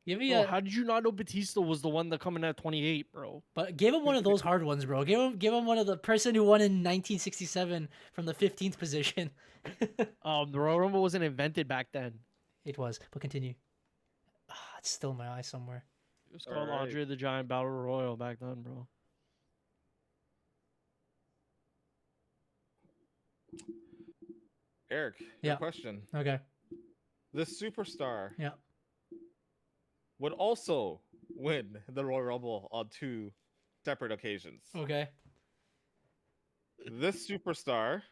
Give me Bro, a. how did you not know Batista was the one that coming at 28, bro? But give him one of those hard ones, bro. Give him one of the person who won in 1967 from the 15th position. The Royal Rumble wasn't invented back then. It was, but continue. It's still in my eye somewhere. It was called Alright. Andre the Giant Battle Royal back then, bro. Eric, Yeah. your question. Okay. This superstar Yeah. would also win the Royal Rumble on 2 separate occasions. Okay. This superstar,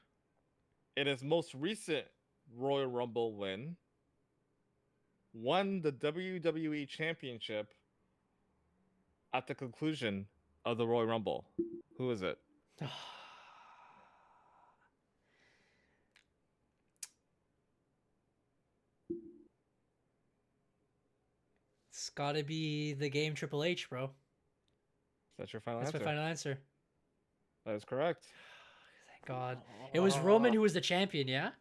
in his most recent Royal Rumble win, won the WWE Championship at the conclusion of the Royal Rumble. Who is it? It's gotta be the game Triple H, bro. That's your final That's answer. my final answer. That is correct. Thank God. It was Roman who was the champion, yeah?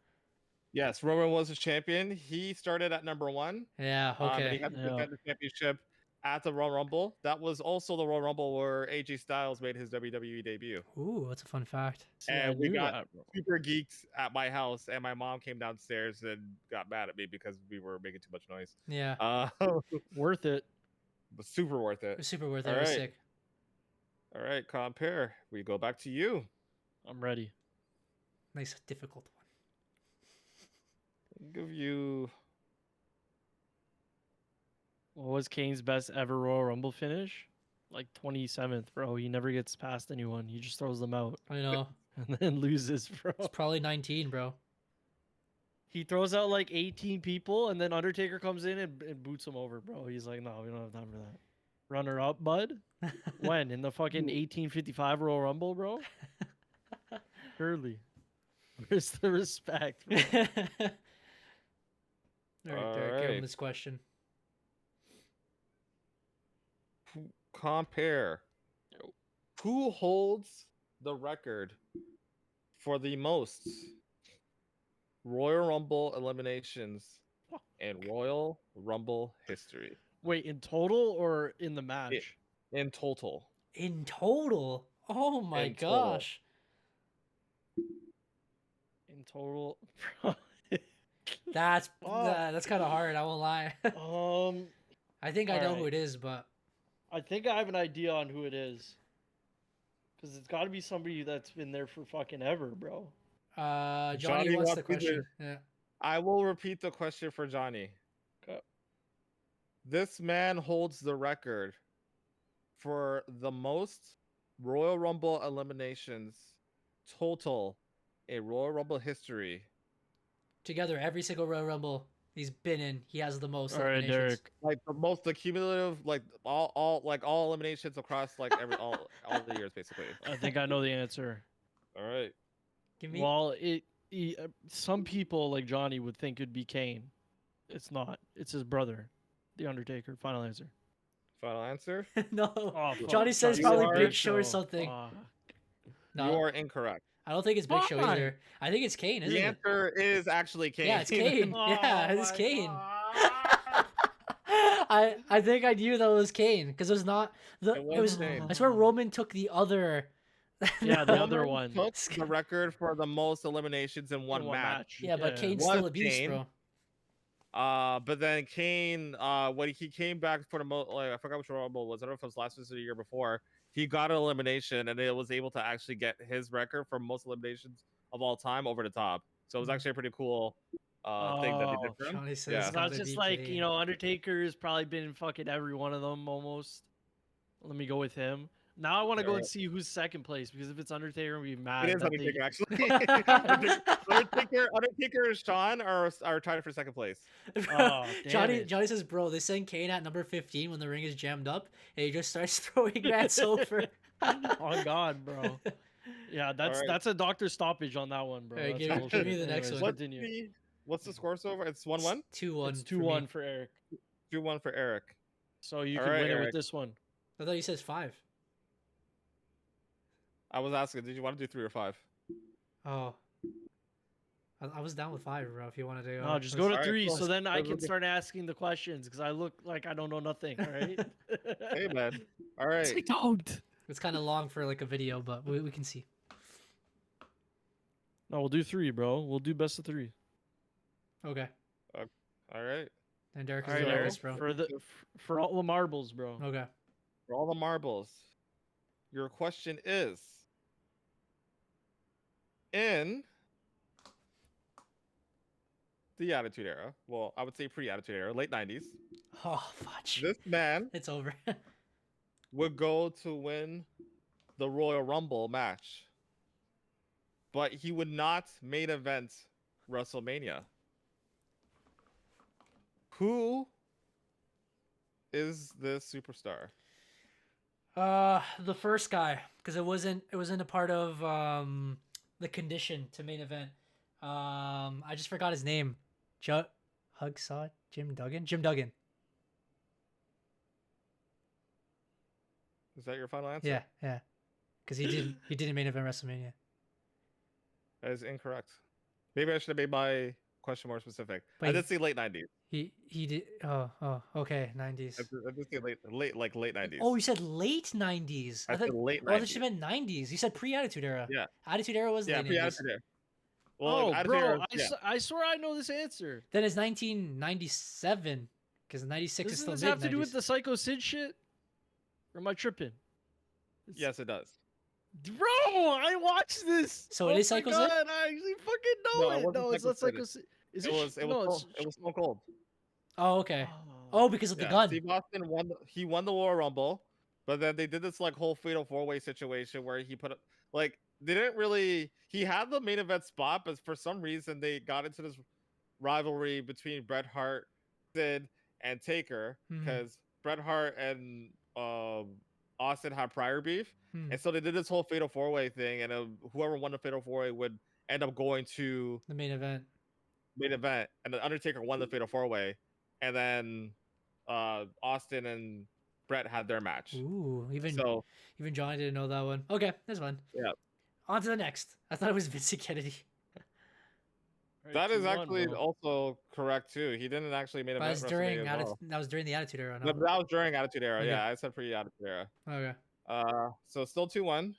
Yes, Roman was the champion. He started at number 1. Yeah, And okay. he had to Yeah. defend the championship at the Royal Rumble. That was also the Royal Rumble where AJ Styles made his WWE debut. Ooh, that's a fun fact. See, I And we knew got that, bro. super geeked at my house, and my mom came downstairs and got mad at me because we were making too much noise. Yeah. Worth it. But super worth It it. was super worth it. All It was right. sick. All right, compare. We go back to you. I'm ready. Nice, difficult one. I'll give you. What was Kane's best ever Royal Rumble finish? Like 27th, bro. He never gets past anyone. He just throws them out I know. and then loses, bro. It's probably 19, bro. He throws out like 18 people and then Undertaker comes in and boots him over, bro. He's like, no, we don't have time for that. Runner up, bud? When? In the fucking 1855 Royal Rumble, bro? Surely. Where's the respect, bro? All right, Derek, give him Alright. this question. Compare. Who holds the record for the most Royal Rumble eliminations in Royal Rumble history. Wait, in total or in the match? In total. In total. Oh my In total. gosh. In total. That's Fuck. that's kind of hard. I won't lie. I think I know who alright. it is, but I think I have an idea on who it is. Because it's got to be somebody that's been there for fucking ever, bro. Johnny Johnny wants wants the me to- question. Yeah. I will repeat the question for Johnny. Okay. This man holds the record for the most Royal Rumble eliminations total in Royal Rumble history. Together, every single Royal Rumble he's been in, he has the most. All right, eliminations. Derek. Like the most accumulative, like all eliminations across like all the years basically. I think I know the answer. All right. Give me. Well, some people like Johnny would think it'd be Kane. It's not. It's his brother, The Undertaker. Final answer. Final answer. No. Oh, fuck. Johnny says You probably are- Big Show or something. Fuck. No, You are incorrect. I don't think it's Big Show Why? either. I think it's Kane, isn't The it? answer is actually Kane. Yeah, it's Kane. Yeah, Oh it's my Kane. God. I think I knew that was Kane because it was not the. It It was was. Kane. I swear Roman took the other. Yeah, the No. other Roman one. took the record for the most eliminations in one match. Yeah, but Yeah. Kane's Was still abused, Kane. bro. But then Kane, when he came back for the most, like I forgot which Royal Rumble it was. I don't know if it was last year or the year before. He got an elimination, and it was able to actually get his record for most eliminations of all time over the top. So it was actually a pretty cool thing that they did for him. Johnny says Yeah. it's It's not gotta just be like, Kane. you know, Undertaker's probably been in fucking every one of them almost. Let me go with him. Now I want to go and Alright. see who's second place because if it's Undertaker, we'll be mad. It is that they- Undertaker actually. Undertaker and Shawn are tied for second place. Oh, damn Johnny it. Johnny says, bro, they send Kane at number 15 when the ring is jammed up, and he just starts throwing mats over. Oh God, bro. Yeah, Alright. that's a doctor stoppage on that one, bro. Alright, That's give bullshit. me the next Anyways, one. Continue. What's the score so far? It's 1-1. 2-1. It's for me. 2-1 for Eric. 2-1 for Eric. So you All can right, win it with Eric. this one. I thought you said 5. I was asking, did you want to do 3 or 5? Oh. I was down with 5, bro. If you wanted to go. No, just go to Alright, 3 cool. so then I Let's can look at- start asking the questions because I look like I don't know nothing. All right. Hey man. All right. I don't. It's kind of long for like a video, but we can see. No, we'll do 3, bro. We'll do best of 3. Okay. All right. And Derek is All right, the Eric. nervous, bro. For all the marbles, bro. Okay. For all the marbles, your question is in the Attitude Era. Well, I would say pre-Attitude Era, late 90s. Oh, fudge. This man It's over. would go to win the Royal Rumble match, but he would not main event WrestleMania. Who is this superstar? The first guy, because it wasn't a part of the condition to main event. I just forgot his name. Hugsaw Jim Duggan. Jim Duggan. Is that your final answer? Yeah. Because he didn't main event WrestleMania. That is incorrect. Maybe I should have made my question more specific. I Wait. did say late 90s. He did. Oh, okay, 90s. I did say late 90s. Oh, you said late 90s. I said late Oh, I thought 90s. you meant 90s. You said pre-Attitude Era. Yeah. Attitude Era was Yeah, late 90s. pre-Attitude Era. Well, Oh, Attitude bro, Era- yeah. I swear I know this answer. Then it's 1997 because 96 is Doesn't still this have to do with mid-90s. the Psycho Sid shit? Or am I tripping? It's- Yes, it does. Bro, I watched this. So it is my Psycho Sid? God, I actually fucking know No, it it. wasn't No, it's Psycho not Sid. Psycho Sid. Is It was no, it was Stone Cold. Oh, okay. Oh. Oh, because of the Yeah, gun. Steve Austin won. He won the Royal Rumble, but then they did this like whole fatal 4-way situation where he put it like they didn't really. He had the main event spot, but for some reason they got into this rivalry between Bret Hart, Sid, and Taker Mhm. because Bret Hart and Austin had prior beef, Hmm. and so they did this whole fatal 4-way thing, and whoever won the fatal 4-way would end up going to The main event. main event, and the Undertaker won the fatal 4-way, and then Austin and Brett had their match. Ooh, even So Johnny didn't know that one. Okay, that's fine. Yeah. On to the next. I thought it was Vincent Kennedy. Right, That is 2-1, actually bro. also correct too. He didn't actually main But event it's during WrestleMania as well. that was during the Attitude Era. But No. that was during Attitude Era. Okay. Yeah, I said pre-Attitude Era. Okay. So still 2-1.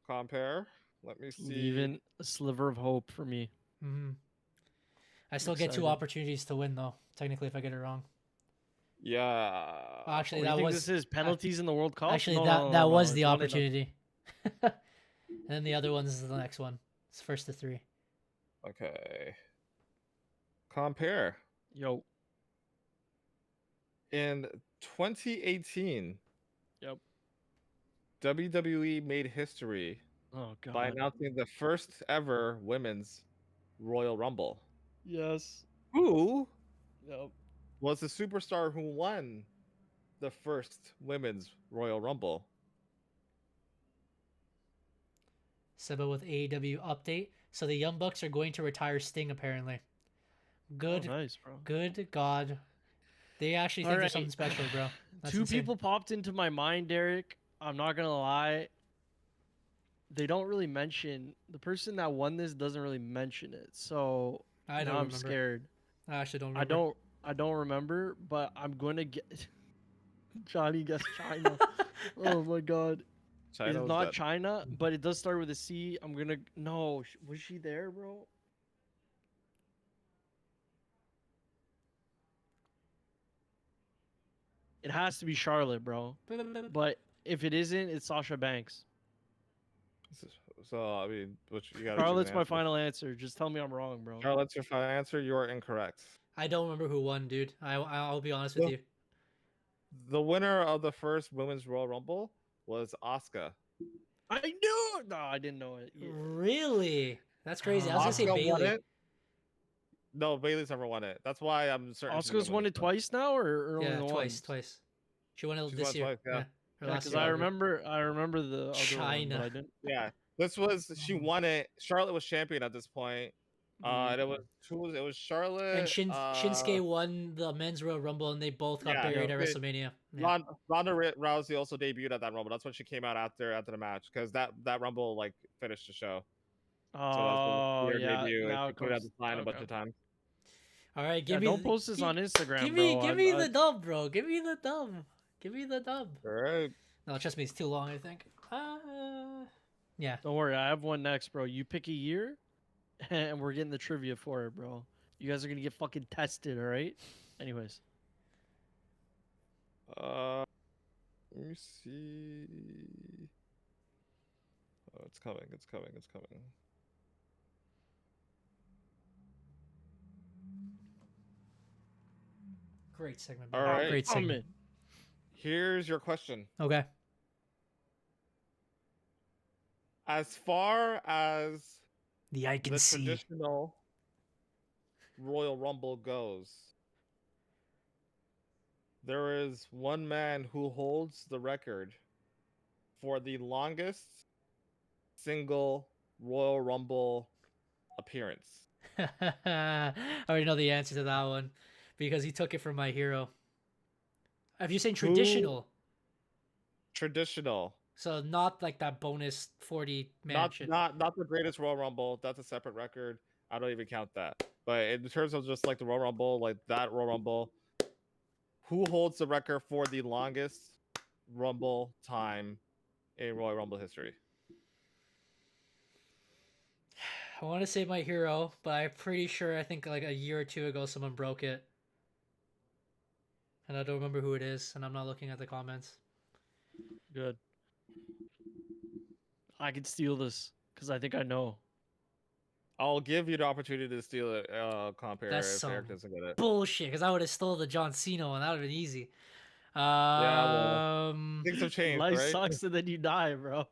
Compare. Let me see. Leaving a sliver of hope for me. Mm-hmm. I still get 2 excited. opportunities to win though. Technically, if I get it wrong. Yeah. Well, actually, What do that you think was this is? Penalties in the World Cup? actually No, that no, no, that no, was it's the 1-0. opportunity. And then the other one is the next one. It's first to 3. Okay. Compare. Yo. In 2018, Yep. WWE made history Oh by god. announcing the first ever women's Royal Rumble. Yes. Who Yep. was the superstar who won the first women's Royal Rumble? Seba with AEW update. So the Young Bucks are going to retire Sting apparently. Good, Oh, nice, bro. good God. They actually think All there's right. something special, bro. That's Two insane. people popped into my mind, Derek. I'm not gonna lie. They don't really mention the person that won this doesn't really mention it. So I now don't I'm remember. scared. I actually don't remember. I don't remember, but I'm gonna get Johnny guessed China. Oh my god. China It's was not dead. China, but it does start with a C. I'm gonna no. Was she there, bro? It has to be Charlotte, bro. But if it isn't, it's Sasha Banks. So I mean, which you got? Charlotte's my final answer. Just tell me I'm wrong, bro. Charlotte's your final answer. You are incorrect. I don't remember who won, dude. I'll be honest with Well, you. The winner of the first women's Royal Rumble was Asuka. I knew. No, I didn't know it. Yeah. Really? That's crazy. I was gonna say Asuka won Bailey. it. No, Bailey's never won it. That's why I'm certain. she's Asuka's gonna won win it twice now, or only Yeah, the twice. once? She won it She's this won year. twice, yeah. Or Yeah, last because year. I whatever. remember the other one, China. but I didn't. Yeah, this was she won it. Charlotte was champion at this point. And it was it was Charlotte. And Shinsuke won the men's Royal Rumble, and they both got yeah, buried yeah. at WrestleMania. Yeah. Ronda Rousey also debuted at that Rumble. That's when she came out after the match because that Rumble like finished the show. So that's Oh her yeah, debut. now She it put it at comes. the line a Okay. bunch of times. All right, Yeah, give me. don't post this on Instagram, give bro. me the dub, bro. Give me the dub. Give me the dub. All right. No, trust me, it's too long. I think. Yeah. Don't worry, I have one next, bro. You pick a year, and we're getting the trivia for it, bro. You guys are gonna get fucking tested, all right? Anyways, Let me see. Oh, it's coming. It's coming. It's coming. Great segment. All man. right. Great segment. Comment. Here's your question. Okay. As far as The I can the see. traditional Royal Rumble goes, there is one man who holds the record for the longest single Royal Rumble appearance. I already know the answer to that one because he took it from my hero. If you're saying traditional, Traditional. so not like that bonus 40 man Not shit. not the greatest Royal Rumble. That's a separate record. I don't even count that. But in terms of just like the Royal Rumble, like that Royal Rumble, who holds the record for the longest Rumble time in Royal Rumble history? I want to say my hero, but I'm pretty sure I think like a year or two ago someone broke it. And I don't remember who it is, and I'm not looking at the comments. Good. I can steal this because I think I know. I'll give you the opportunity to steal it, compare That's if Eric some doesn't get it. Bullshit, because I would have stole the John Cena one. That would have been easy. well, Things have changed, Life right? sucks and then you die, bro.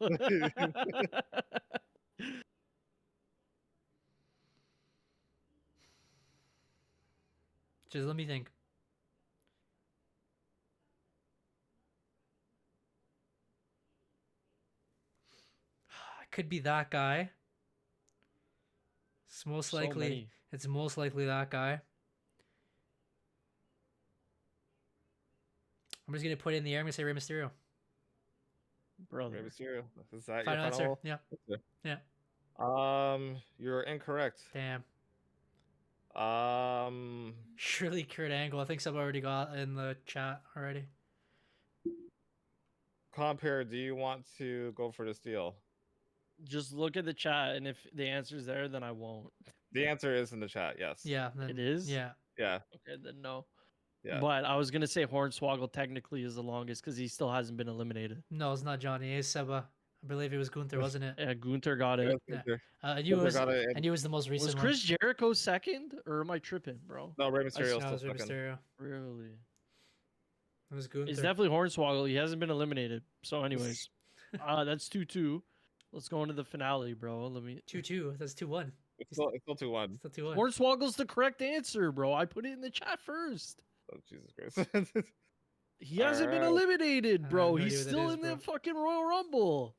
Just let me think. It could be that guy. It's most So likely. many. It's most likely that guy. I'm just gonna put it in the air. I'm gonna say Rey Mysterio. Brother. Rey Mysterio. Is that Final your answer. final? Yeah. Yeah. You're incorrect. Damn. Surely Kurt Angle. I think someone already got in the chat already. Compare, do you want to go for the steal? Just look at the chat, and if the answer's there, then I won't. The answer is in the chat. Yes. Yeah. Then, It is? Yeah. Yeah. Okay, then no. Yeah. But I was gonna say Hornswoggle technically is the longest because he still hasn't been eliminated. No, it's not Johnny. It's Seba. I believe it was Gunther, wasn't it? Yeah, Gunther got it. Yeah. Gunther. I knew it Gunther was. got it, I knew it was the most recent Was one. Chris Jericho second, or am I tripping, bro? No, Rey No, Mysterio it still was Rey second. Mysterio. Really? It was Gunther. It's definitely Hornswoggle. He hasn't been eliminated. So, anyways, that's 2-2. Let's go into the finale, bro. Let me. 2-2. That's 2-1. It's still 2-1. Still 2-1. Hornswoggle's the correct answer, bro. I put it in the chat first. Oh, Jesus Christ. He hasn't been Alright. eliminated, I bro. have no He's idea what that still is, in bro. the fucking Royal Rumble.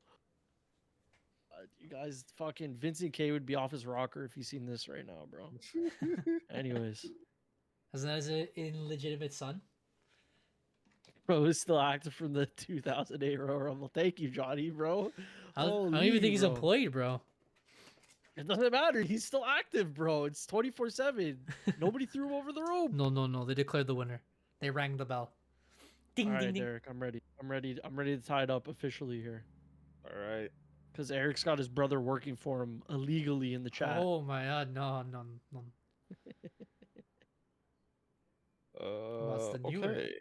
You guys, fucking Vincent K would be off his rocker if he's seen this right now, bro. Anyways, Isn't that his illegitimate son? bro is still active from the 2008 Royal Rumble. Thank you, Johnny, bro. I don't even Holy, think he's bro. employed, bro. It doesn't matter. He's still active, bro. It's 24/7. Nobody threw him over the rope. No. They declared the winner. They rang the bell. Ding, All ding, right, ding. Derek, I'm ready. I'm ready to tie it up officially here. All right. Because Eric's got his brother working for him illegally in the chat. Oh my god, no. What's the new Okay.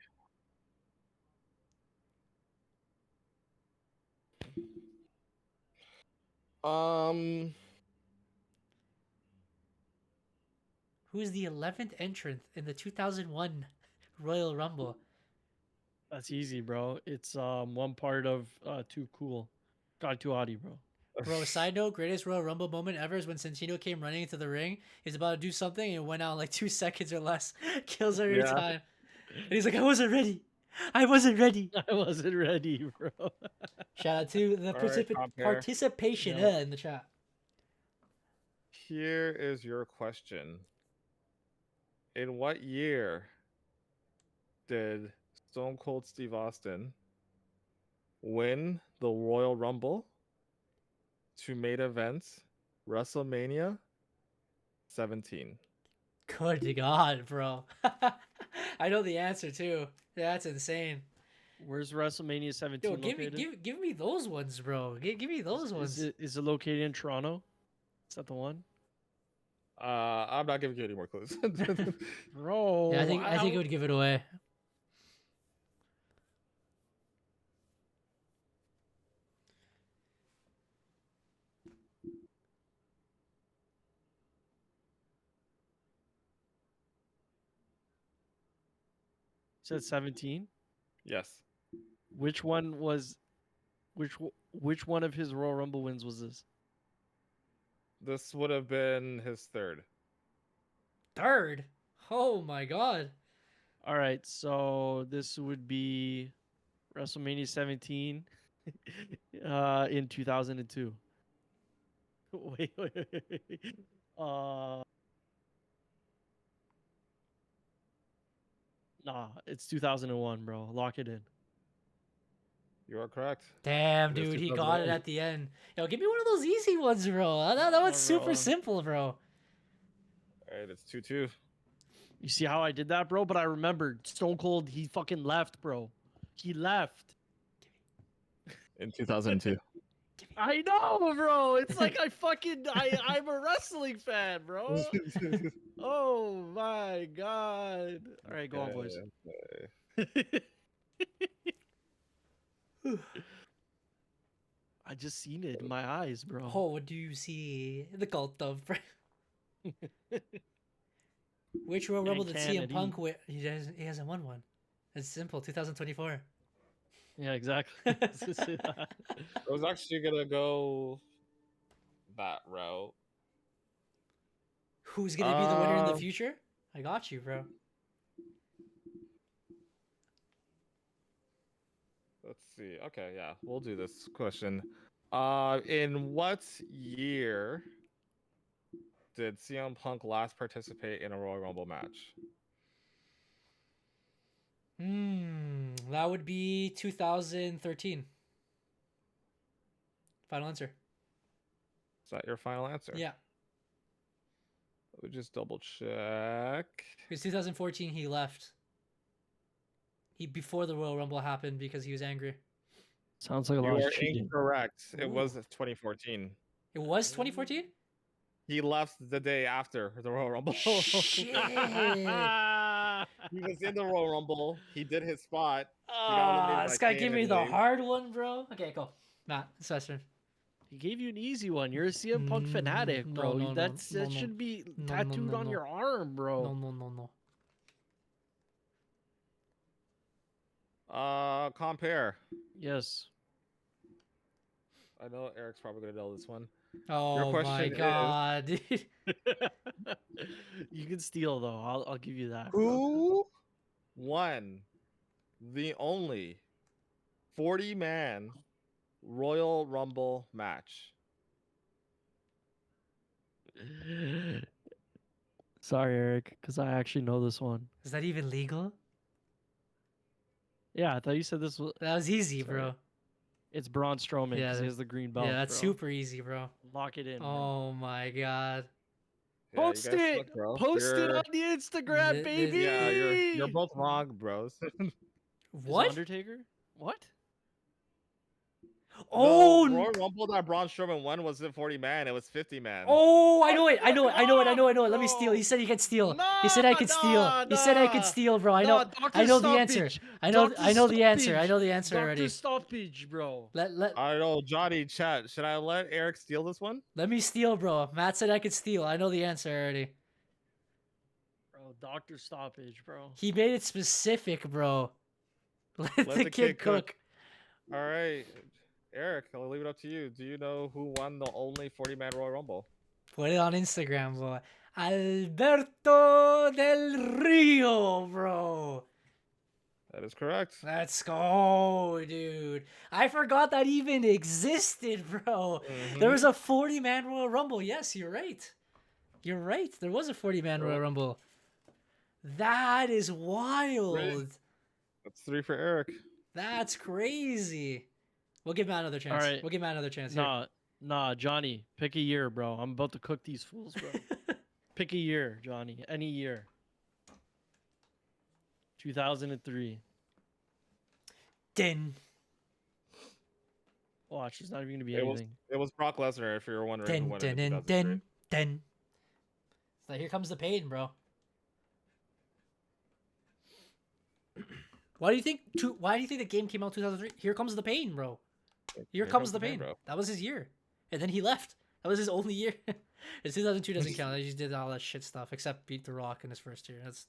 Who's the 11th entrant in the 2001 Royal Rumble? That's easy, bro. It's one part of Too Cool. Got Too Hotty, bro. Bro, side note, greatest Royal Rumble moment ever is when Santino came running into the ring. He's about to do something and went out in like 2 seconds or less. Kills every Yeah. time. And he's like, I wasn't ready. I wasn't ready. I wasn't ready, bro. Shout out to the All right, compare. participation Yeah. in the chat. Here is your question. In what year did Stone Cold Steve Austin win the Royal Rumble to main event WrestleMania 17? Good God, bro. I know the answer too. That's insane. Where's WrestleMania 17 Yo, located? give me those ones, bro. Give me those ones. Is it located in Toronto? Is that the one? I'm not giving you any more clues. Bro. Yeah, I think it would give it away. Said 17. Yes. Which one was which one of his Royal Rumble wins was this? This would have been his third. Third? Oh my God. All right, so this would be WrestleMania 17 in 2002. Wait. Nah, it's 2001, bro. Lock it in. You are correct. Damn, It is dude, he got it 2001. at the end. Yo, give me one of those easy ones, bro. That was super bro. simple, bro. All right, it's 2-2. You see how I did that, bro? But I remembered Stone Cold, he fucking left, bro. He left. In 2002. I know, bro. It's like I'm a wrestling fan, bro. Oh my god. All right, go on, boys. I just seen it in my eyes, bro. Oh, what do you see? The cult of. Which Royal Rumble did CM Kennedy. Punk win? He hasn't won one. It's simple. 2024. Yeah, exactly. I was actually gonna go that route. Who's gonna be the winner in the future? I got you, bro. Let's see. Okay, yeah, we'll do this question. In what year did CM Punk last participate in a Royal Rumble match? That would be 2013. Final answer. Is that your final answer? Yeah. We'll just double check. Because 2014 he left. Before the Royal Rumble happened because he was angry. Sounds like a You lot of are cheating. incorrect. It Ooh. was 2014. It was 2014? He left the day after the Royal Rumble. Shit. He was in the Royal Rumble. He did his spot. got eliminated This by guy Kane gave me and the Lee. hard one, bro. Okay, go. Matt, it's your turn. He gave you an easy one. You're a CM Punk fanatic, no, bro. no, That no, no. should be No, tattooed no, on no. your arm, bro. No. Compare. Yes. I know Eric's probably gonna know this one. Oh question my is- god, dude. You can steal though. I'll give you that. Bro. Who won the only 40-man Royal Rumble match? Sorry, Eric, because I actually know this one. Is that even legal? Yeah, I thought you said this was. That was easy, Sorry. bro. It's Braun Strowman Yeah, because he has the green belt. Yeah, that's bro. super easy, bro. Lock it in. bro. Oh my god. Yeah, you Post guys it. suck, bro. Post it You're- on the Instagram, Th- baby. Yeah, you're both wrong, bros. Is What? Undertaker? What? Oh, the Royal Rumble that Braun Strowman won wasn't 40-man. It was 50-man. oh, I know it. Let me steal. He said he could steal. He said I could steal. He said I could steal, bro. I know the answer. I know the answer. I know the answer Dr. already. Stoppage, bro. Let I know, Johnny. Chat. Should I let Eric steal this one? let me steal, bro. Matt said I could steal. I know the answer already. Bro, Dr. Stoppage, bro. He made it specific, bro. Let the kid cook. All right, Eric. I'll leave it up to you. Do you know who won the only 40-man Royal Rumble? Put it on Instagram, boy. Alberto Del Rio, bro. That is correct. Let's go, dude. I forgot that even existed, bro. There was a 40-man Royal Rumble. Yes, you're right. You're right. There was a 40-man Royal Rumble. That is wild. That's 3 for Eric. That's crazy. We'll give Matt another chance. All right. We'll give Matt another chance. Here. Nah, Johnny. Pick a year, bro. I'm about to cook these fools, bro. Pick a year, Johnny. Any year. 2003. Din. Watch, there's not even gonna be It was anything. it was Brock Lesnar. If you were wondering who Din, won din, it in din, 2003. din, din. So here comes the pain, bro. Why do you think the game came out 2003? Here comes the pain, bro. Here comes the pain. bro. That was his year. And then he left. That was his only year. It's 2002 doesn't count. He just did all that shit stuff except beat The Rock in his first year. That's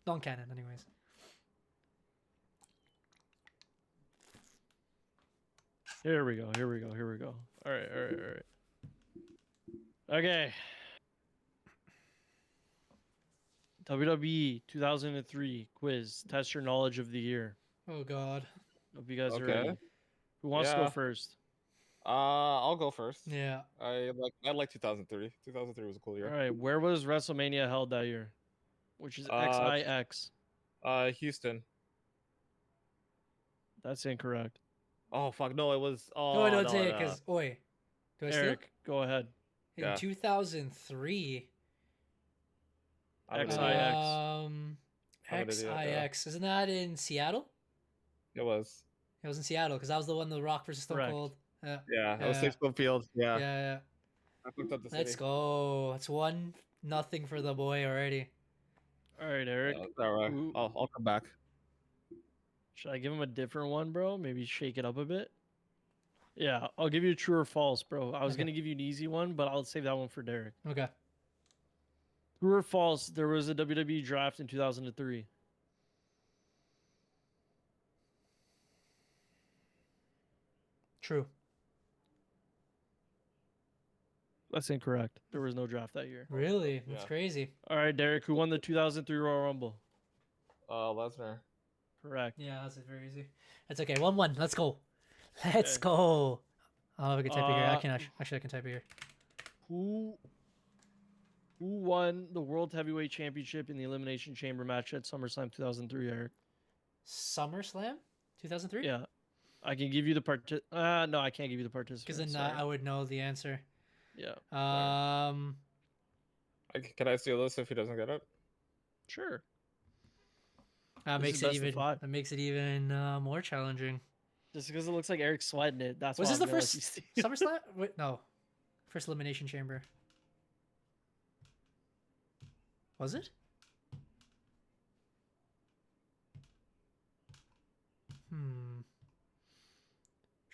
non-canon anyways. Here we go. All right. Okay. WWE 2003 quiz. Test your knowledge of the year. Oh god. Hope you guys are Okay. ready. Who wants to go Yeah. first? I'll go first. Yeah. I like 2003. 2003 was a cool All year. right. Where was WrestleMania held that year? Which is XIX. Houston. That's incorrect. Oh fuck, no, it was. Oh, No, I don't no, say it no. because oi. Do I steal? Eric, go ahead. In Yeah. 2003. I have an XIX. idea. Um, I have an idea, yeah. XIX. Isn't that in Seattle? It was. It was in Seattle because that was the one, The Rock versus Stone Correct. Cold. Yeah. Yeah, it was Yeah. Six Field. Yeah. Yeah. I looked up the Let's city. go. It's 1-0 for the boy already. All right, Eric. Yeah, it's all right. Who- I'll come back. Should I give him a different one, bro? Maybe shake it up a bit? Yeah, I'll give you a true or false, bro. I was Okay. going to give you an easy one, but I'll save that one for Derek. Okay. True or false, there was a WWE draft in 2003. True. That's incorrect. There was no draft that year. Really? That's Yeah. crazy. All right, Derek, who won the 2003 Royal Rumble? Lesnar. Correct. Yeah, that's very easy. That's okay. 1-1. Let's go. Let's Okay. go. Oh, we can type it here. I Uh, can actually I can type it here. Who won the World Heavyweight Championship in the Elimination Chamber match at SummerSlam 2003, Eric? SummerSlam 2003? Yeah. I can give you the no, I can't give you the Because participants. then sorry. I would know the answer. Yeah. Can I steal this if he doesn't get it? Sure. That This makes is it best of even. 5. That makes it even more challenging. Just because it looks like Eric's sweating it. That's Was why this I'm the gonna let you first steal. SummerSlam? Wait, no. First Elimination Chamber. Was it?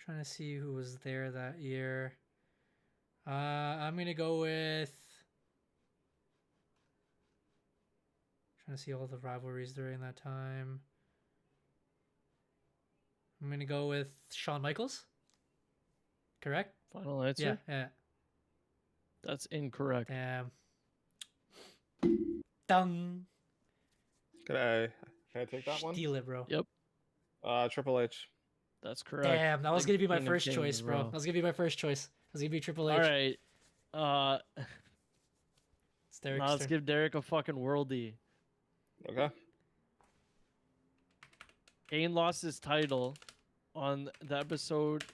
Trying to see who was there that year. I'm gonna go with. Trying to see all the rivalries during that time. I'm gonna go with Shawn Michaels. Correct? Final answer? Yeah. That's incorrect. Damn. Dung. Can I take that one? Steal it, bro. Yep. Triple H. That's correct. Damn, that was The gonna be my King of first Kings, choice, bro. That was gonna be my first choice. That was gonna be Triple H. All right. It's Derek's Now let's turn. give Derek a fucking worldie. Okay. Kane lost his title on the episode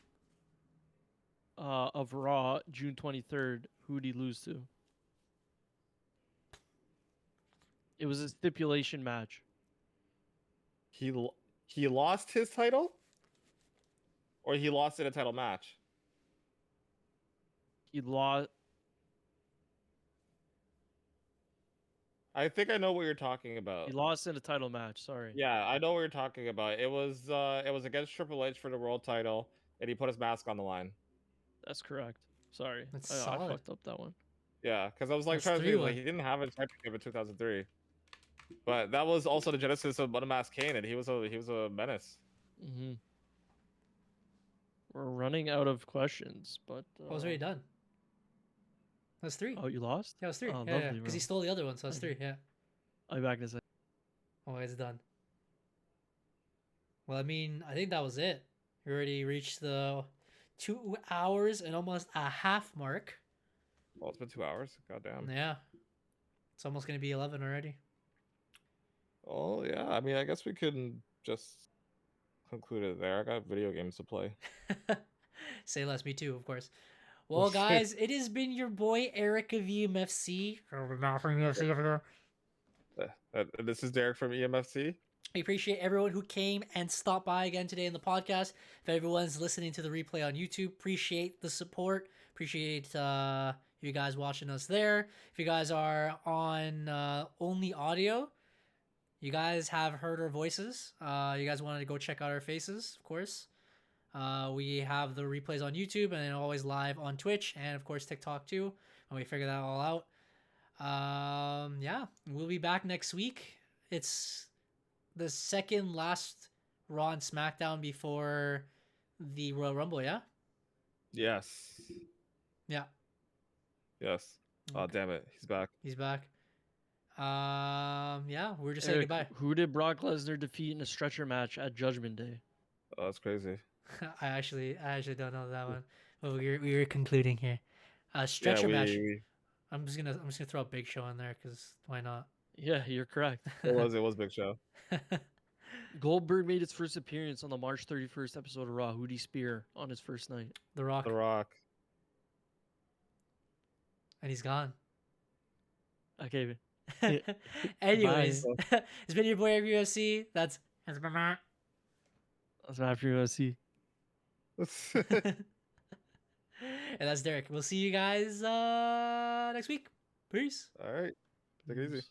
of Raw, June 23rd. Who'd he lose to? It was a stipulation match. He lost his title, or he lost in a title match. He lost. I think I know what you're talking about. He lost in a title match. Sorry. Yeah, I know what you're talking about. It was against Triple H for the world title, and he put his mask on the line. That's correct. Sorry. That's I solid. fucked up that one. Yeah, because I was like That's trying to think, like 3-1. he didn't have a championship in 2003, but that was also the genesis of Unmasked Kane, and he was a menace. Mm-hmm. We're running out of questions, but I was already done. That's 3. Oh, you lost? Yeah, it was 3. Oh, yeah, lovely, because he bro. stole the other one, so that's 3. Okay. Yeah. I'll be back in a second. Oh, it's done. Well, I mean, I think that was it. We already reached the 2 hours and almost a half mark. Well, it's been 2 hours. Goddamn. Yeah. It's almost going to be 11 already. Oh yeah, I mean, I guess we can just conclude it there. I got video games to play. Say less, me too, of course. Well, guys, it has been your boy Eric of EMFC. This is Derek from EMFC. I appreciate everyone who came and stopped by again today in the podcast. If everyone's listening to the replay on YouTube, appreciate the support. Appreciate you guys watching us there. If you guys are on only audio, you guys have heard our voices. You guys wanted to go check out our faces, of course. We have the replays on YouTube and always live on Twitch and, of course, TikTok too, when we figure that all out. Yeah, we'll be back next week. It's the second last Raw and SmackDown before the Royal Rumble, yeah? Yes. Yeah. Yes. Oh, Okay. damn it. He's back. He's back. Yeah, we're just saying Eric, goodbye. who did Brock Lesnar defeat in a stretcher match at Judgment Day? Oh, that's crazy. I actually don't know that one. But we were concluding here. Stretcher match. I'm just gonna throw a Big Show in there because why not? Yeah, you're correct. It was Big Show. Goldberg made his first appearance on the March 31st episode of Raw. Who'd he spear on his first night? The Rock. The Rock. And he's gone. Okay. Anyways, it's been your boy every UFC. That's That's after UFC. and that's Derek. We'll see you guys next week. Peace. All right. Take it easy.